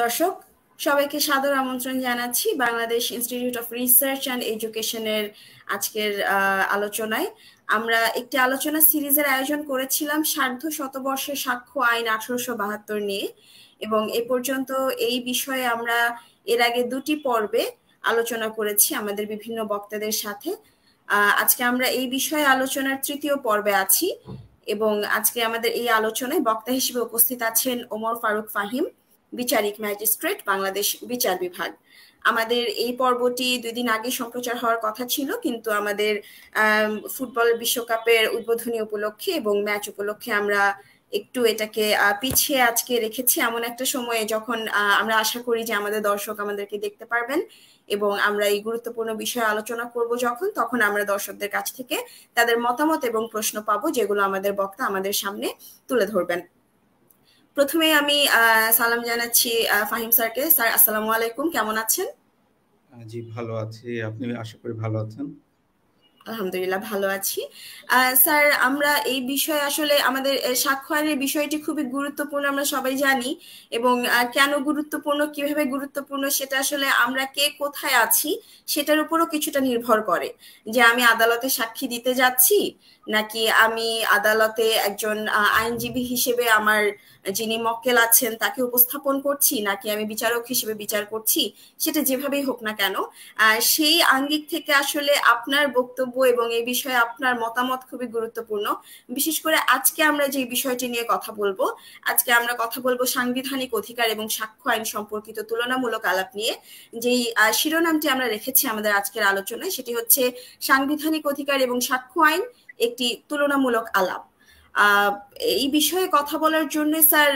দর্শক সবাইকে সাদর আমন্ত্রণ জানাচ্ছি Bangladesh institute of research and এডুকেশনের আজকের আলোচনায়। আমরা একটি আলোচনা সিরিজের আয়োজন করেছিলাম সার্ধ শতবর্ষের সাক্ষ্য আইন 1872 নিয়ে, এবং এ পর্যন্ত এই বিষয়ে আমরা এর আগে দুটি পর্বে আলোচনা করেছি আমাদের বিভিন্ন বক্তাদের সাথে। আজকে আমরা এই বিষয়ে আলোচনার তৃতীয় পর্বে আছি, এবং আজকে আমাদের এই আলোচনায় বক্তা হিসেবে উপস্থিত আছেন ওমর ফারুক ফাহিম, বিচারিক ম্যাজিস্ট্রেট, বাংলাদেশ বিচার বিভাগ। আমাদের এই পর্বটি 2 দিন আগে সম্প্রচার হওয়ার কথা ছিল, কিন্তু আমাদের ফুটবল বিশ্বকাপের উদ্বোধনী উপলক্ষে এবং ম্যাচ উপলক্ষে আমরা একটু এটাকে পিছিয়ে আজকে রেখেছি, এমন একটা সময়ে যখন আমরা আশা করি যে আমাদের দর্শক আমাদেরকে দেখতে পারবেন এবং আমরা এই গুরুত্বপূর্ণ বিষয়ে আলোচনা করব তখন আমরা দর্শকদের কাছ থেকে তাদের মতামত এবং প্রশ্ন পাবো, যেগুলো আমাদের বক্তা আমাদের সামনে তুলে ধরবেন। প্রথমে আমি সালাম জানাচ্ছি ফাহিম স্যারকে। স্যার, আসসালামু আলাইকুম, কেমন আছেন? জি, ভালো আছি। আপনি আশা করি ভালো আছেন? আলহামদুলিল্লাহ ভালো আছি। স্যার, আমরা এই বিষয়ে আসলে আমাদের সাক্ষ্য আইনের বিষয়টি খুবই গুরুত্বপূর্ণ, আমরা সবাই জানি, এবং কেন গুরুত্বপূর্ণ, কিভাবে গুরুত্বপূর্ণ, সেটা আসলে আমরা কে কোথায় আছি সেটার উপরও কিছুটা নির্ভর করে। যে আমি আদালতে সাক্ষী দিতে যাচ্ছি, নাকি আমি আদালতে একজন আইনজীবী হিসেবে আমার যিনি মক্কেল আছেন তাকে উপস্থাপন করছি, নাকি আমি বিচারক হিসেবে বিচার করছি, সেটা যেভাবেই হোক না কেন, সেই আঙ্গিক থেকে আসলে আপনার বক্তব্য এবং এই বিষয়ে আপনার মতামত খুবই গুরুত্বপূর্ণ। বিশেষ করে আজকে আমরা যে বিষয়টি নিয়ে কথা বলবো, আজকে আমরা কথা বলবো সাংবিধানিক অধিকার এবং সাক্ষ্য আইন সম্পর্কিত তুলনামূলক আলাপ নিয়ে। যেই শিরোনামটি আমরা রেখেছি আমাদের আজকের আলোচনায়, সেটি হচ্ছে সাংবিধানিক অধিকার এবং সাক্ষ্য আইন একটি তুলনামূলক আলাপ। এই বিষয়ে কথা বলার জন্য স্যার,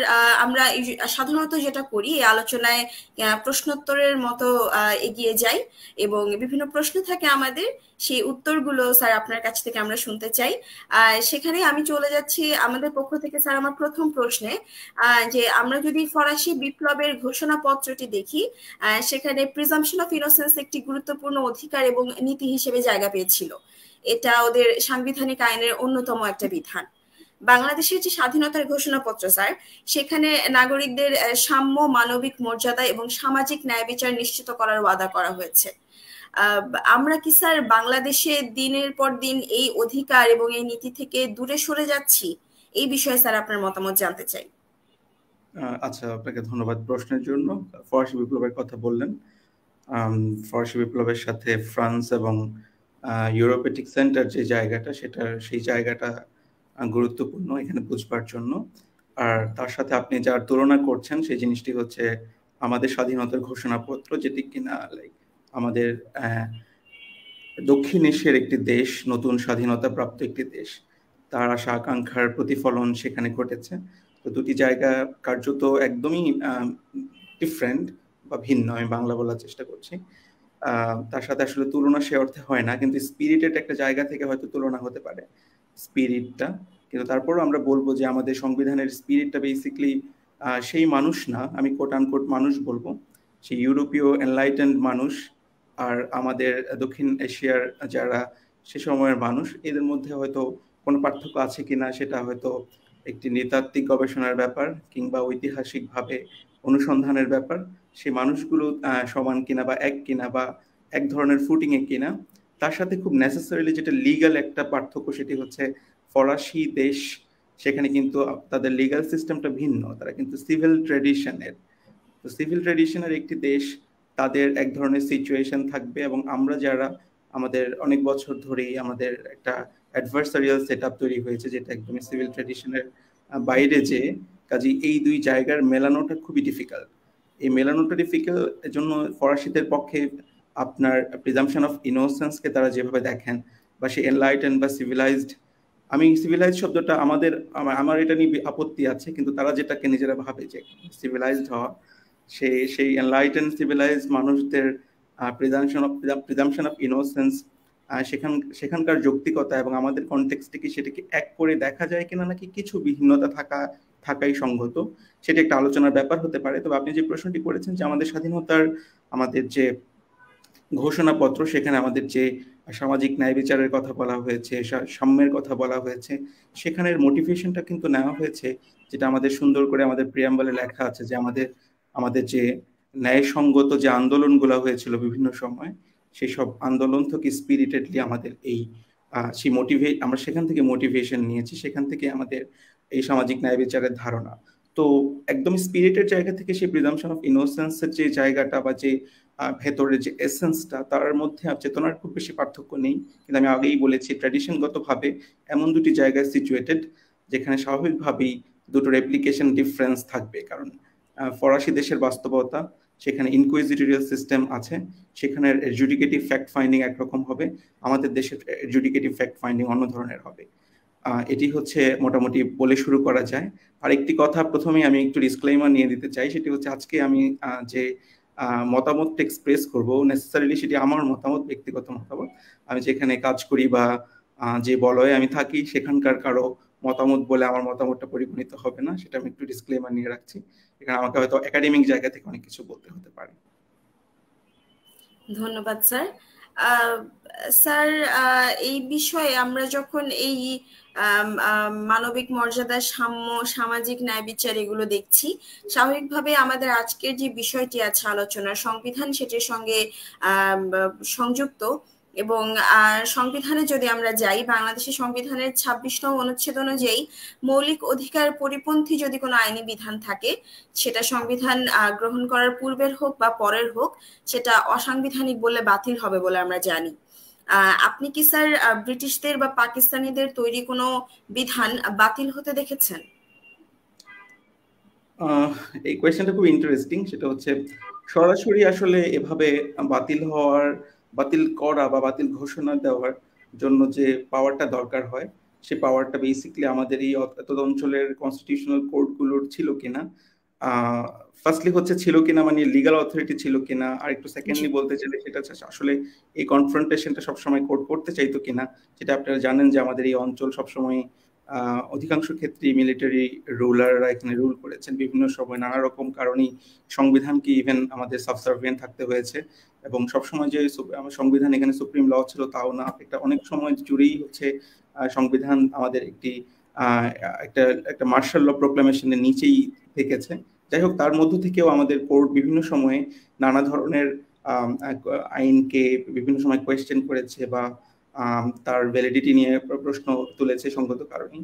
আমরা সাধারণত যেটা করি এই আলোচনায় প্রশ্নোত্তরের মতো এগিয়ে যাই, এবং বিভিন্ন প্রশ্ন থাকে আমাদের, সেই উত্তরগুলো স্যার আপনার কাছ থেকে আমরা শুনতে চাই। সেখানে আমি চলে যাচ্ছি আমাদের পক্ষ থেকে। স্যার, আমার প্রথম প্রশ্নে, যে আমরা যদি ফরাসি বিপ্লবের ঘোষণাপত্রটি দেখি, সেখানে প্রিজাম্পশন অফ ইনোসেন্স একটি গুরুত্বপূর্ণ অধিকার এবং নীতি হিসেবে জায়গা পেয়েছিল। এটা ওদের সাংবিধানিক আইনের অন্যতম একটা বিধান। বাংলাদেশের যে স্বাধীনতার ঘোষণাপত্র স্যার, সেখানে নাগরিকদের সাম্য, মানবিক মর্যাদা এবং সামাজিক ন্যায় বিচার নিশ্চিত করার ওয়াদা করা হয়েছে। আমরা কি স্যার বাংলাদেশে দিনের পর দিন এই অধিকার এবং এই নীতি থেকে দূরে সরে যাচ্ছি? এই বিষয়ে স্যার আপনার মতামত জানতে চাই। আচ্ছা, আপনাকে ধন্যবাদ প্রশ্নের জন্য। ফরাসি বিপ্লবের কথা বললেন। ফরাসি বিপ্লবের সাথে ফ্রান্স এবং ইউরোপেটিক সেন্টার যে জায়গাটা, সেই জায়গাটা গুরুত্বপূর্ণ এখানে বুঝবার জন্য। আর তার সাথে আপনি যার তুলনা করছেন সেই জিনিসটি হচ্ছে আমাদের স্বাধীনতার ঘোষণাপত্র, যেটি কিনা আমাদের দক্ষিণ এশিয়ার একটি দেশ, নতুন স্বাধীনতা প্রাপ্ত একটি দেশ, তার আশা আকাঙ্ক্ষার প্রতিফলন সেখানে ঘটেছে। তো দুটি জায়গা কার্যত একদমই ডিফারেন্ট বা ভিন্ন, আমি বাংলা বলার চেষ্টা করছি। তার সাথে আসলে তুলনা সে অর্থে হয় না, কিন্তু স্পিরিটেড একটা জায়গা থেকে হয়তো তুলনা হতে পারে, স্পিরিটটা। কিন্তু তারপরও আমরা বলবো যে আমাদের সংবিধানের স্পিরিটটা বেসিক্যালি সেই মানুষ না, আমি কোট আনকোট মানুষ বলবো, সেই ইউরোপীয় এনলাইটেন্ড মানুষ আর আমাদের দক্ষিণ এশিয়ার যারা সে সময়ের মানুষ, এদের মধ্যে হয়তো কোনো পার্থক্য আছে কিনা সেটা হয়তো একটি নৃতাত্ত্বিক গবেষণার ব্যাপার, কিংবা ঐতিহাসিকভাবে অনুসন্ধানের ব্যাপার। সেই মানুষগুলো সমান কিনা বা এক কিনা বা এক ধরনের ফুটিংয়ে কিনা। তার সাথে খুব নেসেসারিলি যেটা লিগ্যাল একটা পার্থক্য, সেটি হচ্ছে ফরাসি দেশ, সেখানে কিন্তু তাদের লিগ্যাল সিস্টেমটা ভিন্ন, তারা কিন্তু সিভিল ট্র্যাডিশনের। তো সিভিল ট্র্যাডিশনের একটি দেশ, তাদের এক ধরনের সিচুয়েশন থাকবে, এবং আমরা যারা আমাদের অনেক বছর ধরেই আমাদের একটা অ্যাডভার্সারিয়াল সেট আপ তৈরি হয়েছে, যেটা একদমই সিভিল ট্র্যাডিশনের বাইরে, যে কাজে এই দুই জায়গার মেলানোটা খুবই ডিফিকাল্ট। এই মেলানোটা ডিফিকাল্ট এর জন্য ফরাসিদের পক্ষে আপনার প্রিজাম্পশন অফ ইনোসেন্সকে তারা যেভাবে দেখেন, বা সে এনলাইটেন বা সিভিলাইজড, আমি সিভিলাইজড শব্দটা আমার এটা নিয়ে আপত্তি আছে, কিন্তু তারা যেটাকে নিজেরা ভাবে যে সিভিলাইজড হওয়া, সেই এনলাইটেন সিভিলাইজড মানুষদের প্রিজাম্পশন অফ ইনোসেন্স, সেখানকার যৌক্তিকতা এবং আমাদের কনটেক্সটে কি সেটাকে এক করে দেখা যায় কিনা, নাকি কিছু ভিন্নতা থাকাই সঙ্গত, সেটা একটা আলোচনার ব্যাপার হতে পারে। তবে আপনি যে প্রশ্নটি করেছেন যে আমাদের স্বাধীনতার আমাদের যে ঘোষণাপত্র, সেখানে আমাদের যে সামাজিক ন্যায় বিচারের কথা বলা হয়েছে, সাম্যের কথা বলা হয়েছে, সেখানের মোটিভেশনটা কিন্তু নেওয়া হয়েছে, যেটা আমাদের সুন্দর করে আমাদের প্রিয়াম্বলে লেখা আছে, যে আমাদের যে ন্যায়সঙ্গত যে আন্দোলনগুলো হয়েছিল বিভিন্ন সময়, সেই সব আন্দোলন থেকে স্পিরিটেডলি আমাদের এই সেই আমরা সেখান থেকে মোটিভেশন নিয়েছি, সেখান থেকে আমাদের এই সামাজিক ন্যায় বিচারের ধারণা। তো একদম স্পিরিটের জায়গা থেকে সেই প্রিজাম্পশন অফ ইনোসেন্সের যে জায়গাটা বা যে ভেতরের যে এসেন্সটা, তার মধ্যে চেতনার খুব বেশি পার্থক্য নেই। কিন্তু আমি আগেই বলেছি ট্র্যাডিশনগতভাবে এমন দুটি জায়গায় সিচুয়েটেড যেখানে স্বাভাবিকভাবেই দুটো রেপ্লিকেশন ডিফারেন্স থাকবে। কারণ ফরাসি দেশের বাস্তবতা, সেখানে ইনকুইজিটোরিয়াল সিস্টেম আছে, সেখানে এডজুডিকেটিভ ফ্যাক্ট ফাইন্ডিং একরকম হবে, আমাদের দেশের এডজুডিকেটিভ ফ্যাক্ট ফাইন্ডিং অন্য ধরনের হবে। এটি হচ্ছে মোটামুটি বলে শুরু করা যায়। আর একটি কথা প্রথমেই আমি একটু ডিসক্লেইমার নিয়ে দিতে চাই, সেটি হচ্ছে আজকে আমি যে মতামতটা এক্সপ্রেস করব, নেসেসারিলি সেটি আমার মতামত, ব্যক্তিগত মতামত। আমি যেখানে কাজ করি বা যে বলয়ে আমি থাকি সেখানকার কারো মতামত বলে আমার মতামতটা পরিগণিত হবে না, সেটা আমি একটু ডিসক্লেইমার নিয়ে রাখছি। এখানে আমাকে হয়তো একাডেমিক জায়গা থেকে অনেক কিছু বলতে হতে পারে। ধন্যবাদ স্যার। স্যার, এই বিষয়ে আমরা যখন এই মানবিক মর্যাদা, সাম্য, সামাজিক ন্যায় বিচার এগুলো দেখছি, স্বাভাবিকভাবে আমাদের আজকের যে বিষয়টি আছে আলোচনার, সংবিধান সেটির সঙ্গে সংযুক্ত। এবং সংবিধানে যদি আমরা যাই, বাংলাদেশের সংবিধানের 26নং অনুচ্ছেদ অনুযায়ী মৌলিক অধিকার পরিপন্থী যদি কোনো আইনি বিধান থাকে, সেটা সংবিধান গ্রহণ করার পূর্বের হোক বা পরের হোক, সেটা অসাংবিধানিক বলে বাতিল হবে বলে আমরা জানি। আপনি কি স্যার ব্রিটিশদের বা পাকিস্তানিদের তৈরি কোনো বিধান বাতিল হতে দেখেছেন? এই কোয়েশ্চেনটা খুব ইন্টারেস্টিং। সেটা হচ্ছে সরাসরি আসলে এভাবে বাতিল করা বা বাতিল ঘোষণা দেওয়ার জন্য যে পাওয়ারটা দরকার হয়, সে পাওয়ারটা বেসিক্যালি আমাদের এই এত অঞ্চলের কনস্টিটিউশনাল কোর্টগুলোর ছিল কিনা। ফার্স্টলি হচ্ছে ছিল কিনা মানে লিগাল অথরিটি ছিল কিনা, আর একটু সেকেন্ডলি বলতে চাইলে সেটা আসলে এই কনফ্রন্টেশনটা সবসময় কোর্ট করতে চাইতো কিনা। যেটা আপনারা জানেন যে আমাদের এই অঞ্চল সবসময় অধিকাংশ ক্ষেত্রে মিলিটারি রুলাররা এখানে রুল করেছেন বিভিন্ন সময়, নানা রকম কারণেই সংবিধানকে ইভেন আমাদের সাবসার্ভিয়েন্ট থাকতে হয়েছে। এবং সবসময় যে আমার সংবিধান এখানে সুপ্রিম ল ছিল তাও না, একটা অনেক সময় জুড়েই হচ্ছে সংবিধান আমাদের একটা মার্শাল ল প্রোক্লামেশনের নিচেই থেকেছে। যাই হোক, তার মধ্য থেকেও আমাদের কোর্ট বিভিন্ন সময়ে নানা ধরনের আইনকে বিভিন্ন সময় কোয়েশ্চেন করেছে বা তার ভ্যালিডিটি নিয়ে প্রশ্ন তুলেছে সঙ্গত কারণে।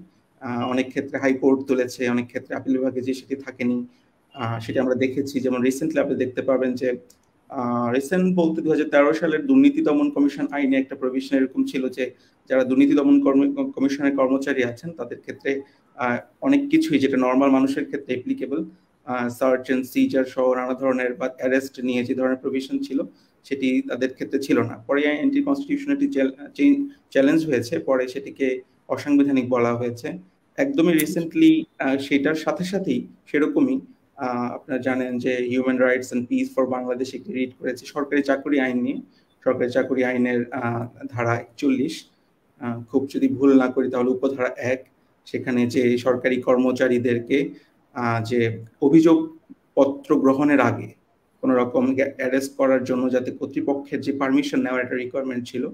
অনেক ক্ষেত্রে হাইকোর্ট তুলেছে, অনেক ক্ষেত্রে আপিল বিভাগে যে সেটি থাকেনি, সেটা আমরা দেখেছি। যেমন রিসেন্টলি আপনি দেখতে পাবেন যে রিসেন্ট বলতে 2013 সালের দুর্নীতি দমন কমিশন আইনে একটা প্রভিশন এরকম ছিল যে যারা দুর্নীতি দমন কমিশনের কর্মচারী আছেন তাদের ক্ষেত্রে অনেক কিছুই যেটা নর্মাল মানুষের ক্ষেত্রে অ্যাপ্লিকেবল, সার্চ এন্ড সিজার সহ নানা ধরনের বা অ্যারেস্ট নিয়ে যে ধরনের প্রভিশন ছিল সেটি তাদের ক্ষেত্রে ছিল না। পরে অ্যান্টি কনস্টিটিউশনালিটি চ্যালেঞ্জ হয়েছে, পরে সেটিকে অসাংবিধানিক বলা হয়েছে। একদমই রিসেন্টলি সেটার সাথে সাথেই সেরকমই আপনারা জানেন যে human rights and peace for Bangladesh একটি রিড করেছে সরকারি চাকরি আইন নিয়ে। সরকারি চাকরি আইনের ধারা 41, খুব যদি ভুল না করি তাহলে উপধারা 1, সেখানে যে সরকারি কর্মচারীদেরকে যে অভিযোগ পত্র গ্রহণের আগে কোনো রকম অ্যারেস্ট করার জন্য যাতে কর্তৃপক্ষের যে পারমিশন নেওয়ার একটা রিকোয়ারমেন্ট ছিল,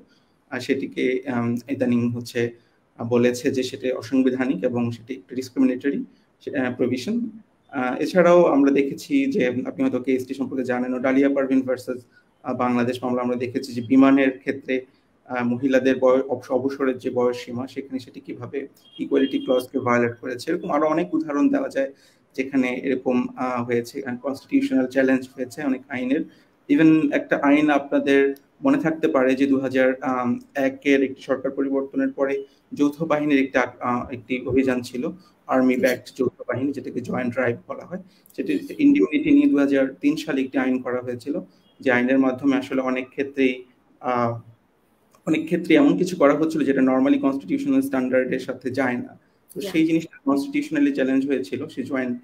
সেটিকে ইদানিং হচ্ছে বলেছে যে সেটা অসাংবিধানিক এবং সেটি একটা ডিসক্রিমিনেটরি প্রভিশন। এছাড়াও আমরা দেখেছি যে আপনি হয়তো কেসটি সম্পর্কে জানেন, ডালিয়া পারভিন ভার্সেস বাংলাদেশ মামলা আমরা দেখেছি যে বিমানের ক্ষেত্রে মহিলাদের অবসরের যে বয়স সীমা সেখানে সেটি কিভাবে ইকুয়ালিটি ক্লজকে ভায়োলেট করেছে। এরকম আরো অনেক উদাহরণ দেওয়া যায় যেখানে এরকম হয়েছে, কনস্টিটিউশনাল চ্যালেঞ্জ হয়েছে অনেক আইনের। ইভেন একটা আইন আপনাদের মনে থাকতে পারে যে 2001-এর একটি সরকার পরিবর্তনের পরে যৌথ বাহিনীর একটি অভিযান ছিল, আর্মি ব্যাকড যৌথ বাহিনী, যেটাকে জয়েন্ট ড্রাইভ বলা হয়। সেটি ইন্ডিউনিটি নিয়ে 2003 সালে একটি আইন করা হয়েছিল, যে আইনের মাধ্যমে আসলে অনেক ক্ষেত্রে এমন কিছু করা হচ্ছিল যেটা নর্মালি কনস্টিটিউশনাল স্ট্যান্ডার্ডের সাথে যায় না। তো সেই জিনিসটা কনস্টিটিউশনালি চ্যালেঞ্জ হয়েছিল, সেই জয়েন্ট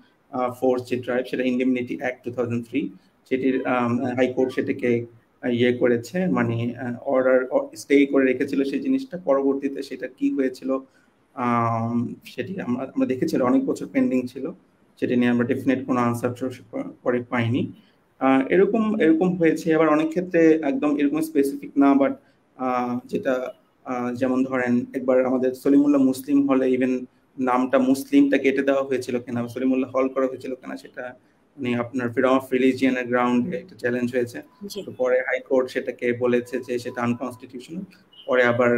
ফোর্স যে ড্রাইভ, সেটা ইন্ডেমনিটি অ্যাক্ট 2003, সেটির হাইকোর্ট সেটাকে করেছে, মানে অর্ডার স্টে করে রেখেছিল সেই জিনিসটা। পরবর্তীতে সেটা কি হয়েছিল সেটি আমরা দেখেছি অনেক বছর পেন্ডিং ছিল, সেটি নিয়ে আমরা ডেফিনেট কোনো আনসার পরে পাইনি। এরকম হয়েছে। আবার অনেক ক্ষেত্রে একদম এরকম স্পেসিফিক না, বাট যেটা যেমন ধরেন একবার আমাদের সলিমুল্লাহ মুসলিম হলে ইভেন নামটা মুসলিমটা কেটে দেওয়া হয়েছিল কিনা, সলিমুল্লাহ হল করা হয়েছিল কিনা সেটা মানে আপনার ফ্রিডম অফ রিলিজিয়নের গ্রাউন্ডে একটা চ্যালেঞ্জ হয়েছে। তো পরে হাইকোর্ট সেটাকে বলেছে যে সেটা আনকনস্টিটিউশনাল। পরে আবার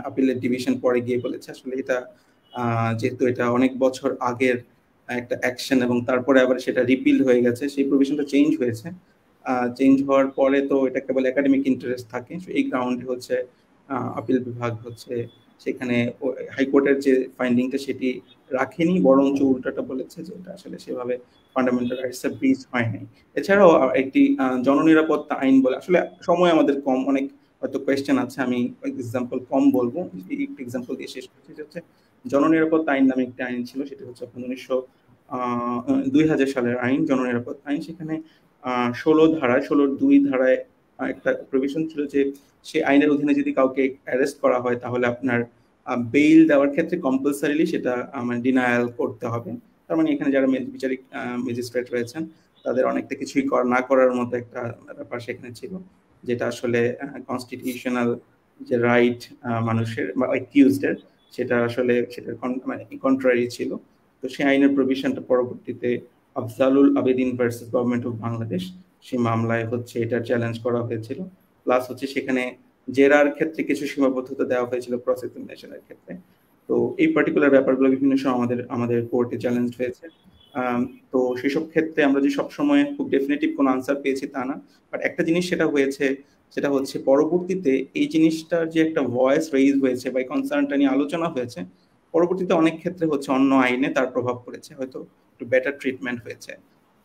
আপিলের ডিভিশন পরে গিয়ে বলেছে আসলে এটা যেহেতু এটা অনেক বছর আগের একটা অ্যাকশন এবং তারপরে আবার সেটা রিপিল হয়ে গেছে, সেই প্রভিশনটা চেঞ্জ হয়েছে। চেঞ্জ হওয়ার পরে তো এটা কেবল একাডেমিক ইন্টারেস্ট থাকে, এই গ্রাউন্ডে হচ্ছে আপিল বিভাগ হচ্ছে সেখানে হাইকোর্টের যে ফাইন্ডিংটা সেটি রাখেনি, বরঞ্চ উল্টাটা বলেছে যে এটা আসলে সেভাবে ফান্ডামেন্টাল রাইটস এর ব্রিচ হয়নি। এছাড়াও একটি জননিরাপত্তা আইন বলে, আসলে সময় আমাদের কম, অনেক হয়তো কোয়েশ্চেন আছে, আমি এক্সাম্পল কম বলবো, একটু এক্সাম্পল দিয়ে শেষ করছি। হচ্ছে জননিরাপত্তা আইন নামে একটি আইন ছিল, সেটা হচ্ছে আপনার 2000 সালের আইন, জননিরাপত্তা আইন। সেখানে 16 ধারায় একটা প্রভিশন ছিল যে সেই আইনের অধীনে যদি কাউকে অ্যারেস্ট করা হয় তাহলে আপনার বেইল দেওয়ার ক্ষেত্রে কম্পালসারিলি সেটা মানে ডিনায়াল করতে হবে। তার মানে এখানে যারা বিচারিক ম্যাজিস্ট্রেট রয়েছেন তাদের অনেকটা কিছুই না করার মতো একটা ব্যাপার সেখানে ছিল, যেটা আসলে কনস্টিটিউশনাল যে রাইট মানুষের বা অ্যাকিউজডের সেটা আসলে সেটার মানে কন্ট্রারি ছিল। তো সেই আইনের প্রভিশনটা পরবর্তীতে Afzalul Abedin versus government of Bangladesh, সেই মামলায় হচ্ছে এটা চ্যালেঞ্জ করা হয়েছিল। প্লাস হচ্ছে সেখানে জেরার ক্ষেত্রে কিছু সীমাবদ্ধতা দেওয়া হয়েছিল প্রসিকিউশনের ক্ষেত্রে। তো এই পার্টিকুলার ব্যাপারগুলো বিভিন্ন সময় আমাদের কোর্টে চ্যালেঞ্জ হয়েছে। তো সেসব ক্ষেত্রে আমরা যে সবসময় খুব ডেফিনেটিভ কোনো আনসার পেয়েছি তা না, বাট একটা জিনিস সেটা হয়েছে, সেটা হচ্ছে পরবর্তীতে এই জিনিসটার যে একটা ভয়েস রেইজ হয়েছে বা কনসার্নটা নিয়ে আলোচনা হয়েছে, পরবর্তীতে অনেক ক্ষেত্রে হচ্ছে অন্য আইনে তার প্রভাব পড়েছে, হয়তো একটু বেটার ট্রিটমেন্ট হয়েছে।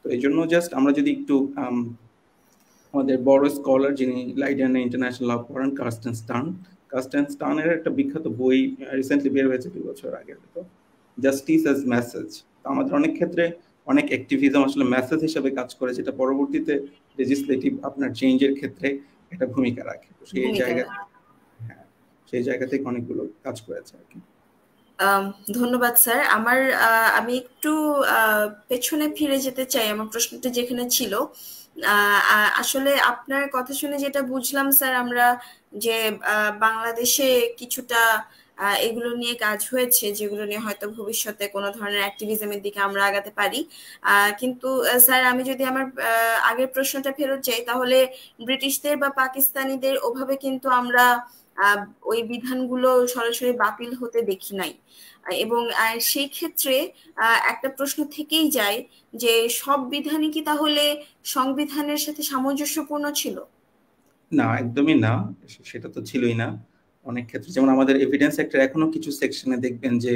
তো এই জন্য জাস্ট আমরা যদি একটু আমাদের বড় স্কলার যিনি লাইডেনে ইন্টারন্যাশনাল ল পড়েন, কার্স্টেন স্টানের একটা বিখ্যাত বই রিসেন্টলি বের হয়েছে 2 বছর আগে, তো জাস্টিস অ্যাজ মেসেজ। আমাদের অনেক ক্ষেত্রে অনেক অ্যাক্টিভিজম আসলে মেসেজ হিসেবে কাজ করে, যেটা পরবর্তীতে লেজিসলেটিভ আপনার চেঞ্জের ক্ষেত্রে একটা ভূমিকা রাখে। তো সেই জায়গা থেকে অনেকগুলো কাজ করেছে আর কি। ধন্যবাদ স্যার। আমি একটু পেছনে ফিরে যেতে চাই, আমার প্রশ্নটা যেখানে ছিল। আসলে আপনার কথা শুনে যেটা বুঝলাম স্যার, আমরা যে বাংলাদেশে কিছুটা এগুলো নিয়ে কাজ হয়েছে, যেগুলো নিয়ে হয়তো ভবিষ্যতে কোনো ধরনের অ্যাক্টিভিজমের দিকে আমরা আগাতে পারি। কিন্তু স্যার, আমি যদি আমার আগের প্রশ্নটা ফেরত যাই, তাহলে ব্রিটিশদের বা পাকিস্তানিদের ওভাবে কিন্তু আমরা ওই বিধানগুলো সরাসরি বাতিল হতে দেখি নাই। এবং সেই ক্ষেত্রে একটা প্রশ্ন থেকেই যায় যে সব বিধানই কি তাহলে সংবিধানের সাথে সামঞ্জস্যপূর্ণ ছিল? না, একদমই না, সেটা তো ছিলই না। অনেক ক্ষেত্রে যেমন আমাদের এভিডেন্স অ্যাক্টের এখনো কিছু সেকশনে দেখবেন যে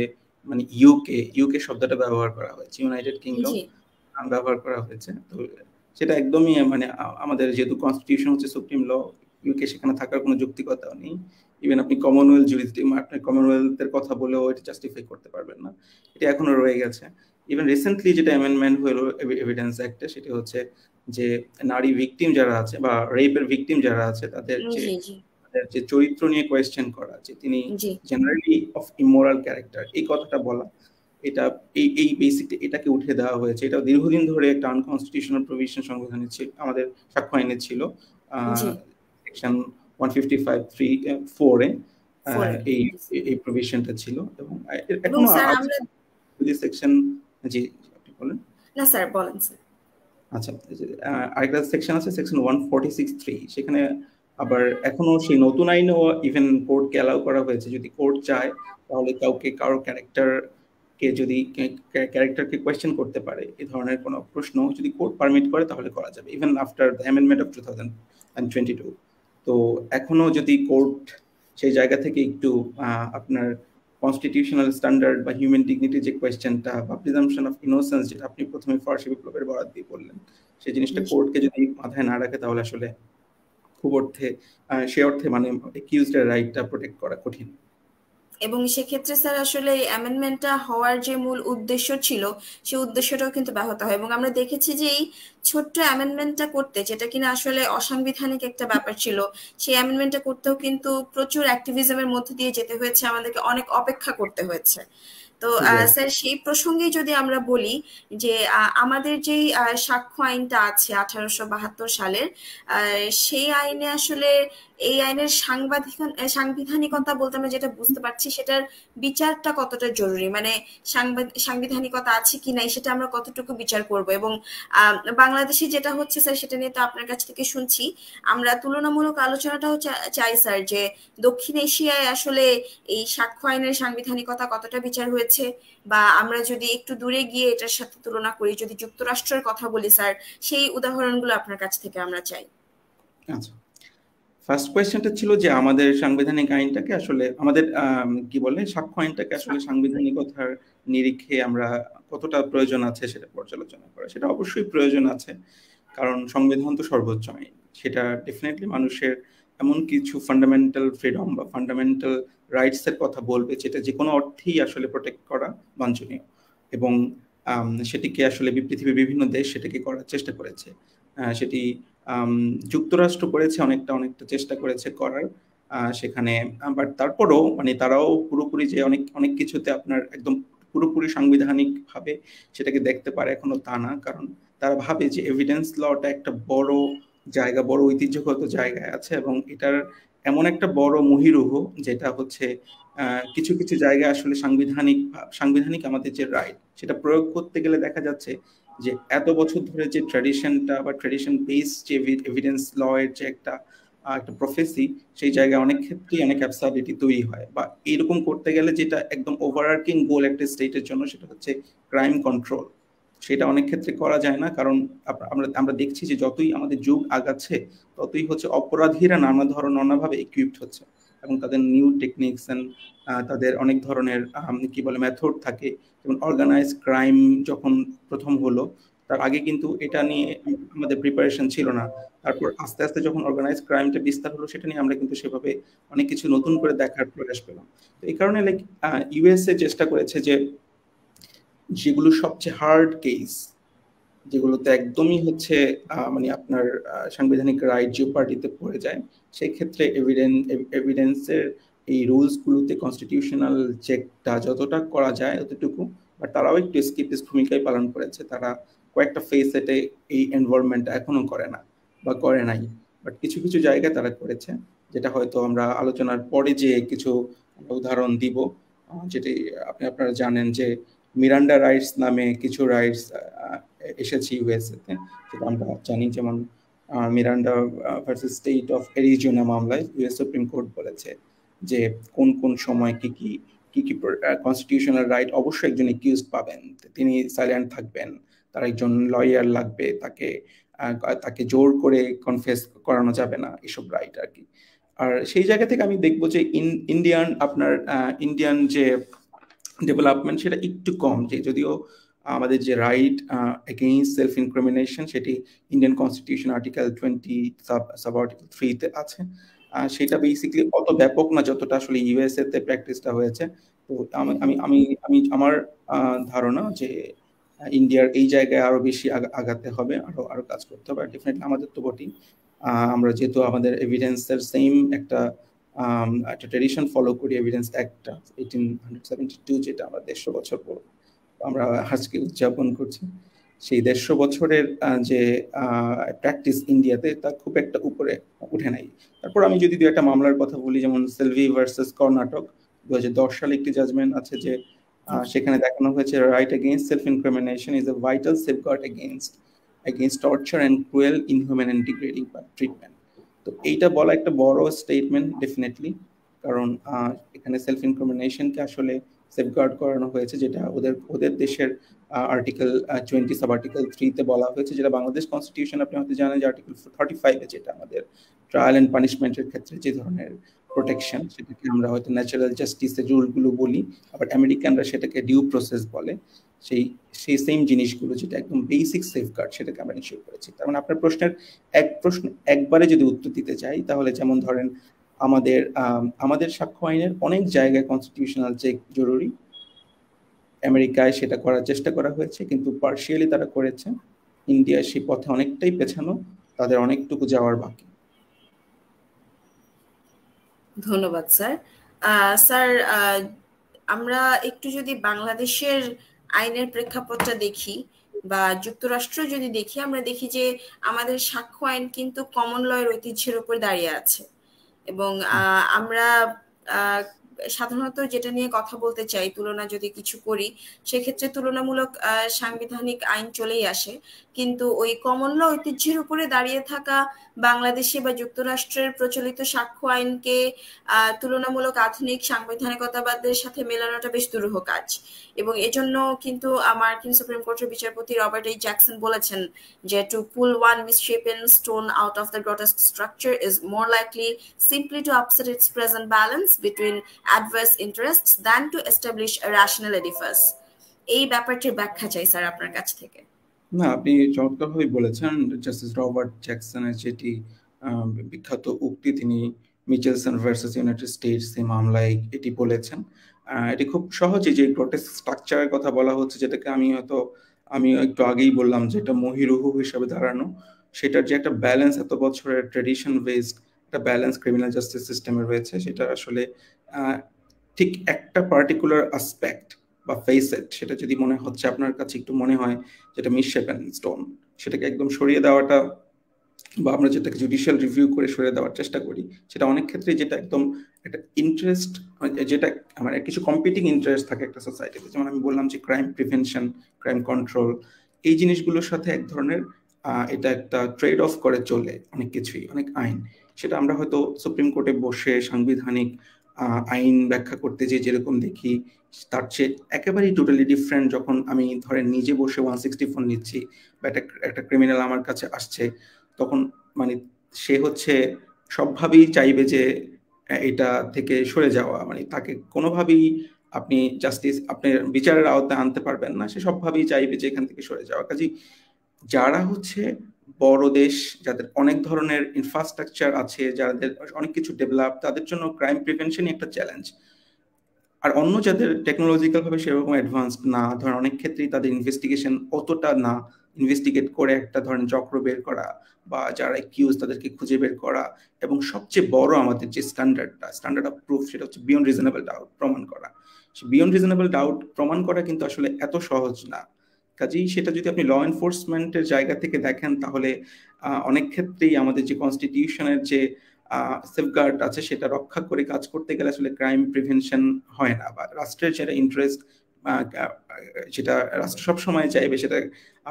মানে ইউকে শব্দটা ব্যবহার করা হয়েছে, ইউনাইটেড কিংডম ব্যবহার করা হয়েছে। তো সেটা একদমই মানে আমাদের যেহেতু কনস্টিটিউশন হচ্ছে সুপ্রিম ল, ইউকে সেখানে থাকার কোনো যৌক্তিকতাও নেই। ইভেন আপনি কমনওয়েলথ আপনি কমনওয়েলথের কথা বলেও এটা জাস্টিফাই করতে পারবেন না, এটা এখনো রয়ে গেছে। ইভেন রিসেন্টলি যেটা অ্যামেন্ডমেন্ট হলো এভিডেন্স অ্যাক্টে, সেটা হচ্ছে যে নারী ভিকটিম যারা আছে বা রেপের ভিকটিম যারা আছে তাদের যে চরিত্র নিয়ে কোয়েশ্চেন করা, যে তিনি জেনারেলি অফ ইমোরাল ক্যারেক্টার, এই কথাটা বলা, এটা এই বেসিকলি এটাকে উঠে দেওয়া হয়েছে। এটা দীর্ঘদিন ধরে একটা আনকনস্টিটিউশনাল প্রভিশন সংবিধানে ছিল, আমাদের সাক্ষ্য আইনে ছিল, সেকশন 155(3)(4) এ এই প্রভিশনটা ছিল। এবং এখনো যদি সেকশন, জি আপনি বলেন। না স্যার, বলেন স্যার। আচ্ছা, আরেকটা সেকশন আছে সেকশন 146(3), সেখানে আবার এখনো সেই নতুন আইনেও ইভেন কোর্টকে অ্যালাউ করা হয়েছে, যদি কোর্ট চায় তাহলে কারো ক্যারেক্টারকে কোয়েশ্চেন করতে পারে, এই ধরনের কোনো প্রশ্ন যদি কোর্ট পারমিট করে তাহলে করা যাবে, even after the amendment of 2022। তো এখনো যদি কোর্ট সেই জায়গা থেকে একটু আপনার কনস্টিটিউশনাল স্ট্যান্ডার্ড বা হিউম্যান ডিগনিটি যে কোয়েশ্চেনটা বা প্রিজাম্পশন অফ ইনোসেন্স, যেটা আপনি প্রথমে ফরাসি বিপ্লবের বরাত দিয়ে বললেন, সেই জিনিসটা কোর্টকে যদি মাথায় না রাখে তাহলে আসলে সে অর্থে মানে অ্যাকিউজডের রাইটটা প্রোটেক্ট করা কঠিন। এবং সেক্ষেত্রে স্যার আসলে এই অ্যামেন্ডমেন্টটা হওয়ার যে মূল উদ্দেশ্য ছিল, সেই উদ্দেশ্যটাও কিন্তু ব্যাহত হয়। এবং আমরা দেখেছি যে এই ছোট্ট অ্যামেন্ডমেন্টটা করতে, যেটা কিনা আসলে অসাংবিধানিক একটা ব্যাপার ছিল, সেই অ্যামেন্ডমেন্টটা করতেও কিন্তু প্রচুর অ্যাক্টিভিজমের মধ্যে দিয়ে যেতে হয়েছে, আমাদেরকে অনেক অপেক্ষা করতে হয়েছে। তো স্যার সেই প্রসঙ্গে যদি আমরা বলি যে আমাদের যেই সাক্ষ্য আইনটা আছে 1872 সালের, সেই আইনে আসলে এই আইনের সাংবিধানিকতা বলতে আমরা যেটা বুঝতে পারছি সেটার বিচারটা কতটা জরুরি, মানে সাংবিধানিকতা আছে কি নাই সেটা আমরা কতটুকু বিচার করব। এবং বাংলাদেশে যেটা হচ্ছে স্যার সেটা নিয়ে তো আপনার কাছ থেকে শুনছি, আমরা তুলনামূলক আলোচনাটাও চাই স্যার যে দক্ষিণ এশিয়ায় আসলে এই সাক্ষ্য আইনের সাংবিধানিকতা কতটা বিচার হয়েছে, বা আমরা যদি একটু দূরে গিয়ে এটার সাথে তুলনা করি, যদি যুক্তরাষ্ট্রের কথা বলি স্যার, সেই উদাহরণগুলো আপনার কাছ থেকে আমরা চাই। আচ্ছা, ফার্স্ট কোয়েশ্চেনটা ছিল যে আমাদের সাংবিধানিক আইনটাকে আসলে আমাদের কি বলে সাক্ষ্য আইনটাকে আসলে সাংবিধানিকতার নিরিখে আমরা কতটা প্রয়োজন আছে সেটা পর্যালোচনা করা। সেটা অবশ্যই প্রয়োজন আছে, কারণ সংবিধান তো সর্বোচ্চ আইন, সেটা ডেফিনেটলি মানুষের এমন কিছু ফান্ডামেন্টাল ফ্রিডম বা ফান্ডামেন্টাল রাইটস এর কথা বলবে যেটা যে কোনো অর্থেই আসলে প্রোটেক্ট করা বাঞ্ছনীয়, এবং সেটিকে আসলে পৃথিবীর বিভিন্ন দেশ সেটাকে করার চেষ্টা করেছে। সেটি যুক্তরাষ্ট্র করেছে, অনেকটা চেষ্টা করেছে করার সেখানে, বাট তারপরও মানে তারাও পুরোপুরি যে অনেক কিছুতে আপনার একদম পুরোপুরি সাংবিধানিক ভাবে সেটাকে দেখতে পারে এখনো তা না, কারণ তারা ভাবে যে এভিডেন্স লটা একটা বড় জায়গা, বড় ঐতিহ্যগত জায়গায় আছে, এবং এটার এমন একটা বড় মহিরুহ যেটা হচ্ছে কিছু কিছু জায়গায় আসলে সাংবিধানিক আমাদের যে রাইট সেটা প্রয়োগ করতে গেলে দেখা যাচ্ছে যে এত বছর ধরে যে ট্র্যাডিশনটা বা ট্র্যাডিশন বেস যে এভিডেন্স ল এর যে একটা প্রফেসি, সেই জায়গায় অনেক ক্ষেত্রেই অনেক অ্যাবসার্ডিটি তৈরি হয়। বা এরকম করতে গেলে যেটা একদম ওভারআর্কিং গোল একটা স্টেটের জন্য সেটা হচ্ছে ক্রাইম কন্ট্রোল, সেটা অনেক ক্ষেত্রে করা যায় না, কারণ আমরা দেখছি যে যতই আমাদের যুগ আগাচ্ছে ততই হচ্ছে অপরাধীরা নানাভাবে ইকুইপড হচ্ছে, এবং তাদের নিউ টেকনিক্স এন্ড তাদের অনেক ধরনের কি বলে মেথড থাকে। যেমন অর্গানাইজ ক্রাইম যখন প্রথম হলো, তার আগে কিন্তু এটা নিয়ে আমাদের প্রিপারেশন ছিল না। তারপর আস্তে আস্তে যখন অর্গানাইজ ক্রাইমটা বিস্তার হলো, সেটা নিয়ে আমরা কিন্তু সেভাবে অনেক কিছু নতুন করে দেখার প্রয়াস পেলাম। তো এই কারণে লাইক ইউএসএ চেষ্টা করেছে যে যেগুলো সবচেয়ে হার্ড কেস, যেগুলোতে একদমই হচ্ছে মানে আপনার সাংবিধানিক রাইট জিওপার্ডিতে পড়ে যায়, সেই ক্ষেত্রে এভিডেন্সের এই রুলসগুলোতে কনস্টিটিউশনাল চেকটা যতটা করা যায় ততটুকু, বাট তারাও একটু এসকেপিস্ট ভূমিকাই পালন করেছে। তারা কয়েকটা ফেসেটে এই এনভায়রনমেন্টটা এখনো করে না বা করে নাই, বাট কিছু কিছু জায়গায় তারা করেছে, যেটা হয়তো আমরা আলোচনার পরে যে কিছু উদাহরণ দিব। যেটি আপনারা জানেন যে মিরান্ডা রাইটস নামে কিছু রাইটস এসেছে ইউএসএতে, যেটা আমরা জানি। যেমন Miranda versus state of Arizona মামলায় ইউএস সুপ্রিম কোর্ট বলেছে যে কোন কোন সময় কি কি কনস্টিটিউশনাল রাইট অবশ্যই একজন একিউজড পাবেন, তিনি সাইলেন্ট থাকবেন, তার একজন লয়ার লাগবে, তাকে জোর করে কনফেস করানো যাবে না, এসব রাইট আর কি। আর সেই জায়গা থেকে আমি দেখবো যে ইন্ডিয়ান যে ডেভেলপমেন্ট সেটা একটু কম, যে যদিও আমাদের যে রাইট এগেইনস্ট সেলফ ইনক্রিমিনেশন সেটি Indian constitution article 20 sub article 3 তে আছে, সেটা বেসিক্যালি অত ব্যাপক না যতটা আসলে ইউএসএ তে প্র্যাকটিসটা হয়েছে। তো আমি আমার ধারণা যে ইন্ডিয়ার এই জায়গায় আরো বেশি আগাতে হবে, আরো কাজ করতে হবে। ডেফিনেটলি আমাদের তো বটেই, আমরা যেহেতু আমাদের এভিডেন্সের সেম একটা ট্রেডিশন ফলো করি, এভিডেন্স অ্যাক্ট 1872, যেটা আমরা 150 বছর পর আমরা আজকে উদযাপন করছি, সেই 150 বছরের যে প্র্যাকটিস ইন্ডিয়াতে তা খুব একটা উপরে উঠে নাই। তারপর আমি যদি একটা মামলার কথা বলি, যেমন সেলভি ভার্সেস কর্ণাটক 2010 সালে একটি জাজমেন্ট আছে, যে সেখানে দেখানো হয়েছে right against self incrimination is a vital safeguard against torture and cruel, inhuman and degrading treatment. তো এইটা বলা একটা বড় স্টেটমেন্ট ডেফিনেটলি, কারণ এখানে সেলফ ইনক্রিমিনেশনকে আসলে সেফগার্ড করানো হয়েছে, যেটা ওদের দেশের আর্টিকেল 20 সাব আর্টিকেল 3 তে বলা হয়েছে, যেটা বাংলাদেশ কনস্টিটিউশন আপনি হয়তো জানেন যে আর্টিকেল 35 এ, যেটা আমাদের ট্রায়াল এন্ড পানিশমেন্টের ক্ষেত্রে যে ধরনের প্রোটেকশন, সেটাকে আমরা হয়তো ন্যাচারাল জাস্টিসের রুলগুলো বলি, আবার আমেরিকানরা সেটাকে ডিউ প্রসেস বলে। সেই সেম জিনিসগুলো যেটা একদম বেসিক সেফগার্ড, সেটাকে আমরা ইনশিওর করেছি। তার মানে আপনার প্রশ্নের প্রশ্ন একবারে যদি উত্তর দিতে চাই, তাহলে যেমন ধরেন আমাদের সাক্ষ্য আইনের অনেক জায়গায় কনস্টিটিউশনাল চেক জরুরি, আমেরিকায় সেটা করার চেষ্টা করা হয়েছে, কিন্তু পার্শিয়ালি তারা করেছে। ইন্ডিয়া সেই পথে অনেকটাই পেছানো, তাদের অনেকটুকু যাওয়ার বাকি। ধন্যবাদ স্যার। স্যার আমরা একটু যদি বাংলাদেশের আইনের প্রেক্ষাপটটা দেখি বা যুক্তরাষ্ট্র যদি দেখি, আমরা দেখি যে আমাদের সাক্ষ্য আইন কিন্তু কমন লয়ের ঐতিহ্যের উপর দাঁড়িয়ে আছে। এবং আমরা সাধারণত যেটা নিয়ে কথা বলতে চাই, তুলনা যদি কিছু করি, সেক্ষেত্রে তুলনামূলক সাংবিধানিক আইন চলেই আসে। কিন্তু ওই কমন ল ঐতিহ্যের উপরে দাঁড়িয়ে থাকা বাংলাদেশে বা যুক্তরাষ্ট্রের প্রচলিত সাক্ষ্য আইনকে তুলনামূলক আধুনিক সাংবিধানিকতাবাদের সাথে মেলানোটা বেশ দুরূহ কাজ। এবং এজন্য কিন্তু মার্কিন সুপ্রিম কোর্টের বিচারপতি রবার্ট এইচ জ্যাকসন বলেছেন যে two pool one misshapen stone out of the grotesque structure is more likely simply to upset its present balance between adverse interests than to establish a rational edifice. এই ব্যাপারটির ব্যাখ্যা চাই sir আপনার কাছ থেকে। না, আপনি চমৎকারভাবে বলেছেন। জাস্টিস রবার্ট জ্যাকসনের যেটি বিখ্যাত উক্তি, তিনি মিচেলসন ভার্সেস ইউনাইটেড স্টেটস এই মামলায় এটি বলেছেন। এটি খুব সহজে যে গ্রোটেস্ক স্ট্রাকচারের কথা বলা হচ্ছে, যেটাকে আমি একটু আগেই বললাম যে এটা মহিরুহ হিসাবে দাঁড়ানো, সেটার যে একটা ব্যালেন্স এত বছরের ট্রেডিশন বেসড একটা ব্যালেন্স ক্রিমিনাল জাস্টিস সিস্টেমে রয়েছে, সেটা আসলে ঠিক একটা পার্টিকুলার আসপেক্ট বা ফেসেট, সেটা যদি মনে হচ্ছে আপনার কাছে একটু মনে হয় যেটা মিসশেপেন স্টোন, সেটাকে একদম সরিয়ে দেওয়াটা বা আমরা যেটাকে জুডিশিয়াল রিভিউ করে সরিয়ে দেওয়ার চেষ্টা করি, সেটা অনেক ক্ষেত্রে যেটা একদম একটা ইন্টারেস্ট, যেটা মানে কিছু কম্পিটিং ইন্টারেস্ট থাকে একটা সোসাইটিতে, যেমন আমি বললাম যে ক্রাইম প্রিভেনশন, ক্রাইম কন্ট্রোল, এই জিনিসগুলোর সাথে এক ধরনের এটা একটা ট্রেড অফ করে চলে অনেক কিছুই, অনেক আইন। সেটা আমরা হয়তো সুপ্রিম কোর্টে বসে সাংবিধানিক আইন ব্যাখ্যা করতে যে যেরকম দেখি, তার চেয়ে একেবারেই টোটালি ডিফারেন্ট যখন আমি ধরেন নিজে বসে 164 নিচ্ছি বা একটা ক্রিমিনাল আমার কাছে আসছে, তখন মানে সে হচ্ছে সবভাবেই চাইবে যে এটা থেকে সরে যাওয়া, মানে তাকে কোনোভাবেই আপনি জাস্টিস, আপনার বিচারের আওতায় আনতে পারবেন না, সে সবভাবেই চাইবে যে এখান থেকে সরে যাওয়া। কাজেই যারা হচ্ছে বড় দেশ, যাদের অনেক ধরনের ইনফ্রাস্ট্রাকচার আছে, যাদের অনেক কিছু ডেভেলপ, তাদের জন্য ক্রাইম প্রিভেনশনই একটা চ্যালেঞ্জ। আর অন্য যাদের টেকনোলজিক্যাল ভাবে সেরকম অ্যাডভান্সড না, ধরেন অনেক ক্ষেত্রেই তাদের ইনভেস্টিগেশন অতটা না, ইনভেস্টিগেট করে একটা ধরেন চক্র বের করা বা যারা অ্যাকিউজ তাদেরকে খুঁজে বের করা, এবং সবচেয়ে বড় আমাদের যে স্ট্যান্ডার্ড অফ প্রুফ, সেটা হচ্ছে বিয়ন্ড রিজনেবল ডাউট প্রমাণ করা। বিয়ন্ড রিজনেবল ডাউট প্রমাণ করা কিন্তু আসলে এত সহজ না। কাজেই সেটা যদি আপনি ল এনফোর্সমেন্টের জায়গা থেকে দেখেন, তাহলে অনেক ক্ষেত্রেই আমাদের যে কনস্টিটিউশনের যে সেফগার্ড আছে, সেটা রক্ষা করে কাজ করতে গেলে আসলে ক্রাইম প্রিভেনশন হয় না, বা রাষ্ট্রের যেটা ইন্টারেস্ট, যেটা রাষ্ট্র সবসময় চাইবে, সেটা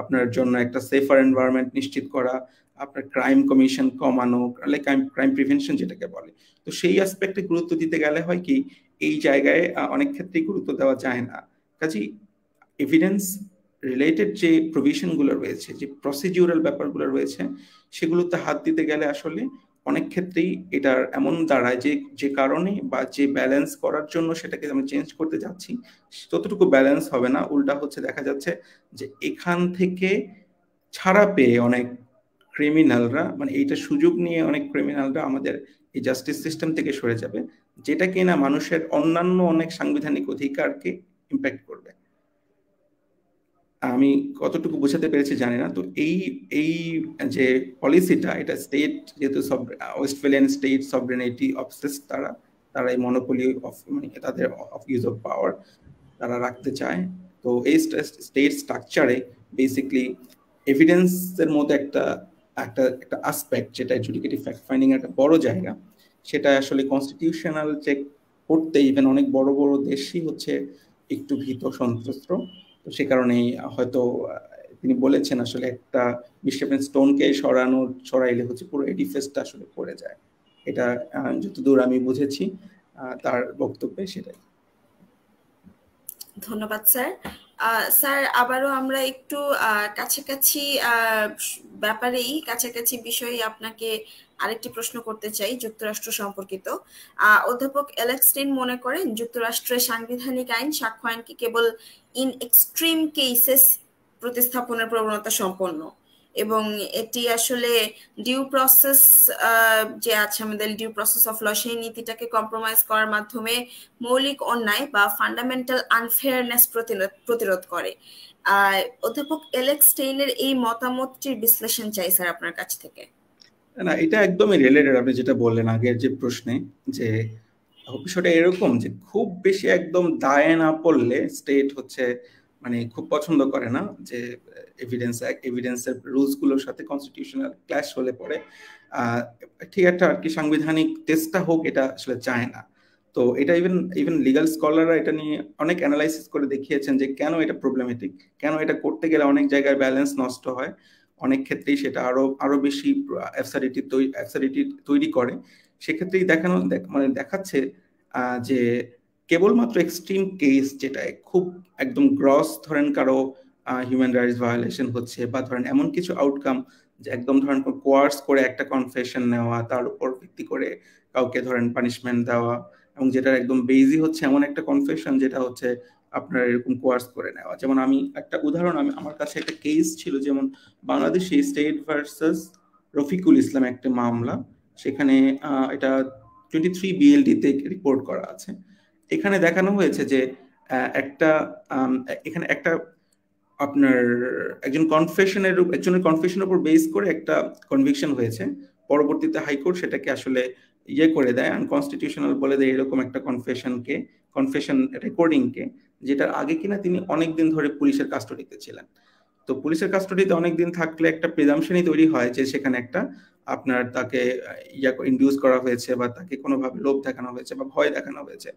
আপনার জন্য একটা সেফার এনভায়রনমেন্ট নিশ্চিত করা, আপনার ক্রাইম কমিশন কমানো, ক্রাইম প্রিভেনশন যেটাকে বলে। তো সেই অ্যাসপেক্টে গুরুত্ব দিতে গেলে হয় কি, এই জায়গায় অনেক ক্ষেত্রেই গুরুত্ব দেওয়া যায় না। কাজেই এভিডেন্স রিলেটেড যে প্রভিশনগুলো রয়েছে, যে প্রসিডিউরাল ব্যাপারগুলো রয়েছে, সেগুলোতে হাত দিতে গেলে আসলে অনেক ক্ষেত্রেই এটার এমন দাঁড়ায় যে কারণে বা যে ব্যালেন্স করার জন্য সেটাকে আমি চেঞ্জ করতে যাচ্ছি, ততটুকু ব্যালেন্স হবে না। উল্টা হচ্ছে দেখা যাচ্ছে যে এখান থেকে ছাড়া পেয়ে অনেক ক্রিমিনালরা, মানে এইটা সুযোগ নিয়ে অনেক ক্রিমিনালরা আমাদের এই জাস্টিস সিস্টেম থেকে সরে যাবে, যেটা কিনা মানুষের অন্যান্য অনেক সাংবিধানিক অধিকারকে ইম্প্যাক্ট করবে। আমি কতটুকু বোঝাতে পেরেছি জানি না। তো এই যে পলিসিটা, এটা স্টেট, যেহেতু ওয়েস্টফেলিয়ান স্টেট সভরেনিটি অবসেসড, তারা এই মনোপলি অফ, মানে তাদের অফ ইউজ অফ পাওয়ার তারা রাখতে চায়। তো এই স্টেট স্ট্রাকচারে বেসিক্যালি এভিডেন্সের মধ্যে একটা আসপেক্ট, যেটা এডজুডিকেটিভ ফ্যাক্ট ফাইন্ডিং একটা বড় জায়গা, সেটা আসলে কনস্টিটিউশনাল চেক করতে ইভেন অনেক বড় বড় দেশই হচ্ছে একটু ভীত সন্ত্রস্ত। তো সে কারণেই হয়তো তিনি বলেছেন আসলে একটা মিসশেপেন স্টোনকে সরাইলে হচ্ছে পুরো এডিফিসটা আসলে পড়ে যায়। এটা যতদূর আমি বুঝেছি তার বক্তব্যে সেটাই। ধন্যবাদ স্যার। স্যার আবারও আমরা একটু কাছাকাছি কাছাকাছি বিষয়ে আপনাকে আরেকটি প্রশ্ন করতে চাই, যুক্তরাষ্ট্র সম্পর্কিত। অধ্যাপক এলেক্সটেইন মনে করেন যুক্তরাষ্ট্রের সাংবিধানিক আইন সাক্ষ্য আইনকে কেবল ইন এক্সট্রিম কেসেস প্রতিস্থাপনের প্রবণতা সম্পন্ন, এবং এটি আসলে ডিউ প্রসেস যে আছে আমাদের ডিউ প্রসেস অফ ল, সেই নীতিটাকে কম্প্রোমাইজ করার মাধ্যমে মৌলিক অন্যায় বা ফান্ডামেন্টাল আনফেয়ারনেস প্রতিরোধ করে। অধ্যাপক এলেক্সটেইনের এই মতামতটির বিশ্লেষণ চাই স্যার আপনার কাছ থেকে। না, এটা একদমই রিলেটেড আপনি যেটা বললেন আগের যে প্রশ্নে, যে বিষয়টা এরকম যে খুব বেশি একদম দায়ে না পড়লে স্টেট হচ্ছে মানে খুব পছন্দ করে না যে এভিডেন্সের রুলস গুলোর সাথে কনস্টিটিউশনাল ক্ল্যাশ হলে পরে ঠিক একটা আর কি সাংবিধানিক টেস্টটা হোক, এটা আসলে চায় না। তো এটা ইভেন লিগাল স্কলাররা এটা নিয়ে অনেক অ্যানালাইসিস করে দেখিয়েছেন যে কেন এটা প্রবলেমেটিক, কেন এটা করতে গেলে অনেক জায়গায় ব্যালেন্স নষ্ট হয়, অনেক ক্ষেত্রেই সেটা আরো বেশি অ্যাবসার্ডিটি তৈরি করে। সেক্ষেত্রেই মানে দেখাচ্ছে যে কেবলমাত্র এক্সট্রিম কেস, যেটা খুব একদম গ্রস ধরেন কারো হিউম্যান রাইটস ভায়োলেশন হচ্ছে, বা ধরেন এমন কিছু আউটকাম যে একদম ধরেন কোয়ার্স করে একটা কনফেশন নেওয়া, তার উপর ভিত্তি করে কাউকে ধরেন পানিশমেন্ট দেওয়া, এবং যেটার একদম বেজই হচ্ছে এমন একটা কনফেশন যেটা হচ্ছে আপনার এরকম কোয়ার্স করে নেওয়া। যেমন আমি একটা উদাহরণ, আমার কাছে একটা কেস ছিল, যেমন বাংলাদেশে স্টেট ভার্সেস রফিকুল ইসলাম একটা মামলা, সেখানে এটা 23 BLD-তে রিপোর্ট করা আছে। এখানে দেখানো হয়েছে যে এখানে একটা আপনার একজনের কনফেশনের উপর বেস করে একটা কনভিকশন হয়েছে। পরবর্তীতে হাইকোর্ট সেটাকে আসলে করে দেয়, আনকনস্টিটিউশনাল বলে দেয় এরকম একটা কনফেশন রেকর্ডিংকে, যেটার আগে কিনা তিনি অনেকদিন ধরে পুলিশের কাস্টডিতে ছিলেন। তো পুলিশের কাস্টডিতে অনেকদিন থাকলে একটা প্রিজাম্পশনই তৈরি হয় যে সেখানে একটা আপনার তাকে ইনডিউস করা হয়েছে, বা তাকে কোনোভাবে লোভ দেখানো হয়েছে বা ভয় দেখানো হয়েছে।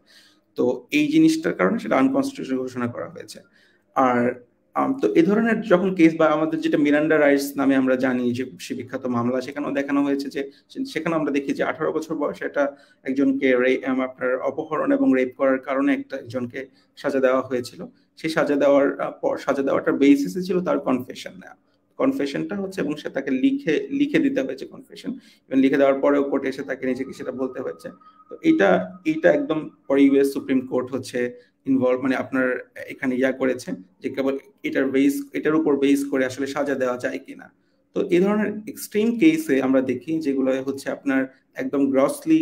তো এই জিনিসটার কারণে সেটা আনকনস্টিটিউশনাল ঘোষণা করা হয়েছে। আর তো এই ধরনের যখন কেস, বা আমাদের যেটা মিরান্ডা রাইটস নামে আমরা জানি যে সে বিখ্যাত মামলা, সেখানেও দেখানো হয়েছে যে সেখানে আমরা দেখি যে 18 বছর বয়সে একজনকে আপনার অপহরণ এবং রেপ করার কারণে একজনকে সাজা দেওয়া হয়েছিল। সেই সাজা দেওয়াটার বেসিসে ছিল তার কনফেশনটা হচ্ছে, এবং সে তাকে লিখে দিতে হয়েছে কনফেশন, এবং লিখে দেওয়ার পরেও কোর্টে এসে তাকে নিজেকে সেটা বলতে হয়েছে। তো এইটা একদম পরে ইউএস সুপ্রিম কোর্ট হচ্ছে ইনভলভ, মানে আপনার এখানে করেছে যে কেবল এটার উপর বেস করে আসলে সাজা দেওয়া যায় কিনা। তো এই ধরনের এক্সট্রিম কেসে আমরা দেখি যেগুলো হচ্ছে আপনার একদম গ্রসলি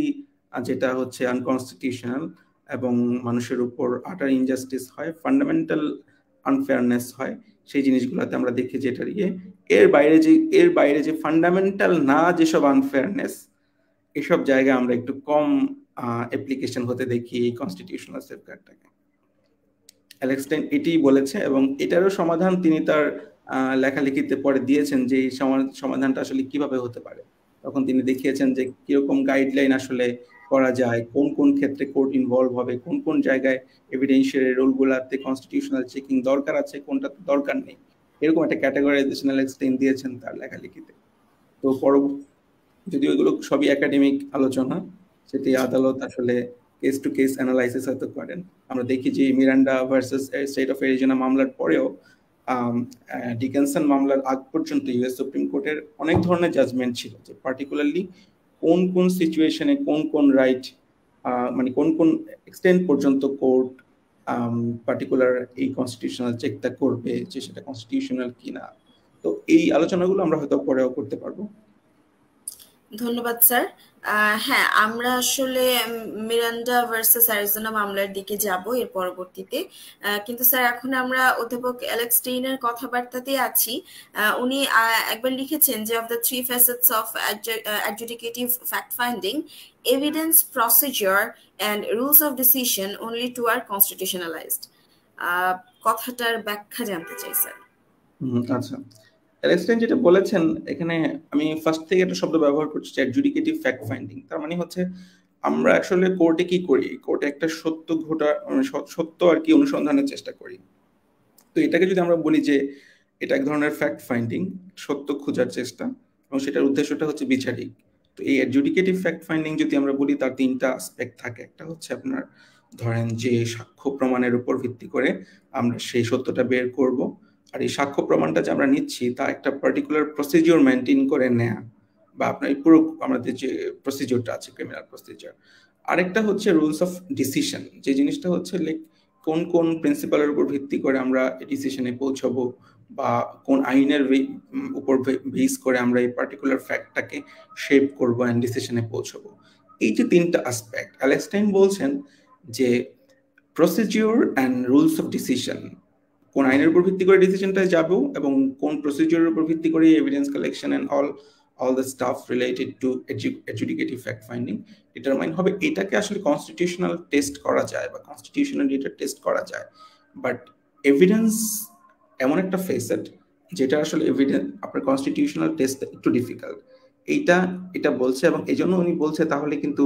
যেটা হচ্ছে আনকনস্টিটিউশনাল, এবং মানুষের উপর আটার ইনজাস্টিস হয়, ফান্ডামেন্টাল আনফেয়ারনেস হয়, সেই জিনিসগুলোতে আমরা দেখি যে এর বাইরে যে ফান্ডামেন্টাল না যেসব আনফেয়ারনেস, এসব জায়গায় আমরা একটু কম অ্যাপ্লিকেশন হতে দেখি এই কনস্টিটিউশনাল সেফগার্ডটাকে। অ্যালেক্সটাইন এটাই বলেছে, এবং এটারও সমাধান তিনি তার লেখালেখিতে পরে দিয়েছেন যে এই সমাধানটা আসলে কিভাবে হতে পারে। তখন তিনি দেখিয়েছেন যে কিরকম গাইডলাইন আসলে করা যায়, কোন কোন ক্ষেত্রে কোর্ট ইনভলভ হবে, কোন কোন জায়গায় এভিডেন্সিয়াল রুলগুলোতে কনস্টিটিউশনাল চেকিং দরকার আছে, কোনটাতে দরকার নেই, এরকম একটা ক্যাটাগরাইজেশন অ্যালেক্সটাইন দিয়েছেন তার লেখালেখিতে। তো যদিও এগুলো সবই একাডেমিক আলোচনা, সেটি আদালত আসলে কেস টু কেস অ্যানালাইসিস হয়তো করেন। আমরা দেখি যে Miranda versus state of Arizona মামলার পরেও ডিকেনসন মামলার আগ পর্যন্ত ইউএস সুপ্রিম কোর্টের অনেক ধরনের জাজমেন্ট ছিল যে পার্টিকুলারলি কোন কোন সিচুয়েশনে কোন কোন রাইট, মানে কোন কোন এক্সটেন্ট পর্যন্ত কোর্ট পার্টিকুলার এই কনস্টিটিউশনাল চেকটা করবে যে সেটা কনস্টিটিউশনাল কিনা। তো এই আলোচনাগুলো আমরা হয়তো পরেও করতে পারবো। ধন্যবাদ স্যার। হ্যাঁ, আমরা আসলে মিরান্ডা ভার্সেস অ্যারিজোনা মামলার দিকে যাব এর পরবর্তীতে, কিন্তু স্যার এখন আমরা অধ্যাপক অ্যালেক্সটাইনের কথাবার্তাতে আছি। উনি একবার লিখেছেন যে of the three facets of adjudicative fact finding, evidence, procedure and rules of decision only two are constitutionalised. কথাটার ব্যাখ্যা জানতে চাই স্যার। আচ্ছা, অ্যালেক্সটাইন যেটা বলেছেন এখানে, আমি ফার্স্ট থেকে একটা শব্দ ব্যবহার করছি, অ্যাডজুডিকেটিভ ফ্যাক্ট ফাইন্ডিং। তার মানে হচ্ছে আমরা আসলে কোর্টে কি করি, কোর্টে একটা সত্য আর কি অনুসন্ধানের চেষ্টা করি। তো এটাকে যদি আমরা বলি যে এটা এক ধরনের ফ্যাক্ট ফাইন্ডিং, সত্য খোঁজার চেষ্টা, এবং সেটার উদ্দেশ্যটা হচ্ছে বিচারিক। তো এই অ্যাডজুডিকেটিভ ফ্যাক্ট ফাইন্ডিং যদি আমরা বলি, তার তিনটা অ্যাসপেক্ট থাকে। একটা হচ্ছে আপনার ধরেন যে সাক্ষ্য প্রমাণের উপর ভিত্তি করে আমরা সেই সত্যটা বের করব, আর এই সাক্ষ্য প্রমাণটা যে আমরা নিচ্ছি তা একটা পার্টিকুলার প্রসিডিওর মেনটেন করে নেয়া, বা আপনার পুরো আমাদের যে প্রসিডিওরটা আছে ক্রিমিনাল প্রসিডিওর। আরেকটা হচ্ছে রুলস অফ ডিসিশন, যে জিনিসটা হচ্ছে লাইক কোন কোন প্রিন্সিপালের উপর ভিত্তি করে আমরা ডিসিশনে পৌঁছাবো, বা কোন আইনের উপর বেস করে আমরা এই পার্টিকুলার ফ্যাক্টটাকে শেপ করবো এন্ড ডিসিশনে পৌঁছাবো। এই যে তিনটা অ্যাসপেক্ট, অ্যালেক্সটাইন বলছেন যে procedure and rules of decision, কোন আইনের উপর ভিত্তি করে ডিসিশনটা যাবো, এবং কোন প্রসিডিওরের উপর ভিত্তি করে evidence collection and all the stuff related to adjudicative fact finding, determine হবে, এটাকে আসলে কনস্টিটিউশনাল টেস্ট করা যায় বা কনস্টিটিউশনালিটি টেস্ট করা যায়। বাট এভিডেন্স এমন একটা ফেসেট যেটা আসলে এভিডেন্স আপনার কনস্টিটিউশনাল টেস্ট একটু ডিফিকাল্ট, এটা বলছে, এবং এই জন্য উনি বলছে তাহলে কিন্তু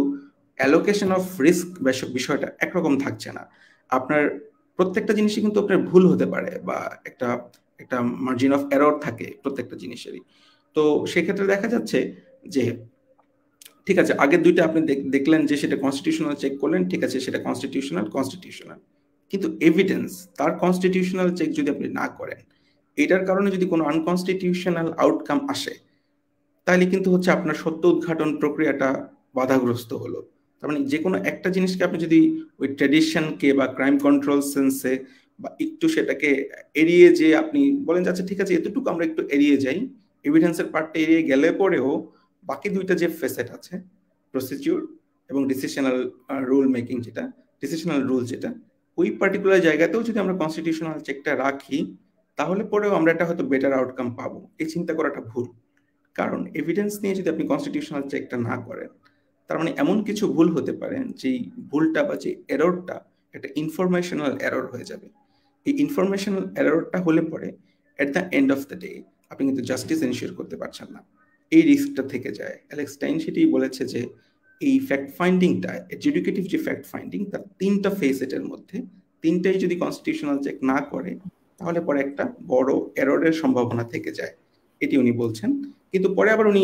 অ্যালোকেশন অফ রিস্ক বিষয়টা একরকম থাকছে না। আপনার প্রত্যেকটা জিনিসই কিন্তু আপনার ভুল হতে পারে বা একটা একটা মার্জিন অফ এরর থাকে প্রত্যেকটা জিনিসেরই। তো সেক্ষেত্রে দেখা যাচ্ছে যে ঠিক আছে, আগের দুইটা আপনি দেখলেন যে সেটা কনস্টিটিউশনাল চেক করলেন, ঠিক আছে, সেটা কনস্টিটিউশনাল, কিন্তু এভিডেন্স তার কনস্টিটিউশনাল চেক যদি আপনি না করেন, এটার কারণে যদি কোনো আনকনস্টিটিউশনাল আউটকাম আসে, তাহলে কিন্তু হচ্ছে আপনার সত্য উদ্ঘাটন প্রক্রিয়াটা বাধাগ্রস্ত হলো। তার মানে যে কোনো একটা জিনিসকে আপনি যদি ওই ট্র্যাডিশনকে বা ক্রাইম কন্ট্রোল সেন্সে বা একটু সেটাকে এড়িয়ে যে আপনি বলেন যে আচ্ছা ঠিক আছে এতটুকু আমরা একটু এড়িয়ে যাই, এভিডেন্সের পার্টটা এড়িয়ে গেলে পরেও বাকি দুইটা যে ফেসেট আছে, প্রসিডিউর এবং ডিসিশনাল রুল যেটা, ওই পার্টিকুলার জায়গাতেও যদি আমরা কনস্টিটিউশনাল চেকটা রাখি, তাহলে পরেও আমরা একটা হয়তো বেটার আউটকাম পাবো। এই চিন্তা করাটা ভুল। কারণ এভিডেন্স নিয়ে যদি আপনি কনস্টিটিউশনাল চেকটা না করেন, তার মানে এমন কিছু ভুল হতে পারে যেই ভুলটা বা যে এররটা একটা ইনফরমেশনাল এরর হয়ে যাবে। এই ইনফরমেশনাল এররটা হলে পরে at the end of the day আপনি কিন্তু জাস্টিস এনশিওর করতে পারছেন না, এই রিস্কটা থেকে যায়। অ্যালেক্স স্টাইন সেটাই বলেছে যে এই ফ্যাক্ট ফাইন্ডিংটা, এডুকেটিভ যে ফ্যাক্ট ফাইন্ডিং, তার তিনটা ফেসেটের মধ্যে তিনটাই যদি কনস্টিটিউশনাল চেক না করে, তাহলে পরে একটা বড় এররের সম্ভাবনা থেকে যায়, এটি উনি বলছেন। কিন্তু পরে আবার উনি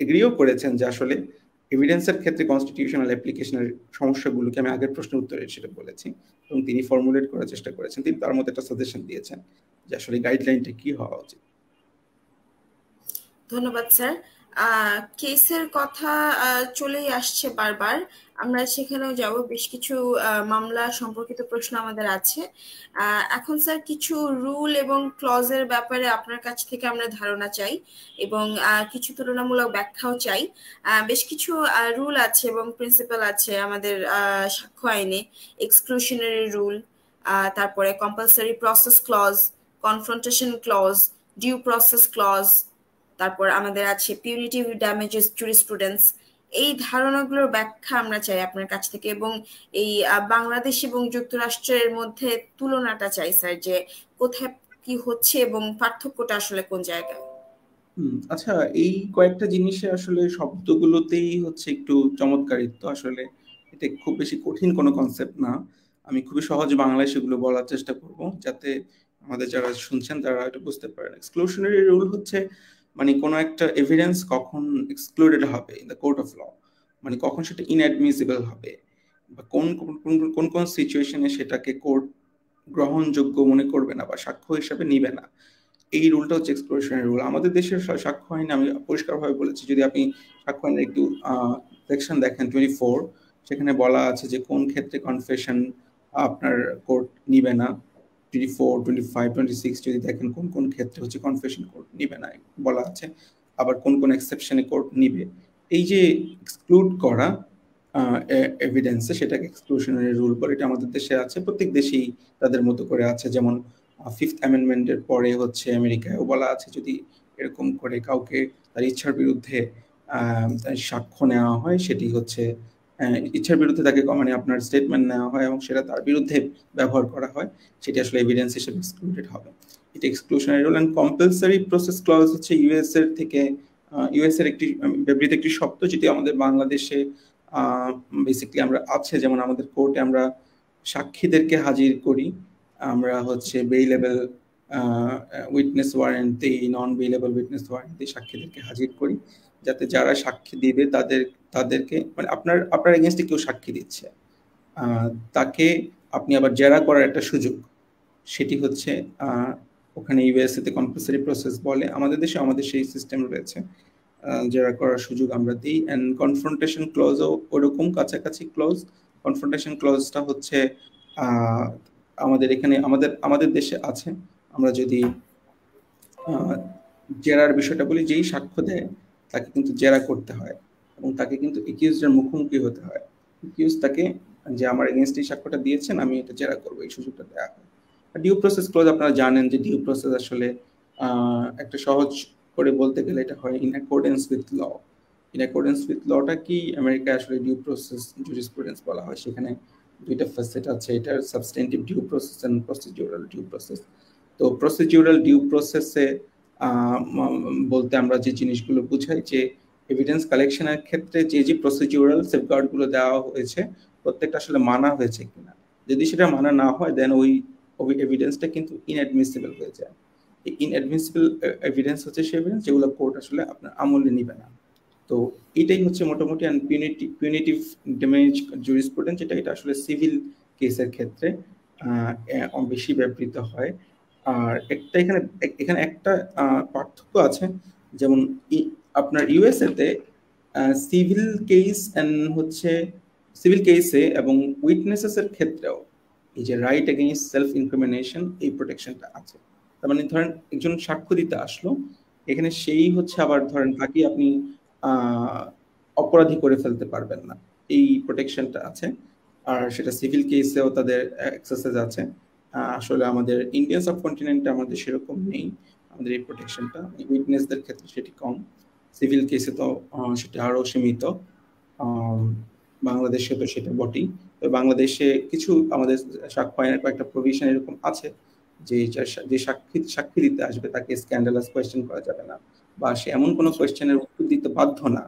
এগ্রিও করেছেন যে আসলে এভিডেন্সের ক্ষেত্রে কনস্টিটিউশনাল অ্যাপ্লিকেশনের সমস্যাগুলোকে আমি আগের প্রশ্নের উত্তরে সেটা বলেছি, এবং তিনি ফর্মুলেট করার চেষ্টা করেছেন। তিনি তার মধ্যে একটা সাজেশন দিয়েছেন যে আসলে গাইডলাইনটা কি হওয়া উচিত। ধন্যবাদ স্যার। কেসের কথা চলেই আসছে বারবার, আমরা সেখানেও যাব। বেশ কিছু মামলা সম্পর্কিত প্রশ্ন আমাদের আছে। এখন স্যার কিছু রুল এবং ক্লজের ব্যাপারে আপনার কাছ থেকে আমরা ধারণা চাই এবং কিছু তুলনামূলক ব্যাখ্যাও চাই। বেশ কিছু রুল আছে এবং প্রিন্সিপাল আছে আমাদের সাক্ষ্য আইনে। এক্সক্লুশনারি রুল, তারপরে compulsory process clause, confrontation clause, due process clause, তারপর আমাদের আছে পিউনিটিভ ড্যামেজেস জুরিসপ্রুডেন্স। এই ধারণাগুলোর ব্যাখ্যা আমরা চাই আপনার কাছ থেকে, এবং এই বাংলাদেশ এবং যুক্তরাষ্ট্রের মধ্যে তুলনাটা চাই স্যার, যে কোথায় কি হচ্ছে এবং পার্থক্যটা আসলে কোন জায়গায়। আচ্ছা, এই কয়েকটা জিনিসে আসলে শব্দগুলোতেই হচ্ছে একটু চমৎকারিত্ব। আসলে এটা খুব বেশি কঠিন কোনো কনসেপ্ট না। আমি খুবই সহজ বাংলায় সেগুলো বলার চেষ্টা করব, যাতে আমাদের যারা শুনছেন তারা এটা বুঝতে পারেন। এক্সক্লুশনারি রুল হচ্ছে মানে কোনো একটা এভিডেন্স কখন এক্সক্লুডেড হবে in the court of law, মানে কখন সেটা ইনঅ্যাডমিসিবল হবে, বা কোন কোন কোন কোন সিচুয়েশনে সেটাকে কোর্ট গ্রহণযোগ্য মনে করবে না বা সাক্ষ্য হিসাবে নিবে না। এই রুলটা হচ্ছে এক্সক্লুশনারি রুল। আমাদের দেশের সাক্ষ্য আইনে আমি পরিষ্কারভাবে বলেছি, যদি আপনি সাক্ষ্য আইনের একটু সেকশন দেখেন 24, সেখানে বলা আছে যে কোন ক্ষেত্রে কনফেশন আপনার কোর্ট নিবে না। 24, 25, 26 যদি দেখেন কোন কোন ক্ষেত্রে হচ্ছে কনফেশন কোর্ট নিবে না বলা আছে, আবার কোন কোন এক্সেপশনে কোর্ট নিবে। এই যে এক্সক্লুড করা এভিডেন্সে, সেটাকে এক্সক্লুশনারি রুল বলে। এটা আমাদের দেশে আছে, প্রত্যেক দেশেই তাদের মতো করে আছে। যেমন ফিফথ অ্যামেন্ডমেন্টের পরে হচ্ছে আমেরিকায়ও বলা আছে, যদি এরকম করে কাউকে তার ইচ্ছার বিরুদ্ধে সাক্ষ্য নেওয়া হয়, সেটি হচ্ছে ইচ্ছার বিরুদ্ধে তাকে মানে আপনার স্টেটমেন্ট নেওয়া হয় এবং সেটা তার বিরুদ্ধে ব্যবহার করা হয়, সেটি আসলে এভিডেন্স হিসেবে এক্সক্লুডেড হবে। এটা exclusionary rule. And compulsory process clause হচ্ছে ইউএস এর থেকে ইউএস এর একটি ব্যবহৃত একটি শব্দ, যেটি আমাদের বাংলাদেশে বেসিক্যালি আমরা আছে। যেমন আমাদের কোর্টে আমরা সাক্ষীদেরকে হাজির করি, আমরা হচ্ছে বেইলেবল উইটনেস ওয়ারেন্ট দিই, নন বেইলেবল উইটনেস ওয়ারেন্ট দিই, সাক্ষীদেরকে হাজির করি, যাতে যারা সাক্ষী দিবে তাদেরকে মানে আপনার এগেনস্টে কেউ সাক্ষী দিচ্ছে, তাকে আপনি আবার জেরা করার একটা সুযোগ, সেটি হচ্ছে ওখানে ইউএসএ তে কম্পালসারি প্রসেস বলে। আমাদের দেশে আমাদের সেই সিস্টেম রয়েছে, জেরা করার সুযোগ আমরা দিই। অ্যান্ড কনফ্রন্টেশন ক্লজও ওরকম কাছাকাছি ক্লজ। কনফ্রন্টেশন ক্লজটা হচ্ছে আমাদের এখানে আমাদের দেশে আছে। আমরা যদি জেরার বিষয়টা বলি, যেই সাক্ষ্য দেয় তাকে কিন্তু জেরা করতে হয় এবং তাকে কিন্তু একিউজডের মুখোমুখি হতে হয়। একিউজ তাকে যে আমার এগেনস্ট এই সাক্ষ্যটা দিয়েছেন, আমি এটা জেরা করবো, এই সুযোগটা দেওয়া হয়। ডিউ প্রসেস ক্লজ আপনারা জানেন যে ডিউ প্রসেস আসলে একটা সহজ করে বলতে গেলে এটা হয় in accordance with law. In accordance with লটা কি আমেরিকায় আসলে ডিউ প্রসেস জুরিসপ্রুডেন্স বলা হয়, সেখানে দুইটা ফ্যাসেট আছে, এটার substantive due process and procedural due process. তো প্রসিডিউরাল ডিউ প্রসেসে বলতে আমরা যে জিনিসগুলো বুঝাই যে এভিডেন্স কালেকশনের ক্ষেত্রে যে যে প্রসিডিউরাল সেফগার্ডগুলো দেওয়া হয়েছে প্রত্যেকটা আসলে মানা হয়েছে কিনা। যদি সেটা মানা না হয় দেন ওই এভিডেন্সটা কিন্তু ইনঅ্যাডমিসিবল হয়ে যায়। এই ইনঅ্যাডমিসিবল এভিডেন্স হচ্ছে সেই এভিডেন্স যেগুলো কোর্ট আসলে আপনার আমলে নিবে না। তো এটাই হচ্ছে মোটামুটি পিউনিটিভ ড্যামেজ জুরিসপ্রুডেন্স, এটা আসলে সিভিল কেসের ক্ষেত্রে বেশি ব্যবহৃত হয়। আর এখানে একটা পার্থক্য আছে, যেমন আপনার ইউএসএ তে সিভিল কেস হচ্ছে সিভিল কেসে এবং উইটনেসেস এর ক্ষেত্রেও এই যে রাইট এগেইনস্ট সেলফ ইনক্রিমিনেশন এই প্রোটেকশনটা আছে। তার মানে ধরেন একজন সাক্ষ্য দিতে আসলো, এখানে সেই হচ্ছে আবার ধরেন তাকে আপনি অপরাধী করে ফেলতে পারবেন না, এই প্রোটেকশনটা আছে। আর সেটা সিভিল কেসেও তাদের এক্সেসেস আছে। আসলে আমাদের ইন্ডিয়ান সাবকন্টিনেন্টে আমাদের সেরকম নেই আমাদের এই প্রোটেকশনটা, উইটনেসদের ক্ষেত্রে সেটি কম, সিভিল কেসে তো সেটা আরো সীমিত। বাংলাদেশে তো সেটা বটেই। তো বাংলাদেশে কিছু আমাদের সাক্ষ্য আইনের কয়েকটা প্রভিশন এরকম আছে যে সাক্ষী দিতে আসবে তাকে স্ক্যান্ডালাস কোয়েশ্চেন করা যাবে না, বা সে এমন কোনো কোয়েশ্চেনের উত্তর দিতে বাধ্য না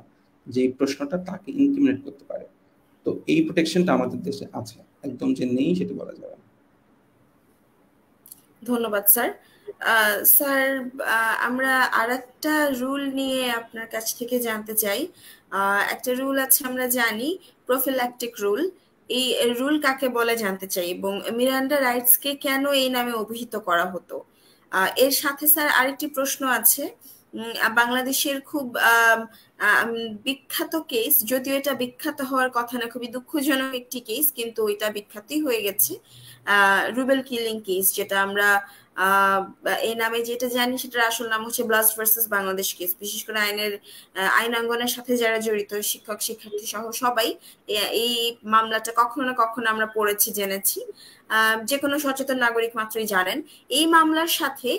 যে প্রশ্নটা তাকে ইনক্রিমিনেট করতে পারে। তো এই প্রোটেকশনটা আমাদের দেশে আছে, একদম যে নেই সেটা বলা যাবে না। ধন্যবাদ স্যার। স্যার, আমরা আরেকটা রুল নিয়ে আপনার কাছ থেকে জানতে চাই। একটা রুল আছে আমরা জানি, প্রোফিল্যাক্টিক রুল। এই রুল কাকে বলে জানতে চাই, এবং মিরান্ডা রাইটসকে কেন এই নামে অভিহিত করা হতো। এর সাথে স্যার আরেকটি প্রশ্ন আছে। বাংলাদেশের খুব বিখ্যাত কেস, যদিও এটা বিখ্যাত হওয়ার কথা না, খুবই দুঃখজনক একটি কেস, কিন্তু এটা বিখ্যাতই হয়ে গেছে, রুবেল কিলিং কেস, যেটা আমরা এই নামে যেটা জানি সেটার আসল নাম হচ্ছে ব্লাস্ট ভার্সেস বাংলাদেশ কেস। বিশেষ করে আইনাঙ্গনের সাথে যারা জড়িত, শিক্ষক শিক্ষার্থী সহ সবাই এই মামলাটা কখনো না কখনো আমরা পড়েছি, জেনেছি। যে কোনো সচেতন নাগরিক মাত্রই জানেন। এই মামলার সাথে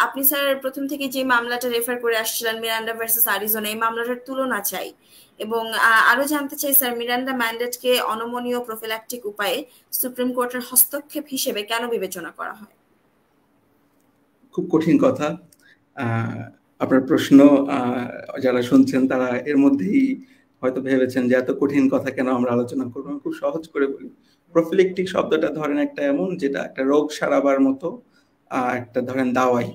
আপনি স্যার প্রথম থেকে যে মামলাটা রেফার করে আসছিলেন, মিরান্ডা ভার্সেস আরিজোনা, এই মামলাটার তুলনা চাই। এবং আরো জানতে চাই স্যার, মিরান্ডা ম্যান্ডেটকে অনমনীয় প্রোফিল্যাক্টিক উপায়ে সুপ্রিম কোর্টের হস্তক্ষেপ হিসেবে কেন বিবেচনা করা হয়? খুব কঠিন কথা। আপনার প্রশ্ন যারা শুনছেন তারা এর মধ্যেই হয়তো ভেবেছেন যে এত কঠিন কথা কেন আমরা আলোচনা করবো। আমি খুব সহজ করে বলি। প্রোফিল্যাক্টিক শব্দটা ধরেন একটা এমন, যেটা একটা রোগ সারাবার মতো একটা ধরেন দাওয়াই।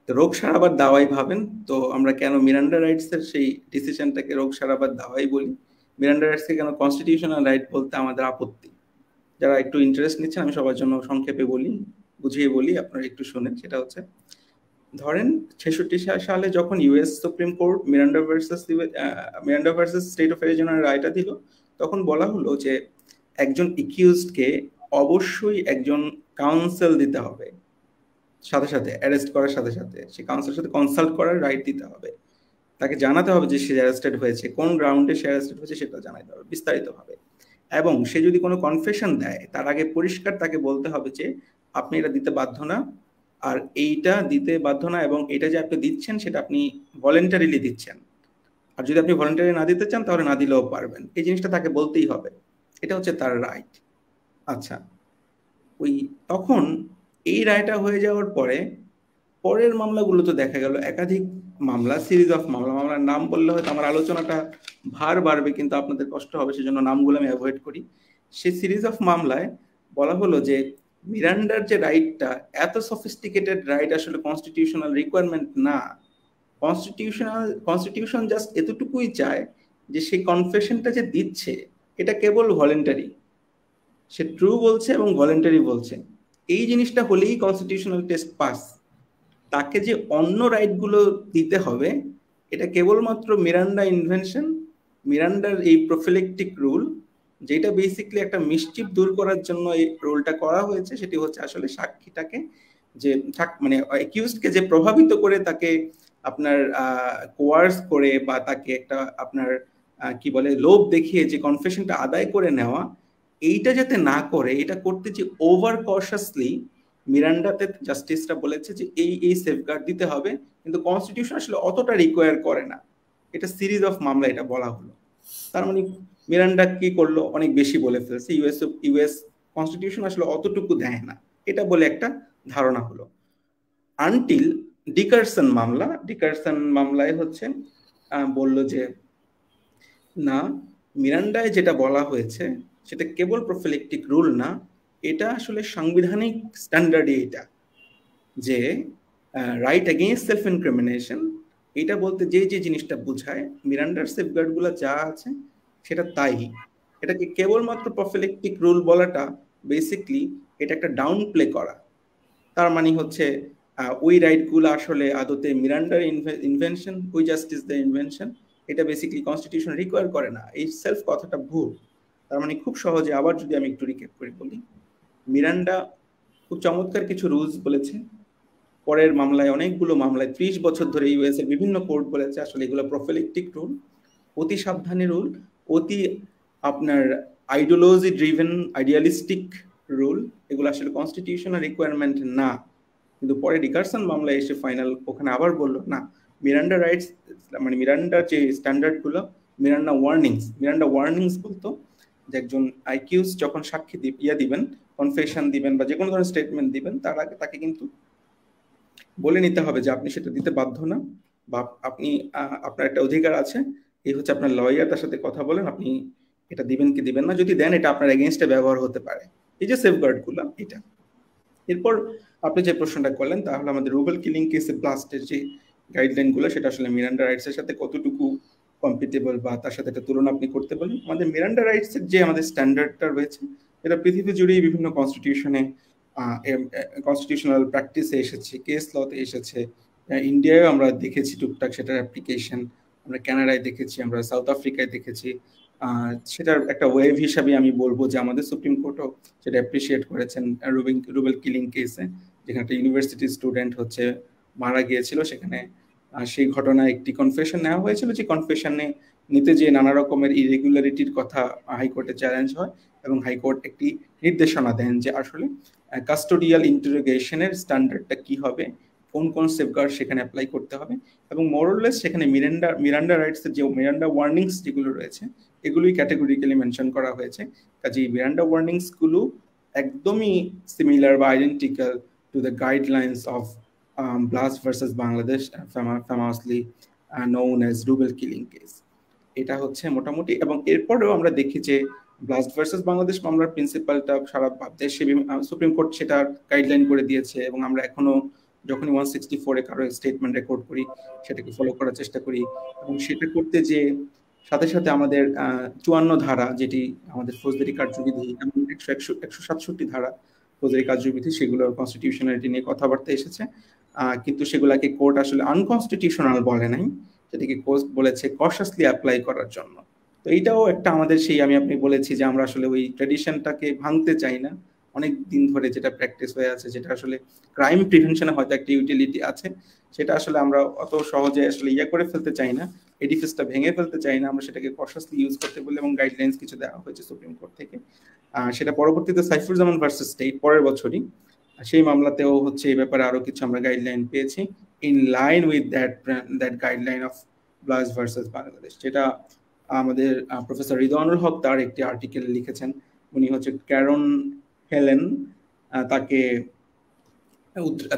তো রোগ সারাবার দাওয়াই ভাবেন, তো আমরা কেন মিরান্ডা রাইটস এর সেই ডিসিশনটাকে রোগ সারাবার দাওয়াই বলি? মিরান্ডা রাইটস কে কেন কনস্টিটিউশনাল রাইট বলতে আমাদের আপত্তি? যারা একটু ইন্টারেস্ট নিচ্ছেন আমি সবার জন্য সংক্ষেপে বলি, বুঝিয়ে বলি, আপনারা একটু শুনেন। সেটা হচ্ছে, ধরেন 66 সালে যখন US supreme court Miranda versus state of অ্যারিজোনার রায়টা দিল, তখন বলা হলো যে একজন একিউজডকে অবশ্যই একজন কাউন্সিল দিতে হবে, সাথে সাথে অ্যারেস্ট করার সাথে সাথে সে কাউন্সিলের সাথে কনসাল্ট করার রাইট দিতে হবে। তাকে জানাতে হবে যে সে অ্যারেস্টেড হয়েছে, কোন গ্রাউন্ডে সে অ্যারেস্টেড হয়েছে সেটা জানাতে হবে বিস্তারিতভাবে। এবং সে যদি কোনো কনফেশন দেয় তার আগে পরিষ্কার তাকে বলতে হবে যে আপনি এটা দিতে বাধ্য না, আর এইটা দিতে বাধ্য না, এবং এটা যে আপনি দিচ্ছেন সেটা আপনি ভলেন্টারিলি দিচ্ছেন। আর যদি আপনি ভলেন্টারি না দিতে চান তাহলে না দিলেও পারবেন। এই জিনিসটা তাকে বলতেই হবে, এটা হচ্ছে তার রাইট। আচ্ছা, তখন এই রায়টা হয়ে যাওয়ার পরে পরের মামলাগুলো তো দেখা গেল একাধিক মামলা, সিরিজ অফ মামলার নাম বললে হয়তো আমার আলোচনাটা ভার বাড়বে, কিন্তু আপনাদের কষ্ট হবে, সেজন্য নামগুলো আমি অ্যাভয়েড করি। সেই সিরিজ অফ মামলায় বলা হলো যে মিরান্ডার যে রাইটটা, এত সফিস্টিকেটেড রাইট আসলে কনস্টিটিউশনাল রিকোয়ারমেন্ট না। কনস্টিটিউশন জাস্ট এতটুকুই চায় যে সেই কনফেশনটা যে দিচ্ছে এটা কেবল ভলেন্টারি, সে ট্রু বলছে এবং ভলেন্টারি বলছে। এই জিনিসটা হলেই কনস্টিটিউশনাল টেস্ট পাস। তাকে যে অন্য রাইটগুলো দিতে হবে এটা কেবলমাত্র মিরান্ডা ইনভেনশন, মিরান্ডার এই প্রোফিল্যাক্টিক রুল, যেটা বেসিক্যালি একটা মিসচিফ দূর করার জন্য এই রুলটা করা হয়েছে। সেটি হচ্ছে আসলে সাক্ষীটাকে যে মানে অ্যাকিউজডকে যে প্রভাবিত করে তাকে আপনার কোয়ার্স করে বা তাকে একটা আপনার কি বলে লোভ দেখিয়ে যে কনফেশনটা আদায় করে নেওয়া, এইটা যাতে না করে, এটা করতে যে ওভার কশাসলি মিরান্ডাতে জাস্টিসরা বলেছে যে এই সেফগার্ড দিতে হবে, কিন্তু কনস্টিটিউশন আসলে অতটা রিকোয়ার করে না। এটা সিরিজ অফ মামলা এটা বলা হলো। তার মানে মিরান্ডা কি করলো, অনেক বেশি বলে ফেলছে, ইউএস কনস্টিটিউশন আসলে অতটুকু দেয় না, এটা বলে একটা ধারণা হলো। আনটিল ডিকারসন মামলায় হচ্ছে বলল যে না, মিরান্ডায় যেটা বলা হয়েছে সেটা কেবল প্রফিলেকটিক রুল না, এটা আসলে সাংবিধানিক স্ট্যান্ডার্ডই এটা, যে রাইট এগেইনস্ট সেলফ ইনক্রিমিনেশন, এটা বলতে যে যে জিনিসটা বোঝায় মিরান্ডার সেফগার্ডগুলো যা আছে সেটা তাই। এটাকে কেবলমাত্র প্রফিলেকটিক রুল বলাটা বেসিকলি এটা একটা ডাউন প্লে করা। তার মানে হচ্ছে ওই রাইটগুলো আসলে আদতে মিরান্ডার ইনভেনশন, ওই জাস্টিস দ্য ইনভেনশন, এটা বেসিক্যালি কনস্টিটিউশন রিকোয়ার করে না। এই সেলফ কথাটা ভুল। তার মানে খুব সহজে আবার যদি আমি একটু রিক্যাপ করে বলি, মিরান্ডা খুব চমৎকার কিছু রুলস বলেছে, পরের মামলায় অনেকগুলো মামলায় 30 বছর ধরে ইউএস এর বিভিন্ন কোর্ট বলেছে আসলে এগুলো প্রফিলেকটিক রুল, অতি সাবধানী রুল, অতি আপনার আইডিওলজি ড্রিভেন আইডিয়ালিস্টিক রুল, এগুলো আসলে কনস্টিটিউশনাল রিকোয়ারমেন্ট না। কিন্তু পরে ডিকারসন মামলায় এসে ফাইনাল ওখানে আবার বললো না, মিরান্ডা রাইটস মানে মিরান্ডার যে স্ট্যান্ডার্ডগুলো, মিরান্ডা ওয়ার্নিংস বলতো যে একজন আইকিউজ যখন সাক্ষী দিবেন, কনফেশন দিবেন বা যে কোনো ধরনের স্টেটমেন্ট দিবেন, তার আগে তাকে কিন্তু বলে নিতে হবে যে আপনি সেটা দিতে বাধ্য না, বা আপনি আপনার একটা অধিকার আছে, এই হচ্ছে আপনার লয়ার, তার সাথে কথা বলেন আপনি এটা দিবেন কি দিবেন না, যদি দেন এটা আপনার এগেইনস্টে ব্যবহার হতে পারে। এই যে সেফগার্ডগুলো এটা। এরপর আপনি যে প্রশ্নটা করলেন তাহলে আমাদের রুবেল কিলিং কেসে ব্লাস্টের যে গাইডলাইনগুলো সেটা আসলে মিরান্ডা রাইটসের সাথে কতটুকু কম্পিটেবল বা তার সাথে একটা তুলনা আপনি করতে বলেন। আমাদের মিরান্ডা রাইটসের যে আমাদের স্ট্যান্ডার্ডটা রয়েছে এটা পৃথিবী জুড়েই বিভিন্ন কনস্টিটিউশনে কনস্টিটিউশনাল প্র্যাকটিসে এসেছে, কেস লতে এসেছে, ইন্ডিয়ায় আমরা দেখেছি টুকটাক সেটার অ্যাপ্লিকেশন, আমরা কানাডায় দেখেছি, আমরা সাউথ আফ্রিকায় দেখেছি। সেটার একটা ওয়েভ হিসাবে আমি বলবো যে আমাদের সুপ্রিম কোর্টও সেটা অ্যাপ্রিসিয়েট করেছেন রুবেল কিলিং কেসে, যেখানে একটা ইউনিভার্সিটি স্টুডেন্ট হচ্ছে মারা গিয়েছিল, সেখানে সেই ঘটনায় একটি কনফেশন নেওয়া হয়েছিল, যে কনফেশনে নিতে যে নানা রকমের ইরেগুলারিটির কথা হাইকোর্টে চ্যালেঞ্জ হয় এবং হাইকোর্ট একটি নির্দেশনা দেন যে আসলে কাস্টোডিয়াল ইন্টারোগেশনের স্ট্যান্ডার্ডটা কি হবে, কোন কোন সেফগার্ড সেখানে অ্যাপ্লাই করতে হবে, এবং মোরলেস সেখানে মিরান্ডা রাইটসের যে মিরান্ডা ওয়ার্নিংস যেগুলো রয়েছে এগুলোই ক্যাটেগরিক্যালি মেনশন করা হয়েছে। কাজেই মিরান্ডা ওয়ার্নিংসগুলো একদমই সিমিলার বা identical to the guidelines of blast versus Bangladesh, ফেমাসলি known as Rubel killing case. এটা হচ্ছে মোটামুটি। এবং এরপরেও আমরা দেখি যে ব্লাস্ট ভার্সেস বাংলাদেশ মামলার প্রিন্সিপালটা সারা দেশে সুপ্রিম কোর্ট সেটা গাইডলাইন করে দিয়েছে, এবং আমরা এখনো যখনই 164-এ কারো স্টেটমেন্ট রেকর্ড করি সেটাকে ফলো করার চেষ্টা করি, এবং সেটা করতে যে সাথে সাথে আমাদের 54 ধারা যেটি আমাদের ফৌজদারি কার্যবিধি এবং 167 ধারা ফৌজদারি কার্যবিধি, সেগুলোর কনস্টিটিউশনালিটি নিয়ে কথাবার্তা এসেছে, কিন্তু সেগুলাকে কোর্ট আসলে আনকনস্টিটিউশনাল বলে নাই, সেটাকে কোর্ট বলেছে কশাসলি অ্যাপ্লাই করার জন্য। তো এইটাও একটা আমাদের সেই আপনি বলেছি যে আমরা আসলে ওই ট্র্যাডিশনটাকে ভাঙতে চাই না, অনেক দিন ধরে যেটা প্র্যাকটিস হয়ে আছে, যেটা আসলে ক্রাইম প্রিভেনশনে হয়তো একটা ইউটিলিটি আছে, সেটা আসলে আমরা অত সহজে আসলে করে ফেলতে চাই না, এডিফিসটা ভেঙে ফেলতে চাই না, আমরা সেটাকে কশাসলি ইউজ করতে বলে এবং গাইডলাইন্স কিছু দেওয়া হয়েছে সুপ্রিম কোর্ট থেকে। সেটা পরবর্তীতে সাইফুজ্জামান ভার্সেস স্টেট পরের বছরই সেই মামলাতেও হচ্ছে এই ব্যাপারে আরো কিছু আমরা গাইডলাইন পেয়েছি in line with that guideline of blast versus Bangladesh, যেটা আমাদের প্রফেসর রিদওয়ানুল হক তার একটি আর্টিকেল লিখেছেন। উনি হচ্ছে ক্যারন হেলেন,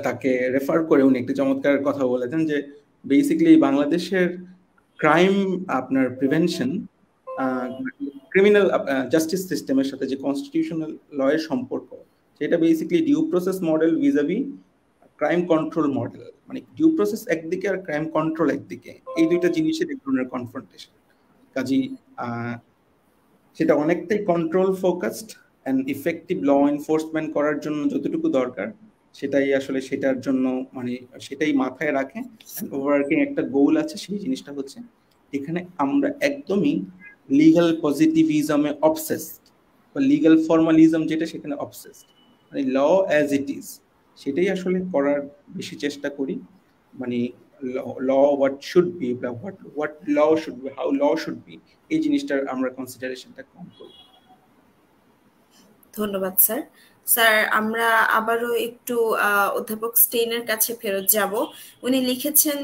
তাকে রেফার করে উনি একটি চমৎকার কথা বলেছেন যে বেসিক্যালি বাংলাদেশের ক্রাইম আপনার প্রিভেনশন ক্রিমিনাল জাস্টিস সিস্টেমের সাথে যে কনস্টিটিউশনাল লয়ের সম্পর্ক, সেটা basically due process model vis a vis crime control model, মানে ডিউ প্রসেস একদিকে আর ক্রাইম কন্ট্রোল একদিকে, এই দুইটা জিনিসের এক ধরনের কনফ্রন্টেশন। কাজেই সেটা অনেকটাই control focused and effective law enforcement করার জন্য যতটুকু দরকার সেটাই আসলে সেটার জন্য মানে সেটাই মাথায় রাখে। ওভারআর্কিং একটা গোল আছে, সেই জিনিসটা হচ্ছে এখানে আমরা একদমই লিগ্যাল পজিটিভিজমে অবসেসড বা লিগ্যাল ফর্মালিজম যেটা সেখানে অবসেসড, মানে ল অ্যাজ ইট ইজ সেটাই আসলে করার বেশি চেষ্টা করি, মানে law what should be, what law should be, how law should be, এই জিনিসটার আমরা কনসিডারেশনটা কম করি। ধন্যবাদ স্যার। স্যার আমরা আবারও একটু অধ্যাপক স্টেইনের কাছে ফেরত যাব। উনি লিখেছেন,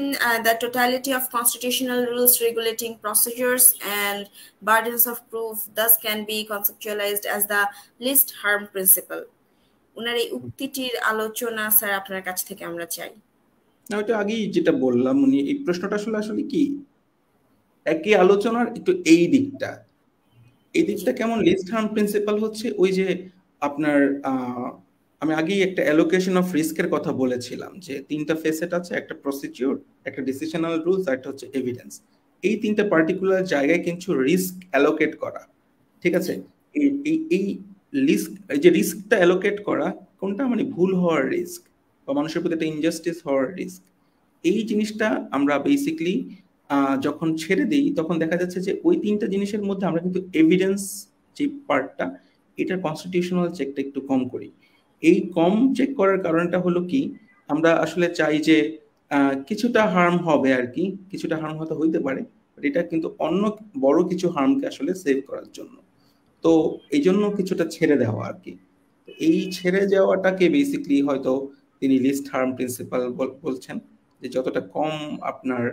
the totality of constitutional rules regulating procedures and burdens of proof thus can be conceptualised as the least harm principle. উনার এই উক্তিটির আলোচনা স্যার আপনার কাছ থেকে আমরা চাই। না, ওইটা আগেই যেটা বললাম, উনি এই প্রশ্নটা আসলে আসলে কি একই আলোচনার একটু এই দিকটা কেমন লিস্ট হার্ম প্রিন্সিপাল হচ্ছে ওই যে আপনার আমি আগেই একটা অ্যালোকেশন অফ রিস্কের কথা বলেছিলাম যে তিনটা ফেসেট আছে, একটা প্রসিডিউর, একটা ডিসিশনাল রুলস, আর একটা হচ্ছে এভিডেন্স। এই তিনটা পার্টিকুলার জায়গায় কিছু রিস্ক অ্যালোকেট করা, ঠিক আছে। এই এই এই এই যে রিস্কটা অ্যালোকেট করা কোনটা, মানে ভুল হওয়ার রিস্ক বা মানুষের প্রতি একটা ইনজাস্টিস হওয়ার রিস্ক, এই জিনিসটা আমরা বেসিকলি যখন ছেড়ে দিই তখন দেখা যাচ্ছে যে ওই তিনটা জিনিসের মধ্যে আমরা কিন্তু এভিডেন্স যে পার্টটা, এটার কনস্টিটিউশনাল চেকটা একটু কম করি। এই কম চেক করার কারণটা হলো কি, আমরা আসলে চাই যে কিছুটা হার্ম হবে আর কি, কিছুটা হার্ম হয়তো হইতে পারে, বাট এটা কিন্তু অন্য বড় কিছু হার্মকে আসলে সেভ করার জন্য। তো এই জন্য কিছুটা ছেড়ে দেওয়া আর কি। এই ছেড়ে যাওয়াটাকে বেসিকলি হয়তো তিনি লিস্ট হার্ম প্রিন্সিপাল বলছেন, যে যতটা কম আপনার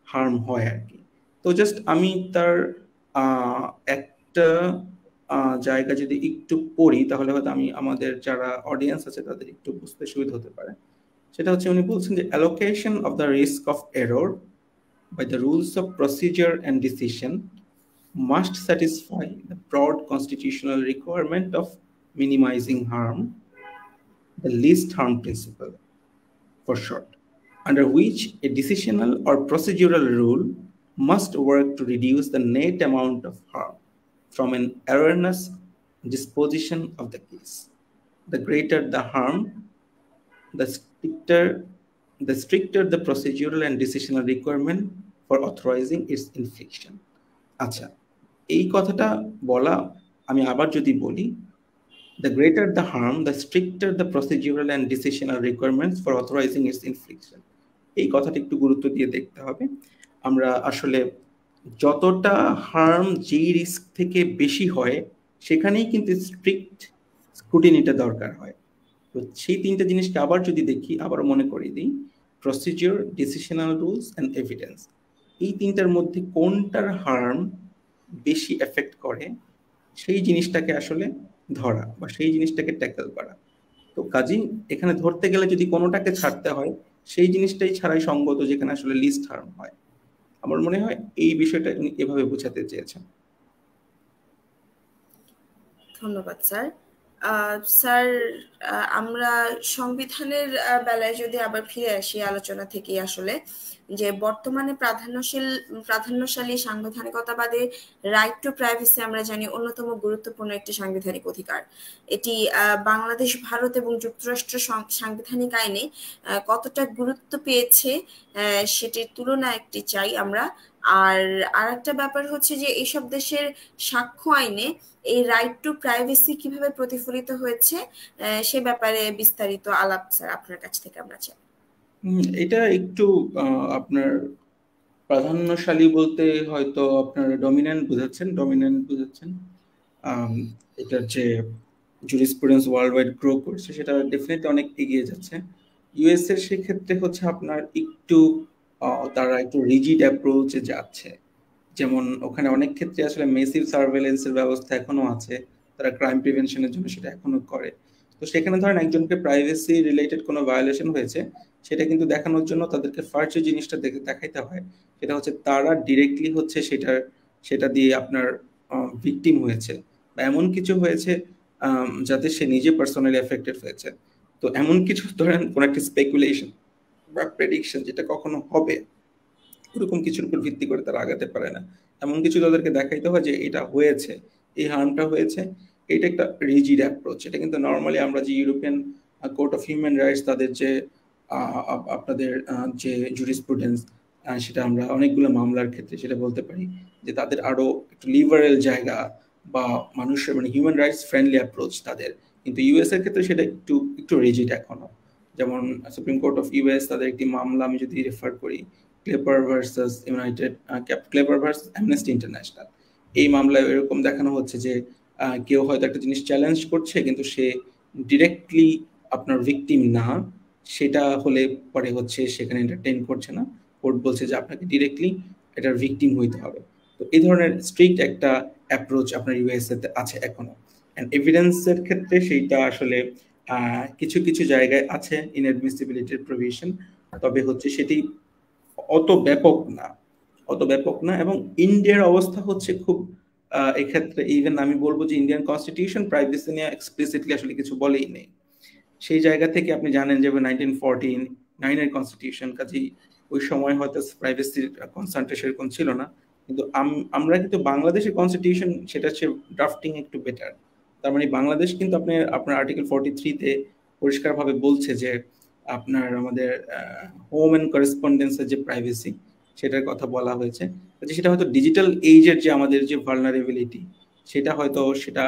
হার্ম হয় আর কি। তো জাস্ট আমি তার একটা জায়গা যদি একটু পড়ি তাহলে হয়তো আমি আমাদের যারা অডিয়েন্স আছে তাদের একটু বুঝতে সুবিধা হতে পারে। সেটা হচ্ছে উনি বলছেন যে allocation of the risk of error by the rules of procedure and decision must satisfy the broad constitutional requirement of minimizing harm, the least harm principle for short, under which a decisional or procedural rule must work to reduce the net amount of harm from an erroneous disposition of the case. The greater the harm, the stricter the procedural and decisional requirement for authorizing its infliction. আচ্ছা, এই কথাটা বলা আমি আবার যদি বলি, the greater the harm, the stricter the procedural and decisional requirements for authorizing its infliction. এই কথাটা একটু গুরুত্ব দিয়ে দেখতে হবে। আমরা আসলে যতটা হার্ম যেই রিস্ক থেকে বেশি হয় সেখানেই কিন্তু স্ট্রিক্ট স্ক্রুটিনিটা দরকার হয়। তো সেই তিনটা জিনিসকে আবার যদি দেখি, আবার মনে করিয়ে দিই, procedure, decisional rules and evidence, এই তিনটার মধ্যে কোনটার হার্ম বেশি এফেক্ট করে সেই জিনিসটাকে আসলে ধরা বা সেই জিনিসটাকে ট্যাকল করা। তো কাজেই এখানে ধরতে গেলে যদি কোনোটাকে ছাড়তে হয় সেই জিনিসটাই ছাড়াই সঙ্গত যেখানে আসলে লিস্ট হার্ম হয়। আমার মনে হয় এই বিষয়টা উনি এভাবে বোঝাতে চেয়েছেন। ধন্যবাদ স্যার। স্যার আমরা সংবিধানের বেলায় যদি আবার ফিরে আসি আলোচনা থেকে, আসলে যে বর্তমানে প্রাধান্যশালী সাংবিধানিকতাবাদে রাইট টু প্রাইভেসি আমরা জানি অন্যতম গুরুত্বপূর্ণ একটি সাংবিধানিক অধিকার। এটি বাংলাদেশ, ভারত এবং যুক্তরাষ্ট্র সাংবিধানিক আইনে কতটা গুরুত্ব পেয়েছে সেটির তুলনা একটি চাই আমরা। আর একটা ব্যাপার হচ্ছে যে এইসব দেশের সাক্ষ্য আইনে এই রাইট টু প্রাইভেসি কিভাবে প্রতিফলিত হয়েছে সে ব্যাপারে বিস্তারিত আলাপ স্যার আপনার কাছ থেকে আমরা চাই। এটা একটু আপনার প্রাধান্যশালী বলতে হয়তো আপনার ডমিনেন্ট বুঝাচ্ছেন। এটার যে জুরিসপ্রুডেন্স ওয়ার্ল্ড ওয়াইড গ্রো করছে সেটা ডেফিনেটলি অনেক এগিয়ে যাচ্ছে। ইউএস এর সেক্ষেত্রে হচ্ছে আপনার একটু তারা একটু রিজিড অ্যাপ্রোচে যাচ্ছে। যেমন ওখানে অনেক ক্ষেত্রে আসলে মেসিভ সার্ভেলেন্সের ব্যবস্থা এখনো আছে, তারা ক্রাইম প্রিভেনশনের জন্য সেটা এখনো করে। তো সেখানে ধরেন একজনকে প্রাইভেসি রিলেটেড কোনো ভায়োলেশন হয়েছে, সেটা কিন্তু দেখানোর জন্য তাদেরকে ফার্স্ট যে জিনিসটা দেখাইতে হয় সেটা হচ্ছে তারা ডিরেক্টলি হচ্ছে সেটা দিয়ে আপনার ভিকটিম হয়েছে বা এমন কিছু হয়েছে যাতে সে নিজে পার্সোনালি এফেক্টেড হয়েছে। তো এমন কিছু ধরেন কোন একটা স্পেকুলেশন বা প্রেডিকশন যেটা কখনো হবে, এরকম কিছুর উপর ভিত্তি করে তারা আগাতে পারে না। এমন কিছু তাদেরকে দেখাইতে হয় যে এটা হয়েছে, এই হার্মটা হয়েছে। এটা একটা রিজিড অ্যাপ্রোচ। এটা কিন্তু নর্মালি আমরা যে European court of human rights তাদের যে আপনাদের যে জুরিসপ্রুডেন্স, সেটা আমরা অনেকগুলো মামলার ক্ষেত্রে সেটা বলতে পারি যে তাদের আরো একটু লিবারেল জায়গা বা মানুষের মানে হিউম্যান রাইটস ফ্রেন্ডলি অ্যাপ্রোচ তাদের। কিন্তু ইউএস এর ক্ষেত্রে সেটা একটু রিজিড এখনো। যেমন সুপ্রিম কোর্ট অফ ইউএস তাদের একটি মামলা আমি যদি রেফার করি, ক্লেপার ভার্সাস অ্যামনেস্টি ইন্টারন্যাশনাল, এই মামলায় এরকম দেখানো হচ্ছে যে কেউ হয়তো একটা জিনিস চ্যালেঞ্জ করছে কিন্তু সে ডিরেক্টলি আপনার ভিকটিম না, সেটা হলে পরে হচ্ছে সেখানে এন্টারটেইন করছে না, কোর্ট বলছে যে আপনাকে ডিরেক্টলি এটার ভিকটিম হইতে হবে। তো এই ধরনের স্ট্রিক্ট একটা অ্যাপ্রোচ আপনার ইউএসএ তে আছে এখনো। অ্যান্ড এভিডেন্সের ক্ষেত্রে সেইটা আসলে কিছু কিছু জায়গায় আছে ইনঅ্যাডমিসিবিলিটির প্রভিশন, তবে হচ্ছে সেটি অত ব্যাপক না, অত ব্যাপক না। এবং ইন্ডিয়ার অবস্থা হচ্ছে খুব এক্ষেত্রে ইভেন আমি বলবো যে ইন্ডিয়ান কনস্টিটিউশন প্রাইভেসি নিয়ে এক্সপ্লিসিটলি আসলে কিছু বলেই নেই। সেই জায়গা থেকে আপনি জানেন যে 1949 কনস্টিটিউশন, কাজেই ওই সময় হয়তো প্রাইভেসির কনসার্নটা সেরকম ছিল না, কিন্তু আমরা কিন্তু বাংলাদেশের কনস্টিটিউশন সেটা হচ্ছে ড্রাফটিং একটু বেটার। তার মানে বাংলাদেশ কিন্তু আপনার আর্টিকেল 43-তে পরিষ্কারভাবে বলছে যে আপনার আমাদের হোম অ্যান্ড করেসপন্ডেন্সের যে প্রাইভেসি সেটার কথা বলা হয়েছে। সেটা হয়তো ডিজিটাল এইজের যে আমাদের যে ভালনারেবিলিটি সেটা হয়তো সেটা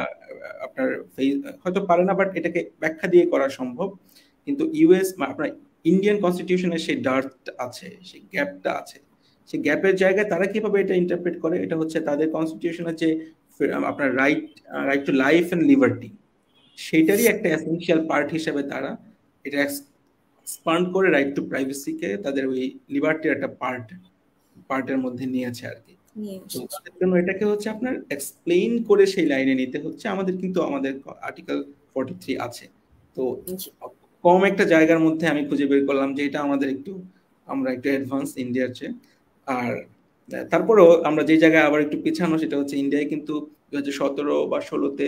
আপনার হয়তো পারে না, বাট এটাকে ব্যাখ্যা দিয়ে করা সম্ভব। কিন্তু ইউএস আপনার ইন্ডিয়ান কনস্টিটিউশনের সেই ডার্ট আছে, সেই গ্যাপটা আছে, সেই গ্যাপের জায়গায় তারা কিভাবে এটা ইন্টারপ্রেট করে, এটা হচ্ছে তাদের কনস্টিটিউশনের যে আপনার right to life and liberty, সেটারই একটা এসেনশিয়াল পার্ট হিসেবে তারা এটা এক্সপান্ড করে রাইট টু প্রাইভেসিকে তাদের ওই লিবার্টির একটা পার্টের মধ্যে নিয়েছে আর কি। তো তাদের জন্য এটাকে হচ্ছে আপনার এক্সপ্লেইন করে সেই লাইনে নিতে হচ্ছে। আমাদের কিন্তু আমাদের আর্টিকেল 43 আছে, তো কম একটা জায়গার মধ্যে আমি খুঁজে বের করলাম যে এটা আমরা একটু অ্যাডভান্স ইন্ডিয়ার চেয়ে। আর তারপরেও আমরা যে জায়গায় আবার একটু পিছানো সেটা হচ্ছে ইন্ডিয়ায় কিন্তু 2017 বা 16-তে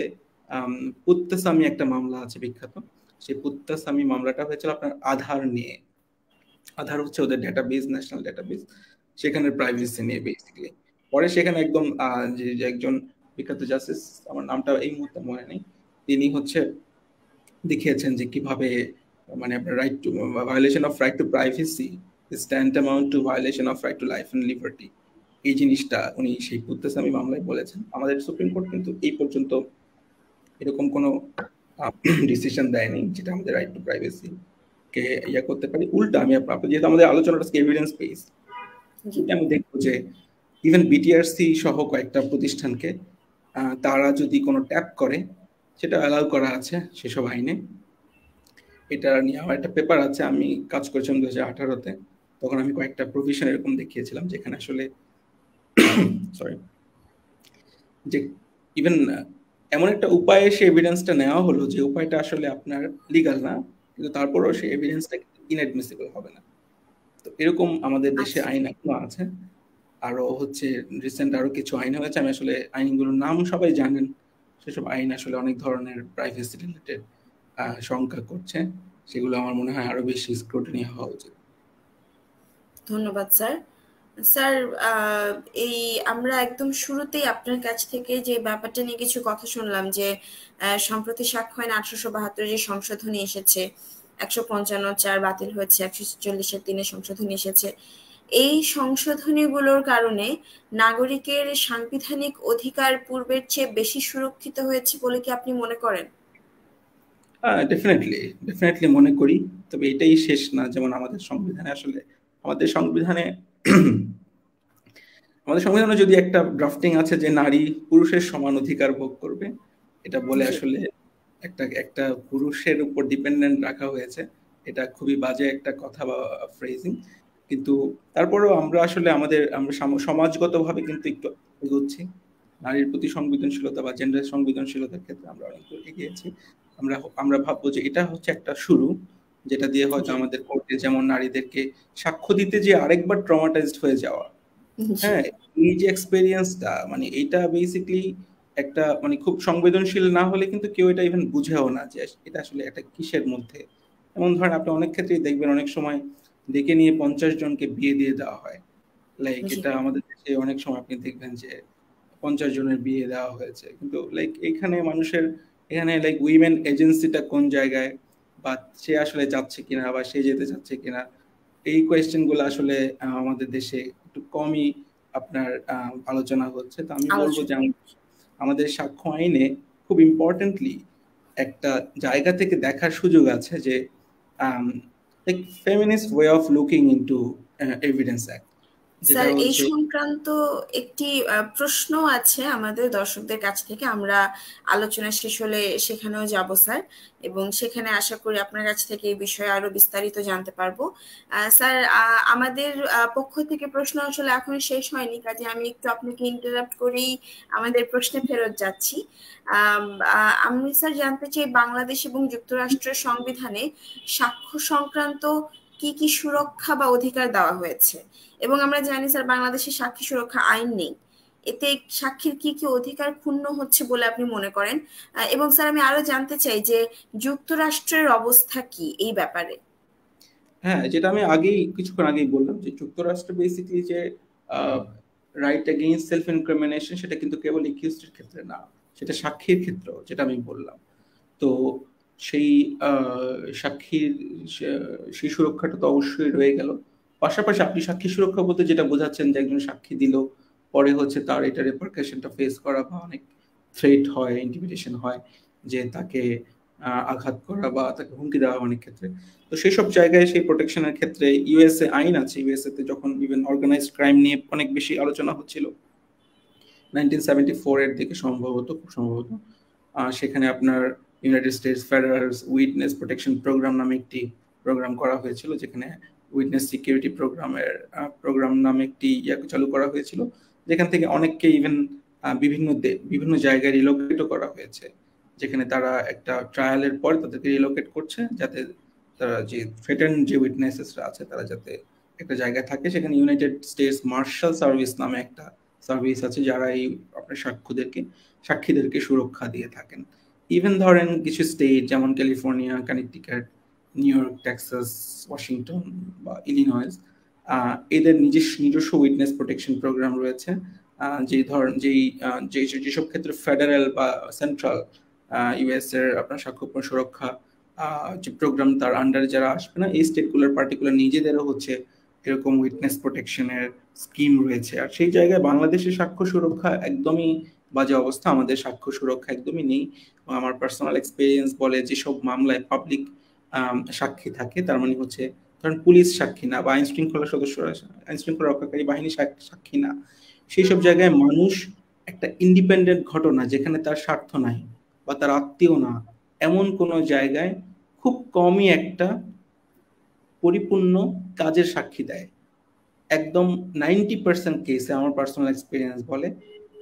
পুত্তস্বামী একটা মামলা আছে বিখ্যাত। সেই পুত্তস্বামী মামলাটা হয়েছিল আপনার আধার নিয়ে। আধার হচ্ছে ওদের ডেটাবেস, ন্যাশনাল ডেটাবেস, সেখানে প্রাইভেসি নিয়ে বেসিক্যালি। পরে সেখানে একদম যে একজন বিখ্যাত জাস্টিস, আমার নামটা এই মুহূর্তে মনে নেই, তিনি হচ্ছে দেখিয়েছেন যে কিভাবে মানে আপনার right to violation of right to privacy is tantamount to violation of right to life and liberty. এই জিনিসটা উনি সেই পুত্তস্বামী মামলায় বলেছেন। আমাদের সুপ্রিম কোর্ট কিন্তু এই পর্যন্ত এরকম কোনো ডিসিশন দেয়নি যেটা আমাদের রাইট টু প্রাইভেসি কে ইয়া করতে পারি। উল্টা আমি যেহেতু আমাদের আলোচনাটা এভিডেন্স বেস, আমি দেখবো যে ইভেন বিটিআরসি সহ কয়েকটা প্রতিষ্ঠানকে তারা যদি কোনো ট্যাপ করে সেটা অ্যালাউ করা আছে সেসব আইনে। এটা নিয়ে আমার একটা পেপার আছে, আমি কাজ করেছিলাম 2018-তে, তখন আমি কয়েকটা প্রভিশন এরকম দেখিয়েছিলাম যেখানে আসলে সরি যে ইভেন এমন একটা উপায়ে সে এভিডেন্সটা নেওয়া হলো যে উপায়টা আসলে আপনার লিগাল না, কিন্তু তারপরেও সেই এভিডেন্সটা ইনঅ্যাডমিসিবল হবে না। তো এরকম আমাদের দেশে আইন এখনো আছে। আরো হচ্ছে রিসেন্ট আরো কিছু আইন হয়েছে, আমি আসলে আইনগুলোর নাম সবাই জানেন, সেসব আইন আসলে অনেক ধরনের প্রাইভেসি রিলেটেড শঙ্কা করছে, সেগুলো আমার মনে হয় আরো বেশি স্ক্রুটিনি হওয়া উচিত। ধন্যবাদ স্যার। স্যার, এই আমরা একদম শুরুতেই আপনার কাছ থেকে যে ব্যাপারটা নিয়ে কিছু কথা শুনলাম যে সম্প্রতি সাক্ষ্য আইন 1872 যে সংশোধনী এসেছে, 155(4) বাতিল হয়েছে, 146-3 সংশোধনী এসেছে। এই সংশোধনীগুলোর কারণে নাগরিকের সাংবিধানিক অধিকার পূর্বের চেয়ে বেশি সুরক্ষিত হয়েছে বলে কি আপনি মনে করেন? ডেফিনেটলি মনে করি, তবে এটাই শেষ না। যেমন আমাদের সংবিধানে আসলে আমাদের সংবিধানে যদি একটা ড্রাফটিং আছে যে নারী পুরুষের সমান অধিকার ভোগ করবে, এটা বলে আসলে একটা পুরুষের উপর ডিপেন্ডেন্ট রাখা হয়েছে, এটা খুবই বাজে একটা কথা বা ফ্রেজিং। কিন্তু তারপরেও আমরা আসলে আমরা সমাজগতভাবে কিন্তু একটু এগোচ্ছি। নারীর প্রতি সংবেদনশীলতা বা জেন্ডার সংবেদনশীলতার ক্ষেত্রে আমরা অনেক এগিয়েছি। আমরা ভাববো যে এটা হচ্ছে একটা শুরু, যেটা দিয়ে হয়তো আমাদের কোর্টে যেমন নারীদেরকে সাক্ষ্য দিতে যে আরেকবার ট্রমাটাইজড হয়ে যাওয়া, হ্যাঁ, এই যে এক্সপেরিয়েন্সটা, মানে এইটা বেসিক্যালি একটা মানে খুব সংবেদনশীল না হলে কিন্তু কেউ এটা ইভেন বুঝেও না যে এটা আসলে একটা কিসের মধ্যে। এমন ধরেন আপনি অনেক ক্ষেত্রেই দেখবেন অনেক সময় ডেকে নিয়ে 50 জনকে বিয়ে দিয়ে দেওয়া হয়। লাইক এটা আমাদের দেশে অনেক সময় আপনি দেখবেন যে 50 জনের বিয়ে দেওয়া হয়েছে, কিন্তু লাইক এখানে লাইক উইমেন এজেন্সিটা কোন জায়গায়, বা সে আসলে যাচ্ছে কিনা বা সে যেতে চাচ্ছে কিনা, এই কোয়েশ্চেন গুলো আসলে আমাদের দেশে একটু কমই আপনার আলোচনা হচ্ছে। তো আমি বলবো যে আমাদের সাক্ষ্য আইনে খুব ইম্পর্টেন্টলি একটা জায়গা থেকে দেখার সুযোগ আছে যে feminist way of looking into evidence act, যেটা স্যার এই হচ্ছে সংক্রান্ত একটি প্রশ্ন আছে আমাদের দর্শকদের কাছ থেকে, আমরা আলোচনা শেষ হলে সেখানেও যাব স্যার, এবং সেখানে আশা করি আপনার কাছ থেকে এই বিষয়ে আরো বিস্তারিত জানতে পারবো। স্যার, আমাদের পক্ষ থেকে প্রশ্ন আসলে এখন শেষ হয়নি, কাজে আমি একটু আপনাকে ইন্টারাপ্ট করেই আমাদের প্রশ্নে ফেরত যাচ্ছি। আমি স্যার জানতে চাই, বাংলাদেশ এবং যুক্তরাষ্ট্রের সংবিধানে সাক্ষ্য সংক্রান্ত কি কি সুরক্ষা বা অধিকার দেওয়া হয়েছে, এবং আমরা জানি স্যার বাংলাদেশে সাক্ষী সুরক্ষা আইন নেই, এতে সাক্ষীর কি কি অধিকার ক্ষুণ্ণ হচ্ছে বলে আপনি মনে করেন? এবং স্যার আমি আরো জানতে চাই যে যুক্তরাষ্ট্রের অবস্থা কি এই ব্যাপারে? হ্যাঁ, যেটা আমি কিছুক্ষণ আগেই বললাম যে যুক্তরাষ্ট্র বেসিক্যালি যে রাইট এগেইনস্ট সেলফ ইনক্রিমিনেশন, সেটা কিন্তু কেবল একিউজডের ক্ষেত্রে না, সেটা সাক্ষীর ক্ষেত্রেও, যেটা আমি বললাম। তো সেই সাক্ষীর সেই সুরক্ষাটা তো অবশ্যই রয়ে গেল। পাশাপাশি আপনি সাক্ষী সুরক্ষা বলতে যেটা বোঝাচ্ছেন যে একজন সাক্ষী দিল, পরে হচ্ছে তার এটা রেপারকাশনটা ফেস করা, বা অনেক থ্রেট হয়, ইন্টিমিডেশন হয়, যে তাকে আঘাত করা বা তাকে হুমকি দেওয়া অনেক ক্ষেত্রে। তো সেই সব জায়গায় সেই প্রোটেকশনের ক্ষেত্রে ইউএসএ আইন আছে। ইউএসএ তে যখন ইভেন অর্গানাইজড ক্রাইম নিয়ে অনেক বেশি আলোচনা হচ্ছিল 1974 এর দিকে, সম্ভবত, খুব সম্ভবত, সেখানে আপনার United States federal witness protection program নামে একটি প্রোগ্রাম করা হয়েছিল, যেখানে উইটনেস সিকিউরিটি প্রোগ্রাম নামে একটি চালু করা হয়েছিল, যেখান থেকে অনেককে ইভেন বিভিন্ন জায়গায় রিলোকেটও করা হয়েছে, যেখানে তারা একটা ট্রায়ালের পর তাদেরকে রিলোকেট করছে, যাতে তারা যে থ্রেটেন্ড যে উইটনেসেসরা আছে তারা যাতে একটা জায়গায় থাকে। সেখানে ইউনাইটেড স্টেটস মার্শাল সার্ভিস নামে একটা সার্ভিস আছে, যারা এই আপনার সাক্ষীদেরকে সুরক্ষা দিয়ে থাকেন। ইভেন ধরেন কিছু স্টেট যেমন California, Connecticut, new York, Texas, Washington বা ইলিনয়েস, এদের নিজস্ব উইটনেস প্রোটেকশন প্রোগ্রাম রয়েছে। যেসব ক্ষেত্রে ফেডারেল বা সেন্ট্রাল ইউএস এর আপনার সাক্ষ্য সুরক্ষা যে প্রোগ্রাম, তার আন্ডারে যারা আসবে না, এই স্টেটগুলোর পার্টিকুলার নিজেদেরও হচ্ছে এরকম উইটনেস প্রোটেকশনের স্কিম রয়েছে। আর সেই জায়গায় বাংলাদেশের সাক্ষ্য সুরক্ষা একদমই বাজে অবস্থা, আমাদের সাক্ষ্য সুরক্ষা একদমই নেই। আমার পার্সোনাল এক্সপিরিয়েন্স বলে, যেসব মামলায় পাবলিক সাক্ষী থাকে, তার মানে হচ্ছে ধরেন পুলিশ সাক্ষী না, বা আইন শৃঙ্খলা সদস্যরা, আইন শৃঙ্খলা রক্ষাকারী বাহিনী সাক্ষী না, সেই সব জায়গায় মানুষ একটা ইন্ডিপেন্ডেন্ট ঘটনা, যেখানে তার স্বার্থ নাই বা তার আত্মীয় না, এমন কোন জায়গায় খুব কমই একটা পরিপূর্ণ কাজের সাক্ষী দেয়। একদম 90% কেসে আমার পার্সোনাল এক্সপিরিয়েন্স বলে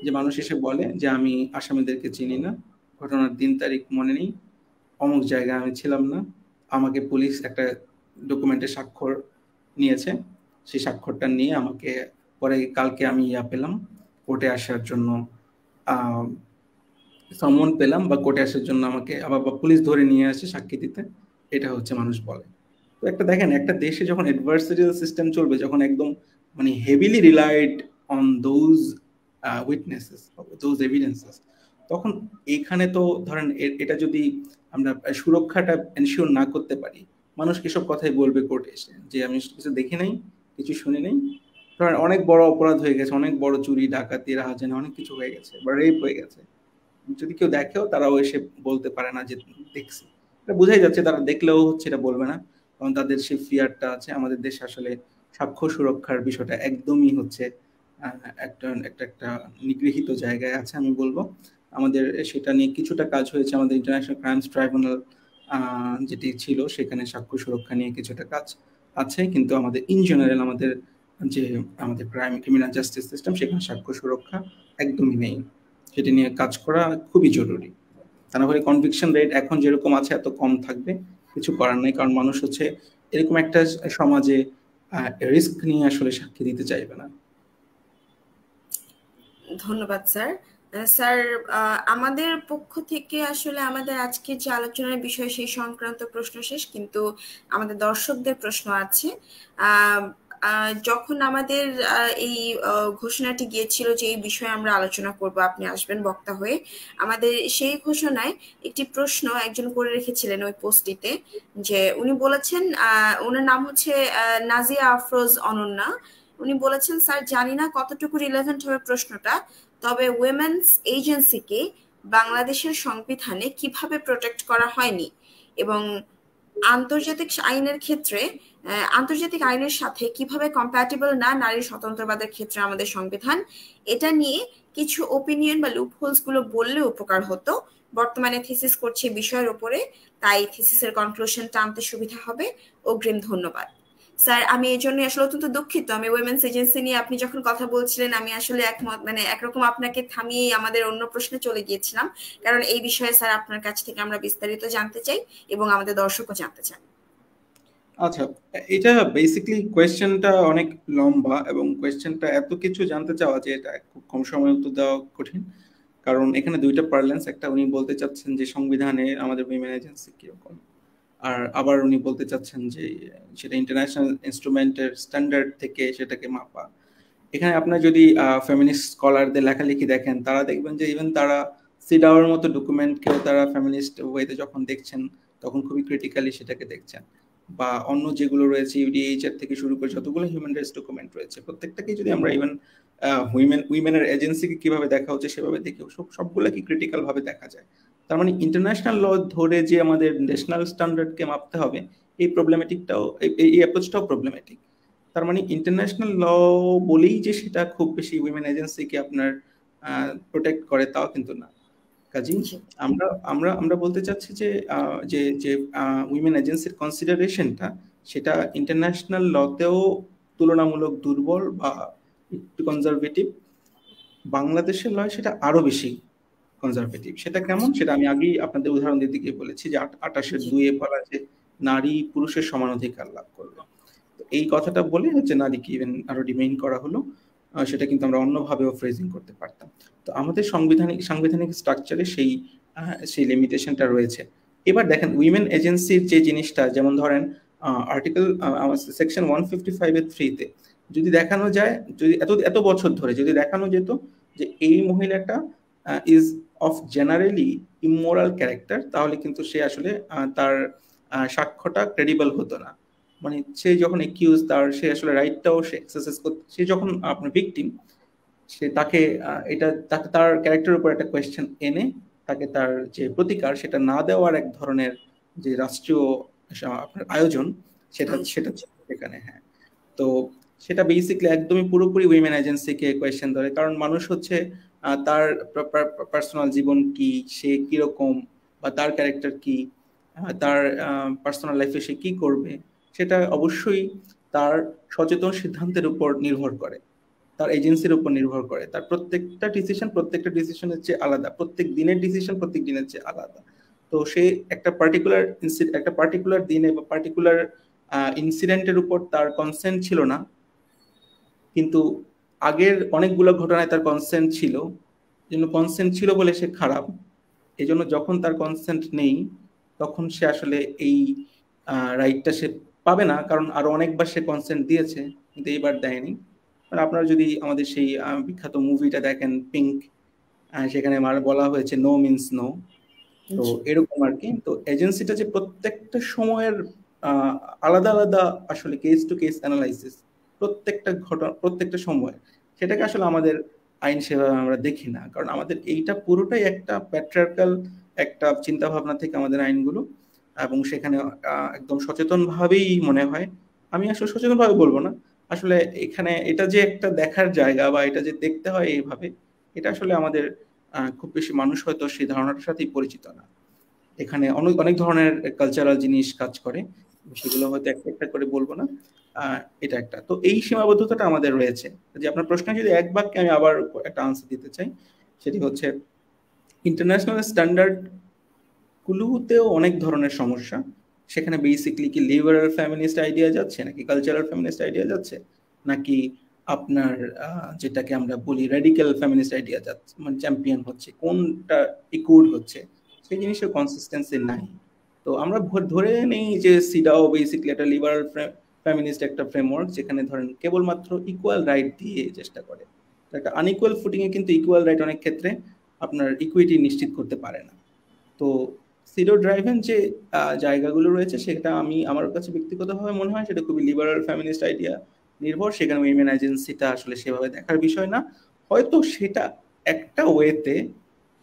যে মানুষ এসে বলে যে আমি আসামিদেরকে চিনি না, ঘটনার দিন তারিখ মনে নেই, অমুক জায়গায় আমি ছিলাম না, আমাকে পুলিশ একটা ডকুমেন্টে স্বাক্ষর নিয়েছে, সেই স্বাক্ষরটা নিয়ে আমাকে পরে কালকে আমি পেলাম, কোর্টে আসার জন্য সমন পেলাম, বা কোর্টে আসার জন্য আমাকে আবার পুলিশ ধরে নিয়ে আসে সাক্ষী দিতে। এটা হচ্ছে মানুষ বলে। তো একটা দেখেন, একটা দেশে যখন অ্যাডভার্সারিয়াল সিস্টেম চলবে, যখন একদম মানে heavily relied on those witnesses, those evidences, তখন এখানে তো ধরেন এটা যদি আমরা সুরক্ষাটা এনশিওর না করতে পারি, মানুষ এসব কথাই বলবে কোর্টে এসে যে আমি কিছু দেখি নাই, কিছু শুনি নাই। ধরেন অনেক বড় অপরাধ হয়ে গেছে, অনেক বড় চুরি, ডাকাতি, রাহাজানি, অনেক কিছু হয়ে গেছে, বা রেপ হয়ে গেছে, যদি কেউ দেখেও তারাও এসে বলতে পারে না যে দেখছি। এটা বোঝাই যাচ্ছে তারা দেখলেও হচ্ছে এটা বলবে না, কারণ তাদের সেই ফিয়ারটা আছে। আমাদের দেশে আসলে সাক্ষ্য সুরক্ষার বিষয়টা একদমই হচ্ছে একটা একটা একটা নিগৃহীত জায়গায় আছে আমি বলবো। আমাদের সেটা নিয়ে কিছুটা কাজ হয়েছে, আমাদের ইন্টারন্যাশনাল ক্রাইমস ট্রাইব্যুনাল যেটি ছিল, সেখানে সাক্ষ্য সুরক্ষা নিয়ে কিছুটা কাজ আছে, কিন্তু আমাদের ইন জেনারেল আমাদের ক্রিমিনাল জাস্টিস সিস্টেম, সেখানে সাক্ষ্য সুরক্ষা একদমই নেই। সেটি নিয়ে কাজ করা খুবই জরুরি। তা না হলে কনভিকশন রেট এখন যেরকম আছে এত কম থাকবে, কিছু করার নেই, কারণ মানুষ হচ্ছে এরকম একটা সমাজে রিস্ক নিয়ে আসলে সাক্ষী দিতে চাইবে না। ধন্যবাদ স্যার। স্যার, আমাদের পক্ষ থেকে আসলে আমাদের আজকে যে আলোচনার বিষয় সেই সংক্রান্ত প্রশ্ন শেষ, কিন্তু আমাদের দর্শকদের প্রশ্ন আছে। যখন আমাদের এই ঘোষণাটি গিয়েছিল যে এই বিষয়ে আমরা আলোচনা করব, আপনি আসবেন বক্তা হয়ে, আমাদের সেই ঘোষণায় একটি প্রশ্ন একজন করে রেখেছিলেন ওই পোস্টটিতে, যে উনি বলেছেন, ওনার নাম হচ্ছে নাজিয়া আফরোজ অনন্যা। উনি বলেছেন, স্যার জানি না কতটুকু রিলেভেন্ট হবে প্রশ্নটা, তবে উইমেন্স এজেন্সিকে বাংলাদেশের সংবিধানে কিভাবে প্রোটেক্ট করা হয়নি, এবং আন্তর্জাতিক আইনের ক্ষেত্রে আন্তর্জাতিক আইনের সাথে কিভাবে কম্প্যাটিবল না নারী স্বতন্ত্রবাদের ক্ষেত্রে আমাদের সংবিধান, এটা নিয়ে কিছু ওপিনিয়ন বা লুপহোলস গুলো বললে উপকার হতো। বর্তমানে থিসিস করছে বিষয়ের উপরে, তাই থিসিসের কনক্লুশন টানতে সুবিধা হবে। অগ্রিম ধন্যবাদ স্যার। আমি এই জন্য আসলে অত্যন্ত দুঃখিত, আমি উইমেন্স এজেন্সি নিয়ে আপনি যখন কথা বলছিলেন আমি আসলে একমত, মানে একরকম আপনাকে থামিয়ে আমাদের অন্য প্রশ্নে চলে গিয়েছিলাম, কারণ এই বিষয়ে স্যার আপনার কাছ থেকে আমরা বিস্তারিত জানতে চাই এবং আমাদের দর্শকও জানতে চান। আচ্ছা, এটা বেসিক্যালি কোয়েশ্চেনটা অনেক লম্বা এবং কোয়েশ্চেনটা এত কিছু জানতে চাওয়া যে এটা খুব কম সময়ে উত্তর দেওয়া কঠিন। কারণ এখানে দুইটা পার্লেন্স, একটা উনি বলতে চাচ্ছেন যে সংবিধানে আমাদের উইমেন এজেন্সি কিরকম, আর আবার উনি বলতে চাচ্ছেন যে সেটা ইন্টারন্যাশনাল ইনস্ট্রুমেন্টের স্ট্যান্ডার্ড থেকে সেটাকে মাপা। এখানে আপনার যদি ফেমিনিস্ট স্কলারদের লেখালেখি দেখেন, তারা দেখবেন যে ইভেন তারা সিডাওয়ার মতো ডকুমেন্টকেও তারা ফেমিনিস্ট ওয়েতে যখন দেখছেন তখন খুবই ক্রিটিক্যালি সেটাকে দেখছেন। বা অন্য যেগুলো রয়েছে ইউডিএইচ এর থেকে শুরু করে যতগুলো হিউম্যান রাইটস ডকুমেন্ট রয়েছে প্রত্যেকটাকেই যদি আমরা ইভেন উইমেনের এজেন্সিকে কিভাবে দেখা হচ্ছে সেভাবে দেখেও সবগুলো কি ক্রিটিক্যাল ভাবে দেখা যায়। তার মানে ইন্টারন্যাশনাল ল ধরে যে আমাদের ন্যাশনাল স্ট্যান্ডার্ডকে মাপতে হবে, এই প্রবলেমেটিকটাও এই অ্যাপ্রোচটাও প্রবলেমেটিক। তার মানে ইন্টারন্যাশনাল ল বলেই যে সেটা খুব বেশি উইমেন এজেন্সিকে আপনার প্রোটেক্ট করে তাও কিন্তু না। কাজী আমরা আমরা আমরা বলতে চাচ্ছি যে যে যে উইমেন এজেন্সির কনসিডারেশনটা সেটা ইন্টারন্যাশনাল লতেও তুলনামূলক দুর্বল বা একটু কনজারভেটিভ। বাংলাদেশের লয় সেটা আরো বেশি কনজারভেটিভ। সেটা কেমন সেটা আমি আগেই আপনাদের উদাহরণ দিতে গিয়ে বলেছি যে 28-2 বলা যে নারী পুরুষের সমান অধিকার লাভ করবে। এই কথাটা বলে হচ্ছে নারীকে ইভেন আরো ডিমেইন করা হলো, সেটা কিন্তু আমরা অন্যভাবেও ফ্রেজিং করতে পারতাম। তো আমাদের সাংবিধানিক স্ট্রাকচারে সেই লিমিটেশনটা রয়েছে। এবার দেখেন উইমেন এজেন্সির যে জিনিসটা, যেমন ধরেন আর্টিকেল সেকশন 155 3-তে যদি দেখানো যায়, যদি এত বছর ধরে যদি দেখানো যেত যে এই মহিলাটা is of generally immoral character, তাহলে কিন্তু সে আসলে তার সাক্ষ্যটা ক্রেডিবল হতো না। মানে সে যখন একিউজ, সে আসলে রাইটটাও সে এক্সারসাইজ করতে, সে যখন আপনার ভিকটিম, সে তাকে তার ক্যারেক্টারের উপর একটা কোয়েশ্চেন এনে তাকে তার যে প্রতিকার সেটা না দেওয়ার এক ধরনের যে রাষ্ট্রীয় আপনার আয়োজন, সেটা সেখানে। হ্যাঁ, তো সেটা বেসিক্যালি একদমই পুরোপুরি উইমেন এজেন্সিকে কোয়েশ্চেন ধরে। কারণ মানুষ হচ্ছে তার পার্সোনাল জীবন কি, সে কিরকম, বা তার ক্যারেক্টার কি, তার পার্সোনাল লাইফে সে কি করবে, সেটা অবশ্যই তার সচেতন সিদ্ধান্তের উপর নির্ভর করে, তার এজেন্সির উপর নির্ভর করে। তার প্রত্যেকটা ডিসিশনের চেয়ে আলাদা, প্রত্যেক দিনের ডিসিশন প্রত্যেক দিনের চেয়ে আলাদা। তো সে একটা পার্টিকুলার দিনে বা পার্টিকুলার ইনসিডেন্টের উপর তার কনসেন্ট ছিল না, কিন্তু আগের অনেকগুলো ঘটনায় তার কনসেন্ট ছিল, জন্য কনসেন্ট ছিল বলে সে খারাপ। এই জন্য যখন তার কনসেন্ট নেই তখন সে আসলে এই রাইটটা সে পাবে না, কারণ আরো অনেকবার সে কনসেন্ট দিয়েছে কিন্তু এইবার দেয়নি। আপনারা যদি আমাদের সেই বিখ্যাত মুভিটা দেখেন পিঙ্ক, সেখানে বলা হয়েছে নো মিনস নো। তো এরকম আর কি। তো এজেন্সিটা যে প্রত্যেকটা সময়ের আলাদা আলাদা আসলে কেস টু কেস অ্যানালাইসিস, প্রত্যেকটা ঘটনা প্রত্যেকটা সময়, সেটাকে আসলে আমাদের আইন সেভাবে আমরা দেখি না। কারণ আমাদের এইটা পুরোটাই একটা প্যাট্রিয়ার্কাল একটা চিন্তা ভাবনা থেকে আমাদের আইনগুলো, এবং সেখানে একদম সচেতন ভাবেই মনে হয়, আমি আসলে সচেতন ভাবে বলবো না, আসলে এখানে এটা যে একটা দেখার জায়গা বা এটা যে দেখতে হয় এইভাবে, এটা আসলে আমাদের খুব বেশি মানুষ হয়তো সেই ধারণাটার সাথেই পরিচিত না। এখানে অনেক অনেক ধরনের কালচারাল জিনিস কাজ করে, সেগুলো হয়তো একটা একটা করে বলবো না। এটা একটা, তো এই সীমাবদ্ধতাটা আমাদের রয়েছে। যে আপনার প্রশ্নে যদি এক বাক্যে আমি আবার একটা আনসার দিতে চাই, সেটি হচ্ছে ইন্টারন্যাশনাল স্ট্যান্ডার্ড গুলোতেও অনেক ধরনের সমস্যা। সেখানে বেসিক্যালি কি লিবারাল ফেমিনিস্ট আইডিয়া যাচ্ছে, নাকি কালচারাল ফেমিনিস্ট আইডিয়া যাচ্ছে, নাকি আপনার যেটাকে আমরা বলি রেডিক্যাল ফেমিনিস্ট আইডিয়া যাচ্ছে, মানে চ্যাম্পিয়ন হচ্ছে, কোনটা ইকুড হচ্ছে, সেই জিনিসের কনসিস্টেন্সি নাই। তো আমরা ধরে নেই যে সিডাও বেসিক্যালি একটা লিবারাল ফেমিনিস্ট একটা ফ্রেমওয়ার্ক, যেখানে ধরেন কেবলমাত্র ইকুয়াল রাইট দিয়ে চেষ্টা করে। একটা আনইকুয়াল ফুটিংয়ে কিন্তু ইকুয়াল রাইট অনেক ক্ষেত্রে আপনার ইকুইটি নিশ্চিত করতে পারে না। তো সিডো ড্রাইভেন যে জায়গাগুলো রয়েছে, সেটা আমার কাছে ব্যক্তিগতভাবে মনে হয় সেটা খুবই লিবারাল ফেমিনিস্ট আইডিয়া নির্ভর। সেখানে উইমেন এজেন্সিটা আসলে সেভাবে দেখার বিষয় না। হয়তো সেটা একটা ওয়েতে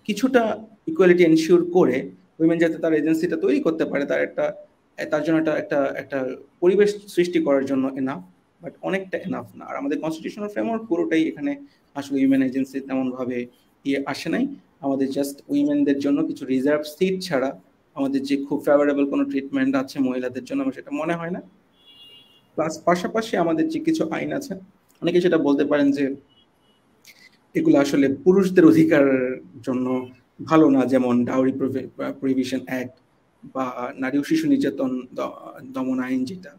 কিছুটা ইকুয়ালিটি এনশিওর করে উইমেন যাতে তার এজেন্সিটা তৈরি করতে পারে, তার একটা তার জন্য একটা একটা একটা পরিবেশ সৃষ্টি করার জন্য এনাফ, বাট অনেকটা এনাফ না। আর আমাদের কনস্টিটিউশনাল ফ্রেমওয়ার্ক পুরোটাই এখানে আসলে উইমেন এজেন্সি তেমন ভাবে আসে নাই। আমাদের জাস্ট উইমেনদের জন্য কিছু রিজার্ভ সিট ছাড়া আমাদের যে খুব ফেভারেবল কোনো ট্রিটমেন্ট আছে মহিলাদের জন্য আমার সেটা মনে হয় না। প্লাস পাশাপাশি আমাদের যে কিছু আইন আছে, অনেকে সেটা বলতে পারেন যে এগুলো আসলে পুরুষদের অধিকার জন্য ভালো না, যেমন ডাউরি প্রহিবিশন অ্যাক্ট বা নারী ও শিশু নির্যাতন দমন আইন যেটা,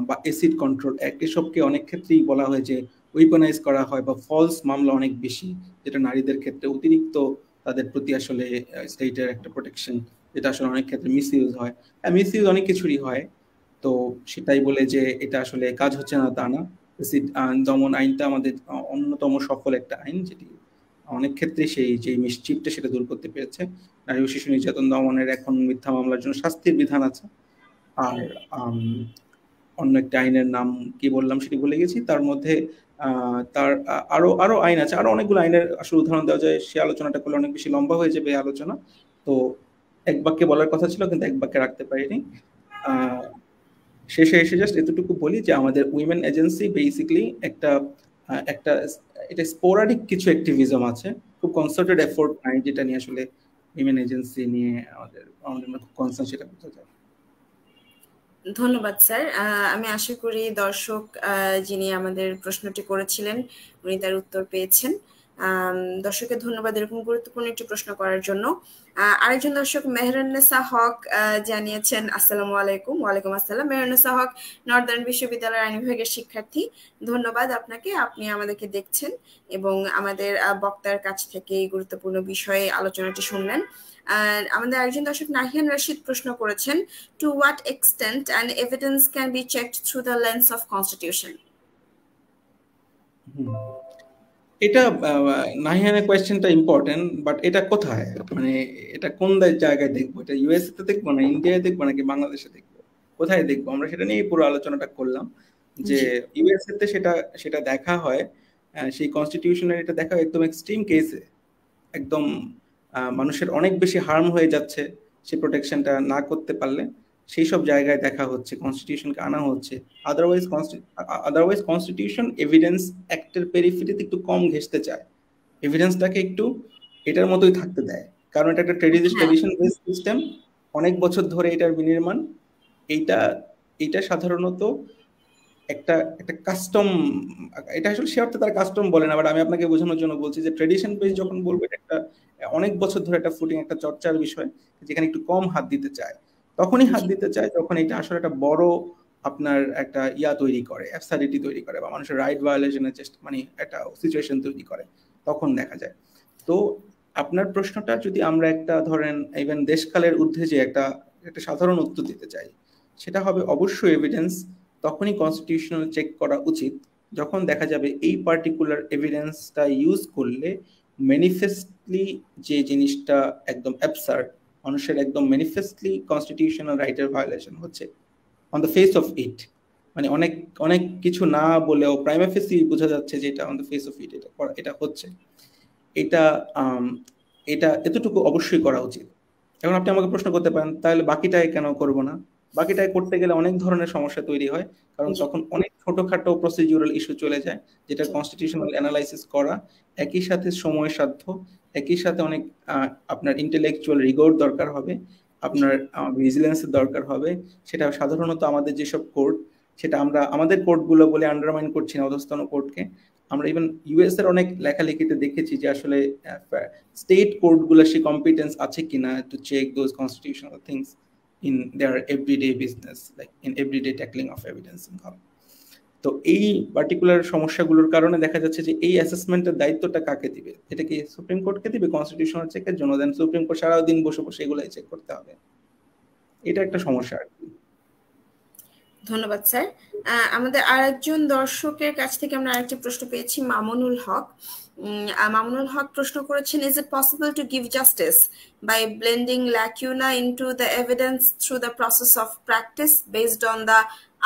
বা এসিড কন্ট্রোল অ্যাক্ট, এসবকে অনেক ক্ষেত্রেই বলা হয় যে উইপনাইজ করা হয় বা ফলস মামলা অনেক বেশি, যেটা নারীদের ক্ষেত্রে অতিরিক্ত তাদের প্রতি আসলে স্টেটের একটা প্রোটেকশন, যেটা আসলে অনেক ক্ষেত্রে মিসইউজ হয়। হ্যাঁ, মিসইউজ অনেক কিছুরই হয়, তো সেটাই বলে যে এটা আসলে কাজ হচ্ছে না তা না। এসিড দমন আইনটা আমাদের অন্যতম সফল একটা আইন, যেটি অনেক ক্ষেত্রে সেই যে মিসচিপটা সেটা দূর করতে পেরেছে। নারী ও শিশু নির্যাতন দমনের এখন মিথ্যা মামলার জন্য শাস্তির বিধান আছে। আর অন্য একটা আইনের নাম কি বললাম সেটি ভুলে গেছি। তার মধ্যে তার আরো আরো আইন আছে, আরো অনেকগুলো আইনের আসলে উদাহরণ দেওয়া যায়, সে আলোচনাটা করলে অনেক বেশি লম্বা হয়ে যাবে আলোচনা, তো এক বাক্যে বলার কথা ছিল কিন্তু এক বাক্যে রাখতে পারিনি। শেষে এসে জাস্ট এতটুকু বলি যে আমাদের উইমেন এজেন্সি বেসিক্যালি একটা একটা এটা স্পোরাডিক কিছু অ্যাক্টিভিজম আছে, খুব কনসার্টেড এফোর্ট নাই, যেটা নিয়ে আসলে উইমেন এজেন্সি নিয়ে আমাদের আমাদের খুব কনসার্ন, সেটা বোঝা যায়। ধন্যবাদ স্যার। আমি আশা করি দর্শক যিনি আমাদের প্রশ্নটি করেছিলেন উনি তার উত্তর পেয়েছেন। দর্শকের ধন্যবাদ এরকম গুরুত্বপূর্ণ একটি প্রশ্ন করার জন্য। আরেকজন দর্শক মেহরান্নেসা হক জানিয়েছেন, আসসালামু আলাইকুম। ওয়ালাইকুম আসসালাম। মেহরান্নেসা হক নর্দার্ন বিশ্ববিদ্যালয়ের আইন বিভাগের শিক্ষার্থী। ধন্যবাদ আপনাকে, আপনি আমাদেরকে দেখছেন এবং আমাদের বক্তার কাছ থেকে এই গুরুত্বপূর্ণ বিষয়ে আলোচনাটি শুনলেন। আমাদের আরেকজন দর্শক নাহিয়ান রশিদ প্রশ্ন করেছেন, to what extent an evidence can be checked through the lens of constitution? এটা নাহিয়ানের কোয়েশ্চেনটা ইম্পর্টেন্ট, বাট এটা কোথায়, মানে এটা কোন জায়গায় দেখবো? এটা ইউএসএ তে দেখবো না ইন্ডিয়ায় দেখবো নাকি বাংলাদেশে দেখবো, কোথায় দেখবো? আমরা সেটা নিয়ে পুরো আলোচনাটা করলাম যে ইউএসএ তে সেটা সেটা দেখা হয়, সেই কনস্টিটিউশনের এটা দেখা হয় একদম এক্সট্রিম কেসে, একদম মানুষের অনেক বেশি হার্ম হয়ে যাচ্ছে সেই প্রোটেকশনটা না করতে পারলে সেই সব জায়গায় দেখা হচ্ছে, কনস্টিটিউশনকে আনা হচ্ছে। আদারওয়াইজ কনস্টিটিউশন এভিডেন্স অ্যাক্টের পেরিফেরিতে একটু কম ঘেঁষতে চায়, এভিডেন্সটাকে একটু এটার মতোই থাকতে দেয়, কারণ এটা একটা ট্রেডিশন বেসড সিস্টেম, অনেক বছর ধরে এটার বিনির্মাণ। এইটা এটা সাধারণত একটা একটা কাস্টম, এটা আসলে সে অর্থে তার কাস্টম বলে না, বাট আমি আপনাকে বোঝানোর জন্য বলছি যে ট্রেডিশন বেস যখন বলবো, এটা একটা অনেক বছর ধরে একটা ফুটিং, একটা চর্চার বিষয়, যেখানে একটু কম হাত দিতে চায়। তখনই হাত দিতে চায় যখন এটা আসলে একটা বড় আপনার একটা তৈরি করে, অ্যাবসার্ডিটি তৈরি করে, বা মানুষের রাইট ভায়োলেশনের চেষ্টা, মানে একটা সিচুয়েশন তৈরি করে, তখন দেখা যায়। তো আপনার প্রশ্নটা যদি আমরা একটা ধরেন ইভেন দেশকালের ঊর্ধ্বে যে একটা একটা সাধারণ উত্তর দিতে চাই, সেটা হবে অবশ্যই এভিডেন্স তখনই কনস্টিটিউশনাল চেক করা উচিত যখন দেখা যাবে এই পার্টিকুলার এভিডেন্সটা ইউজ করলে ম্যানিফেস্টলি যে জিনিসটা একদম অ্যাবসার্ড, মানুষের একদম ম্যানিফেস্টলি কনস্টিটিউশনাল রাইটের ভায়োলেশন হচ্ছে on the face of it, মানে অনেক অনেক কিছু না বলেও প্রাইমা ফেসি বোঝা যাচ্ছে যে এটা on the face of it এটা হচ্ছে, এটা এটা এতটুকু অবশ্যই করা উচিত। এখন আপনি আমাকে প্রশ্ন করতে পারেন তাহলে বাকিটাই কেন করব না? বাকিটাই করতে গেলে অনেক ধরনের সমস্যা তৈরি হয়, কারণ তখন অনেক ছোটখাটো প্রসিডিউরাল ইস্যু চলে যায়, যেটা কনস্টিটিউশনাল অ্যানালাইসিস করা একই সাথে সময় সাধ্য, একই সাথে অনেক আপনার ইন্টেলেকচুয়াল রিগোর দরকার হবে, আপনার ভিজিলেন্সের দরকার হবে। সেটা সাধারণত আমাদের যেসব কোর্ট, সেটা আমরা আমাদের কোর্টগুলো বলে আন্ডারমাইন করছি না অধস্তন কোর্টকে, আমরা ইভেন ইউএস এর অনেক লেখালেখিতে দেখেছি যে আসলে স্টেট কোর্টগুলো সেই কম্পিটেন্স আছে কিনা to check those constitutional things in their everyday business, like in everyday tackling of evidence. তো এই পার্টিকুলার সমস্যাগুলোর কারণে দেখা যাচ্ছে যে এই অ্যাসেসমেন্টের দায়িত্বটা কাকে দিবে? এটা কি সুপ্রিম কোর্টকে দিবে কনস্টিটিউশনাল চেকের জন্য? দেন সুপ্রিম কোর্ট সারাদিন বসে বসে এগুলাই চেক করতে হবে, এটা একটা সমস্যা আর কি। ধন্যবাদ স্যার। আমাদের আরেকজন দর্শকের কাছ থেকে আমরা আরেকটি প্রশ্ন পেয়েছি, মামুনুল হক। মামুনুল হক প্রশ্ন করেছেন, is it possible to give justice by blending lacuna into the evidence through the process of practice based on the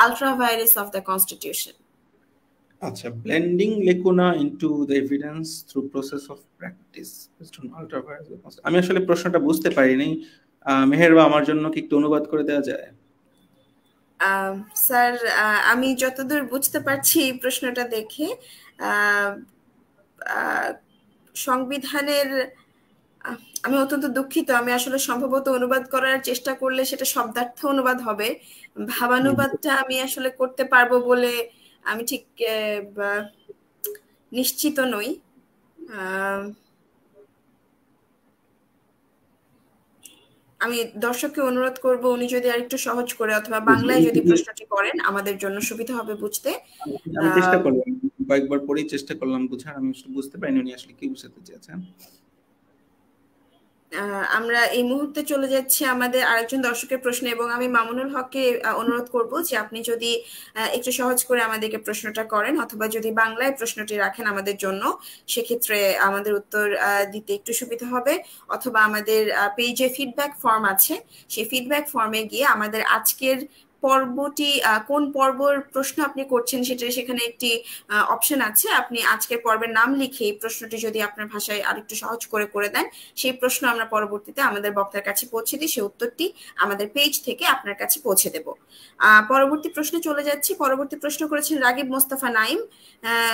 ultra vires of the constitution? আচ্ছা, blending lacuna into the evidence through process of practice based on ultra violence. আমি আসলে প্রশ্নটা বুঝতে পারিনি, মেহেরবা আমার জন্য কি একটু অনুবাদ করে দেওয়া যায়? আহ, স্যার, আমি যতদূর বুঝতে পারছি এই প্রশ্নটা দেখে, আহ, আহ, সংবিধানের, আহ, আমি অত্যন্ত দুঃখিত, আমি আসলে সম্ভবত অনুবাদ করার চেষ্টা করলে সেটা শব্দার্থ অনুবাদ হবে, ভাবানুবাদটা আমি আসলে করতে পারবো বলে আমি ঠিক নিশ্চিত নই। আহ, আমি দর্শককে অনুরোধ করব উনি যদি আরেকটু সহজ করে অথবা বাংলায় যদি প্রশ্নটি করেন আমাদের জন্য সুবিধা হবে বুঝতে। আমি চেষ্টা করলাম, কয়েকবার পরেই চেষ্টা করলাম বোঝার, আমি আসলে বুঝতে পারিনি উনি আসলে কি বুঝাতে চেয়েছেন। আমরা এই মুহূর্তে চলে যাচ্ছি আমাদের আরেকজন দর্শকের প্রশ্নে, এবং আমি মামুনুল হককে অনুরোধ করব যে আপনি যদি একটু সহজ করে আমাদেরকে প্রশ্নটা করেন অথবা যদি বাংলায় প্রশ্নটি রাখেন আমাদের জন্য, সেক্ষেত্রে আমাদের উত্তর দিতে একটু সুবিধা হবে। অথবা আমাদের পেজে ফিডব্যাক ফর্ম আছে, সেই ফিডব্যাক ফর্মে গিয়ে আমাদের আজকের পর্বটি কোন পর্বর প্রশ্ন আপনি করছেন সেটা সেখানে একটি অপশন আছে, আপনি আজকের পর্বের নাম লিখে এই প্রশ্নটি যদি আপনার ভাষায় আরেকটু সহজ করে করে দেন, সেই প্রশ্ন আমরা পরবর্তীতে আমাদের বক্তার কাছে পৌঁছে দিই, সেই উত্তরটি আমাদের পেজ থেকে আপনার কাছে পৌঁছে দেব। পরবর্তী প্রশ্নে চলে যাচ্ছি। পরবর্তী প্রশ্ন করেছেন রাগিব মোস্তফা নাইম।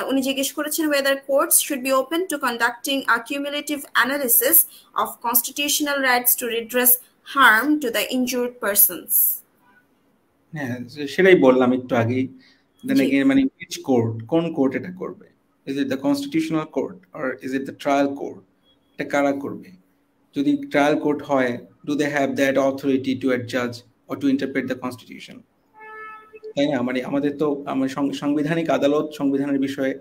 উনি জিজ্ঞেস করেছেন whether courts should be open to conducting a cumulative analysis of constitutional rights to redress harm to the injured persons. হ্যাঁ, সেটাই বললাম একটু আগেই। দেন জি। এগেইন মানে which court, কোন কোর্ট এটা করবে? Is it the constitutional court or is it the trial court? এটা কারা করবে? যদি ট্রায়াল কোর্ট হয়, do they have that authority to adjudge or to interpret the constitution? তাই না? মানে আমাদের তো সাংবিধানিক আদালত সংবিধানের বিষয়ে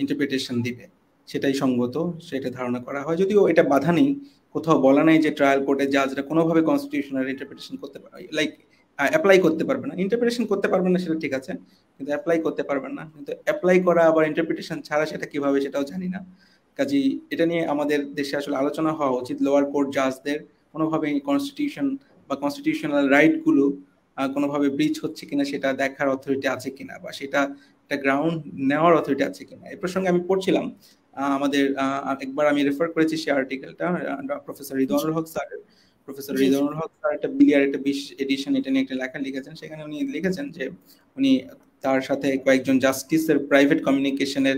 ইন্টারপ্রিটেশন দিবে, সেটাই সঙ্গত, সেটা ধারণা করা হয়। যদিও এটা বাধা নেই, কোথাও বলা নাই যে ট্রায়াল কোর্টের জাজরা কোনোভাবে কনস্টিটিউশনাল ইন্টারপ্রিটেশন করতে পারে, লাইক অ্যাপ্লাই করতে পারবে না। ইন্টারপ্রিটেশন করতে পারবে না সেটা ঠিক আছে, কিন্তু অ্যাপ্লাই করতে পারবেন না। কিন্তু অ্যাপ্লাই করা আবার ইন্টারপ্রিটেশন ছাড়া সেটা কিভাবে, সেটাও জানি না। কাজেই এটা নিয়ে আমাদের দেশে আসলে আলোচনা হওয়া উচিত। লোয়ার কোর্ট জাজদের কোনোভাবে কনস্টিটিউশন বা কনস্টিটিউশনাল রাইটগুলো কোনোভাবে ব্রিচ হচ্ছে কিনা সেটা দেখার অথরিটি আছে কিনা, বা সেটা একটা গ্রাউন্ড নেওয়ার অথরিটি আছে কিনা। এই প্রসঙ্গে আমি পড়ছিলাম আমাদের একবার আমি রেফার করেছি সেই আর্টিকেলটা প্রফেসর রিদওয়ানুল হক স্যারের। প্রফেসর রিদওয়ানুল হক স্যার একটা বিলিয়ার একটা 20 এডিশন এটা নিয়ে একটা লেখা লিখেছেন। সেখানে উনি লিখেছেন যে উনি তার সাথে কয়েকজন জাস্টিসের প্রাইভেট কমিউনিকেশনের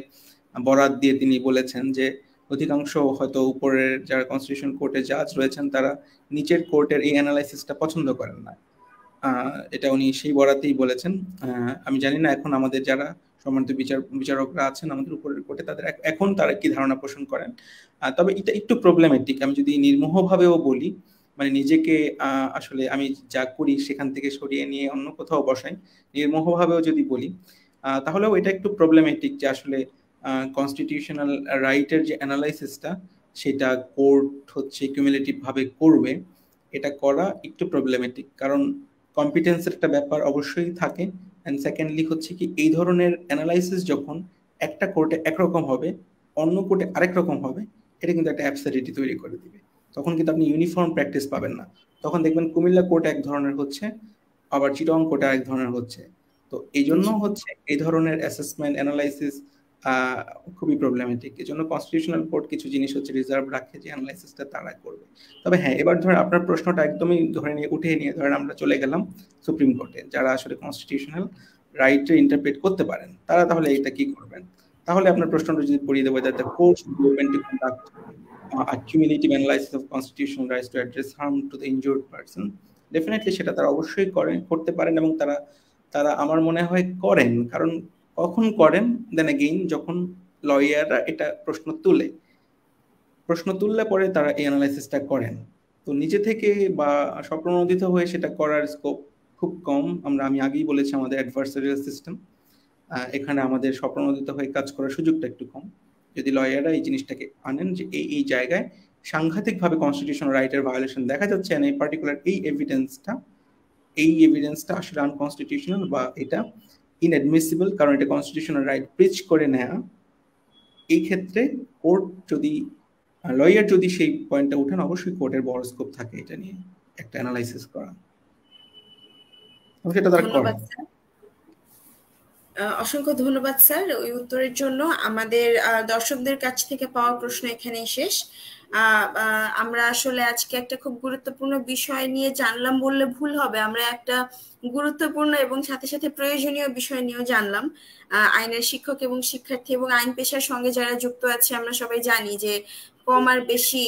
বরাত দিয়ে তিনি বলেছেন যে অধিকাংশ হয়তো উপরের যারা কনস্টিটিউশন কোর্টে জাজ রয়েছেন তারা নিচের কোর্টের এই অ্যানালাইসিসটা পছন্দ করেন না। এটা উনি সেই বরাতেই বলেছেন। আমি জানি না এখন আমাদের যারা সম্মানিত বিচারকরা আছেন আমাদের উপরের কোর্টে, তাদের এখন তারা কি ধারণা পোষণ করেন। তবে এটা একটু প্রবলেমেটিক। আমি যদি নির্মোহভাবেও বলি, মানে নিজেকে আসলে আমি যা করি সেখান থেকে সরিয়ে নিয়ে অন্য কোথাও বসাই, নির্মোহভাবেও যদি বলি, তাহলেও এটা একটু প্রবলেমেটিক যে আসলে কনস্টিটিউশনাল রাইটের যে অ্যানালাইসিসটা সেটা কোর্ট হচ্ছে কিউমুলেটিভ ভাবে করবে, এটা করা একটু প্রবলেমেটিক। কারণ কম্পিটেন্সের একটা ব্যাপার অবশ্যই থাকে, অ্যান্ড সেকেন্ডলি হচ্ছে কি এই ধরনের অ্যানালাইসিস যখন একটা কোর্টে একরকম হবে অন্য কোর্টে আরেক রকম হবে, এটা কিন্তু একটা অ্যাবসার্ডিটি তৈরি করে দিবে। তখন কিন্তু আপনি ইউনিফর্ম প্র্যাকটিস পাবেন না। তখন দেখবেন কুমিল্লা কোর্টে এক ধরনের হচ্ছে, আবার চিটং কোর্টে আরেক ধরনের হচ্ছে। তো এই জন্য হচ্ছে এই ধরনের অ্যাসেসমেন্ট অ্যানালাইসিস খুবই প্রবলেমেটিক। এই জন্য কনস্টিটিউশনাল কোর্ট কিছু জিনিস হচ্ছে রিজার্ভ রাখে যে অ্যানালাইসিসটা তারা করবে। তবে হ্যাঁ, এবার ধরেন আপনার প্রশ্নটা একদমই ধরে নিয়ে উঠে নিয়ে ধরেন আমরা চলে গেলাম সুপ্রিম কোর্টে, যারা আসলে কনস্টিটিউশনাল রাইটে ইন্টারপ্রেট করতে পারেন তারা তাহলে এটা কি করবেন? তাহলে আপনার প্রশ্নটা যদি পড়িয়ে দেবো, that the court should be open to conduct a cumulative analysis of constitutional rights to address harm to the injured person, definitely সেটা তারা অবশ্যই করতে পারেন, এবং তারা তারা আমার মনে হয় করেন। কারণ কখন করেন, দেন এগেইন যখন লয়াররা এটা প্রশ্ন তুললে পরে তারা এই অ্যানালাইসিসটা করেন। তো নিজে থেকে বা স্বপ্রণোদিত হয়ে সেটা করার স্কোপ খুব কম। আমি আগেই বলেছি আমাদের অ্যাডভার্সারিয়াল সিস্টেম, এখানে আমাদের স্বপ্রণোদিত হয়ে কাজ করার সুযোগটা একটু কম। যদি লয়াররা এই জিনিসটাকে আনেন যে এই জায়গায় সাংঘাতিকভাবে কনস্টিটিউশনাল রাইটের ভায়োলেশন দেখা যাচ্ছে, এই পার্টিকুলার এই এভিডেন্সটা আসলে আনকনস্টিটিউশনাল বা এটা ইনঅ্যাডমিসিবল, কারণ এটা কনস্টিটিউশনাল রাইট ব্রিচ করে নেয়া, এই ক্ষেত্রে কোর্ট যদি লয়ার যদি সেই পয়েন্টটা উঠেন, অবশ্যই কোর্টের বড় স্কোপ থাকে এটা নিয়ে একটা অ্যানালাইসিস করা, সেটা তারা করে। অসংখ্য ধন্যবাদ স্যার ওই উত্তরের জন্য। আমাদের দর্শকদের কাছ থেকে পাওয়া প্রশ্ন এখানেই শেষ। আমরা আসলে আজকে একটা খুব গুরুত্বপূর্ণ বিষয় নিয়ে জানলাম বললে ভুল হবে, আমরা একটা গুরুত্বপূর্ণ এবং সাথে সাথে প্রয়োজনীয় বিষয় নিয়েও জানলাম। আইনের শিক্ষক এবং শিক্ষার্থী এবং আইন পেশার সঙ্গে যারা যুক্ত আছে আমরা সবাই জানি যে কম আর বেশি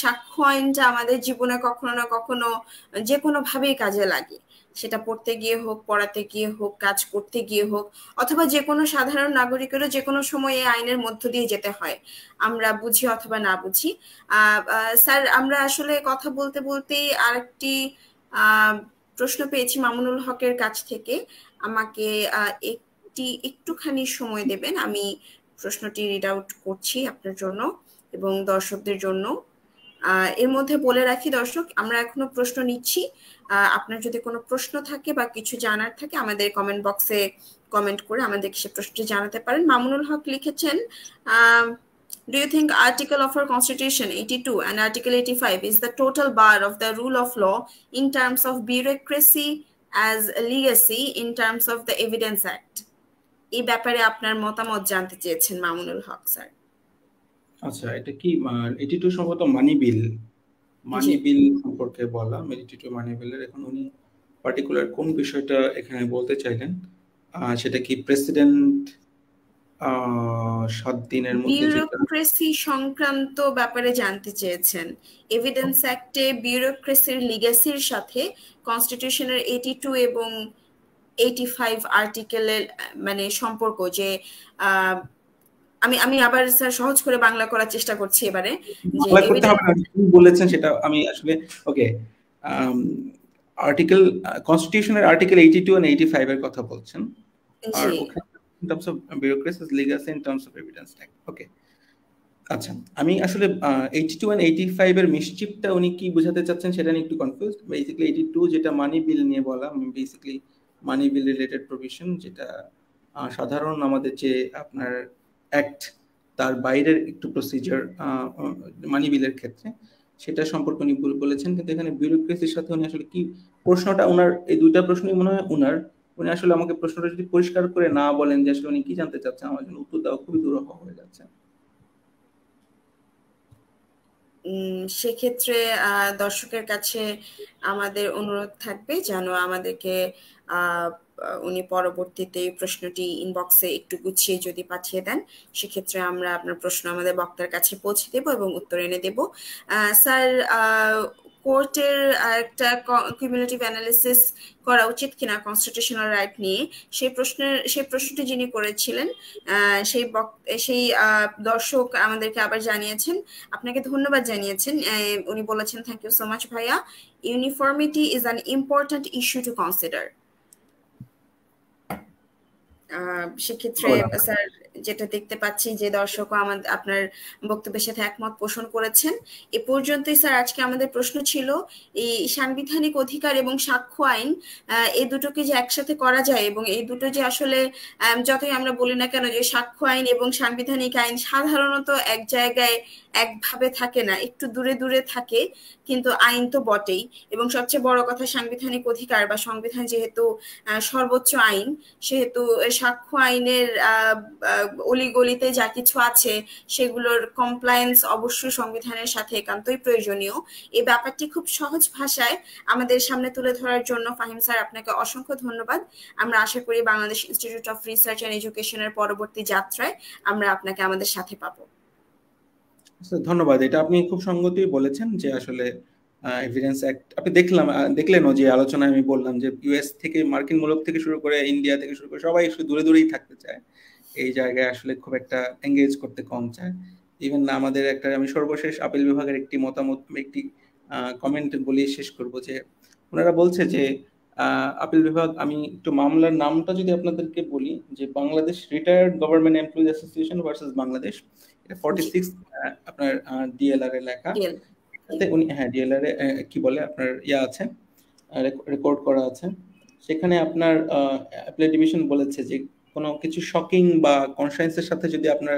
সাক্ষ্য আইনটা আমাদের জীবনে কখনো না কখনো যে কোনো ভাবেই কাজে লাগে, সেটা পড়তে গিয়ে হোক, পড়াতে গিয়ে হোক, কাজ করতে গিয়ে হোক, অথবা যে কোনো সাধারণ নাগরিকেরও যে কোনো সময় এই আইনের মধ্য দিয়ে যেতে হয়, আমরা বুঝি অথবা না বুঝি। স্যার আমরা আসলে কথা বলতে বলতেই আরেকটি প্রশ্ন পেয়েছি মামুনুল হকের কাছ থেকে। আমাকে একটুখানি সময় দেবেন, আমি প্রশ্নটি রিড আউট করছি আপনার জন্য এবং দর্শকদের জন্য। এর মধ্যে বলে রাখি দর্শক, আমরা এখনো প্রশ্ন নিচ্ছি। আপনার যদি কোনো প্রশ্ন থাকে বা কিছু জানার থাকে আমাদের কমেন্ট বক্সে কমেন্ট করে আমাদেরকে সে প্রশ্নটি জানাতে পারেন। মামুনুল হক লিখেছেন, do you think article of our constitution 82 and article 85 is the total bar of the rule of law in terms of bureaucracy as a legacy in terms of the evidence act? এই ব্যাপারে আপনার মতামত জানতে চেয়েছেন মামুনুল হক sir. আচ্ছা, এটা কি 82 সম্ভবত মানি বিল সম্পর্কে বলা, 82 মানি বিলের। এখন উনি পার্টিকুলার কোন বিষয়টা এখানে বলতে চাইলেন, সেটা কি প্রেসিডেন্ট 7 দিনের মধ্যে বিউরোক্রেসি সংক্রান্ত ব্যাপারে জানতে চেয়েছেন। এভিডেন্স অ্যাক্টে বিউরোক্রেসির লিগ্যাসির সাথে কনস্টিটিউশনের 82 এবং 85 আর্টিকেলের মানে সম্পর্ক, যে আমি আবার স্যার সহজ করে বাংলা করার চেষ্টা করছি এবারে। যে বলেছেন সেটা আমি আসলে ওকে, আর্টিকেল কনস্টিটিউশনের আর্টিকেল 82 and 85 এর কথা বলছেন, আর ওখানে in terms of bureaucracy legacy in terms of evidence act. ওকে, আচ্ছা, আমি আসলে 82 and 85 এর মিসচিপটা উনি কি বোঝাতে চাচ্ছেন সেটা নিয়ে একটু কনফিউজড। বেসিক্যালি 82 যেটা মানি বিল নিয়ে বলা, বেসিক্যালি মানি বিল রিলেটেড প্রভিশন, যেটা সাধারণ আমাদের যে আপনার অ্যাক্ট তার বাইরের একটু প্রসিজার মানি বিলের ক্ষেত্রে, সেটা সম্পর্কে উনি বলেছেন। কিন্তু এখানে বিউরোক্রেসির সাথে উনি আসলে কি প্রশ্নটা, ওনার এই দুইটা প্রশ্নই মনে হয় উনি আসলে আমাকে প্রশ্নটা যদি পরিষ্কার করে না বলেন যে আসলে উনি কি জানতে চাচ্ছেন, আমার জন্য উত্তর দেওয়া খুবই দুরূহ হয়ে যাচ্ছে। সেক্ষেত্রে দর্শকের কাছে আমাদের অনুরোধ থাকবে যেন আমাদেরকে উনি পরবর্তীতে প্রশ্নটি ইনবক্সে একটু গুছিয়ে যদি পাঠিয়ে দেন, সেক্ষেত্রে আমরা আপনার প্রশ্ন আমাদের বক্তার কাছে পৌঁছে দেব এবং উত্তর এনে দেব। স্যার, কোর্টের একটা কিউমুলেটিভ অ্যানালিসিস করা উচিত কিনা কনস্টিটিউশনাল রাইট নিয়ে, সেই প্রশ্নটি যিনি করেছিলেন সেই দর্শক আমাদেরকে আবার জানিয়েছেন, আপনাকে ধন্যবাদ জানিয়েছেন। উনি বলেছেন, থ্যাংক ইউ সো মাচ ভাইয়া, uniformity is an important issue two consider. সেক্ষেত্রে স্যার যেটা দেখতে পাচ্ছি যে দর্শকও আপনার বক্তব্যের সাথে একমত পোষণ করেছেন। এ পর্যন্তই স্যার আজকে আমাদের প্রশ্ন ছিল, এই সাংবিধানিক অধিকার এবং সাক্ষ্য আইন এই দুটোকে যে একসাথে করা যায়, এবং এই দুটো যে আসলে যতই আমরা বলি না কেন যে সাক্ষ্য আইন এবং সাংবিধানিক আইন সাধারণত এক জায়গায় একভাবে থাকে না, একটু দূরে দূরে থাকে, কিন্তু আইন তো বটেই। এবং সবচেয়ে বড় কথা, সাংবিধানিক অধিকার বা সংবিধান যেহেতু সর্বোচ্চ আইন, সেহেতু সাক্ষ্য আইনের অলিগলিতে যা কিছু আছে সেগুলোর কমপ্লায়েন্স অবশ্যই সংবিধানের সাথে একান্তই প্রয়োজনীয়। এই ব্যাপারটি খুব সহজ ভাষায় আমাদের সামনে তুলে ধরার জন্য ফাহিম স্যার আপনাকে অসংখ্য ধন্যবাদ। আমরা আশা করি Bangladesh institute of research and এডুকেশনের পরবর্তী যাত্রায় আমরা আপনাকে আমাদের সাথে পাবো। ধন্যবাদ। এটা আপনি খুব সঙ্গতই বলেছেন যে আসলে এভিডেন্স অ্যাক্ট আপনি দেখলেনও যে আলোচনায় আমি বললাম যে ইউএস থেকে, মার্কিন মুলক থেকে শুরু করে, ইন্ডিয়া থেকে শুরু করে সবাই একটু দূরে দূরেই থাকতে চায়, এই জায়গায় আসলে খুব একটা এঙ্গেজ করতে কম চায়। ইভেন আমাদের একটা, আমি সর্বশেষ আপিল বিভাগের একটি মতামত, একটি কমেন্ট বলে শেষ করব যে ওনারা বলছে যে আপিল বিভাগ, আমি একটু মামলার নামটা যদি আপনাদেরকে বলি, যে Bangladesh retired government employees association versus Bangladesh, এটা 46 আপনার ডিএলআর এ লেখা। উনি ডিএলআর এ কি বলে আপনার আছে, রেকর্ড করা আছে। সেখানে আপনার অ্যাপিলেট ডিভিশন বলেছে যে কোনো কিছু শকিং বা কনসায়েন্সের সাথে যদি আপনার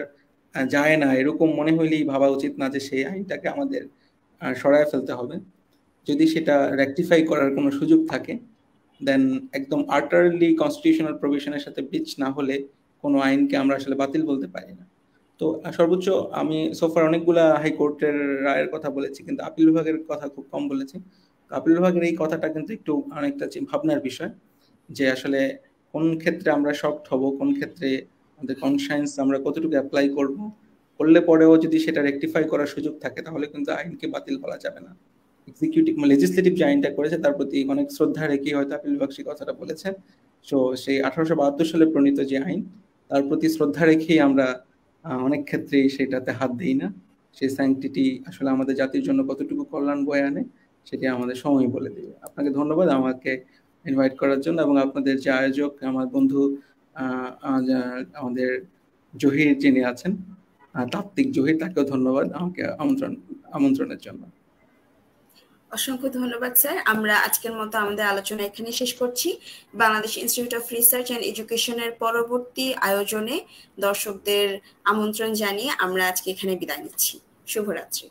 যায় না, এরকম মনে হইলেই ভাবা উচিত না যে সেই আইনটাকে আমাদের সরায় ফেলতে হবে। যদি সেটা রেকটিফাই করার কোনো সুযোগ থাকে, দেন একদম আর্টারলি কনস্টিটিউশনাল প্রভিশনের সাথে ব্রিচ না হলে কোনো আইনকে আমরা আসলে বাতিল বলতে পারি না। তো সর্বোচ্চ আমি সোফার অনেকগুলা হাইকোর্টের রায়ের কথা বলেছি, কিন্তু আপিল বিভাগের কথা খুব কম বলেছি। আপিল বিভাগের এই কথাটা কিন্তু একটু অনেকটা ভাবনার বিষয়, যে আসলে কোন ক্ষেত্রে আমরা শকড হব, কোন ক্ষেত্রে আমাদের কনসায়েন্স আমরা কতটুকু অ্যাপ্লাই করব, করলে পরেও যদি সেটা রেকটিফাই করার সুযোগ থাকে তাহলে কিন্তু আইনকে বাতিল বলা যাবে না। এক্সিকিউটিভ লেজিসলেটিভ যে আইনটা করেছে তার প্রতি অনেক শ্রদ্ধা রেখে হয়তো আপিল বিভাগ সেই কথাটা বলেছে। তো সেই 1872 সালে প্রণীত যে আইন, তার প্রতি শ্রদ্ধা রেখেই আমরা অনেক ক্ষেত্রেই সেটাতে হাত দিই না। সেই স্যাংটিটি আসলে আমাদের জাতির জন্য কতটুকু কল্যাণ বয়ে আনে সেটি আমাদের সময় বলে দেবে। আপনাকে ধন্যবাদ আমাকে ইনভাইট করার জন্য, এবং আপনাদের যে আয়োজক আমার বন্ধু আমাদের জহির যিনি আছেন, তাত্ত্বিক জহির, তাকেও ধন্যবাদ আমাকে আমন্ত্রণের জন্য। অসংখ্য ধন্যবাদ স্যার। আমরা আজকের মতো আমাদের আলোচনা এখানে শেষ করছি। Bangladesh institute of research and এডুকেশনের পরবর্তী আয়োজনে দর্শকদের আমন্ত্রণ জানিয়ে আমরা আজকে এখানে বিদায় নিচ্ছি। শুভরাত্রি।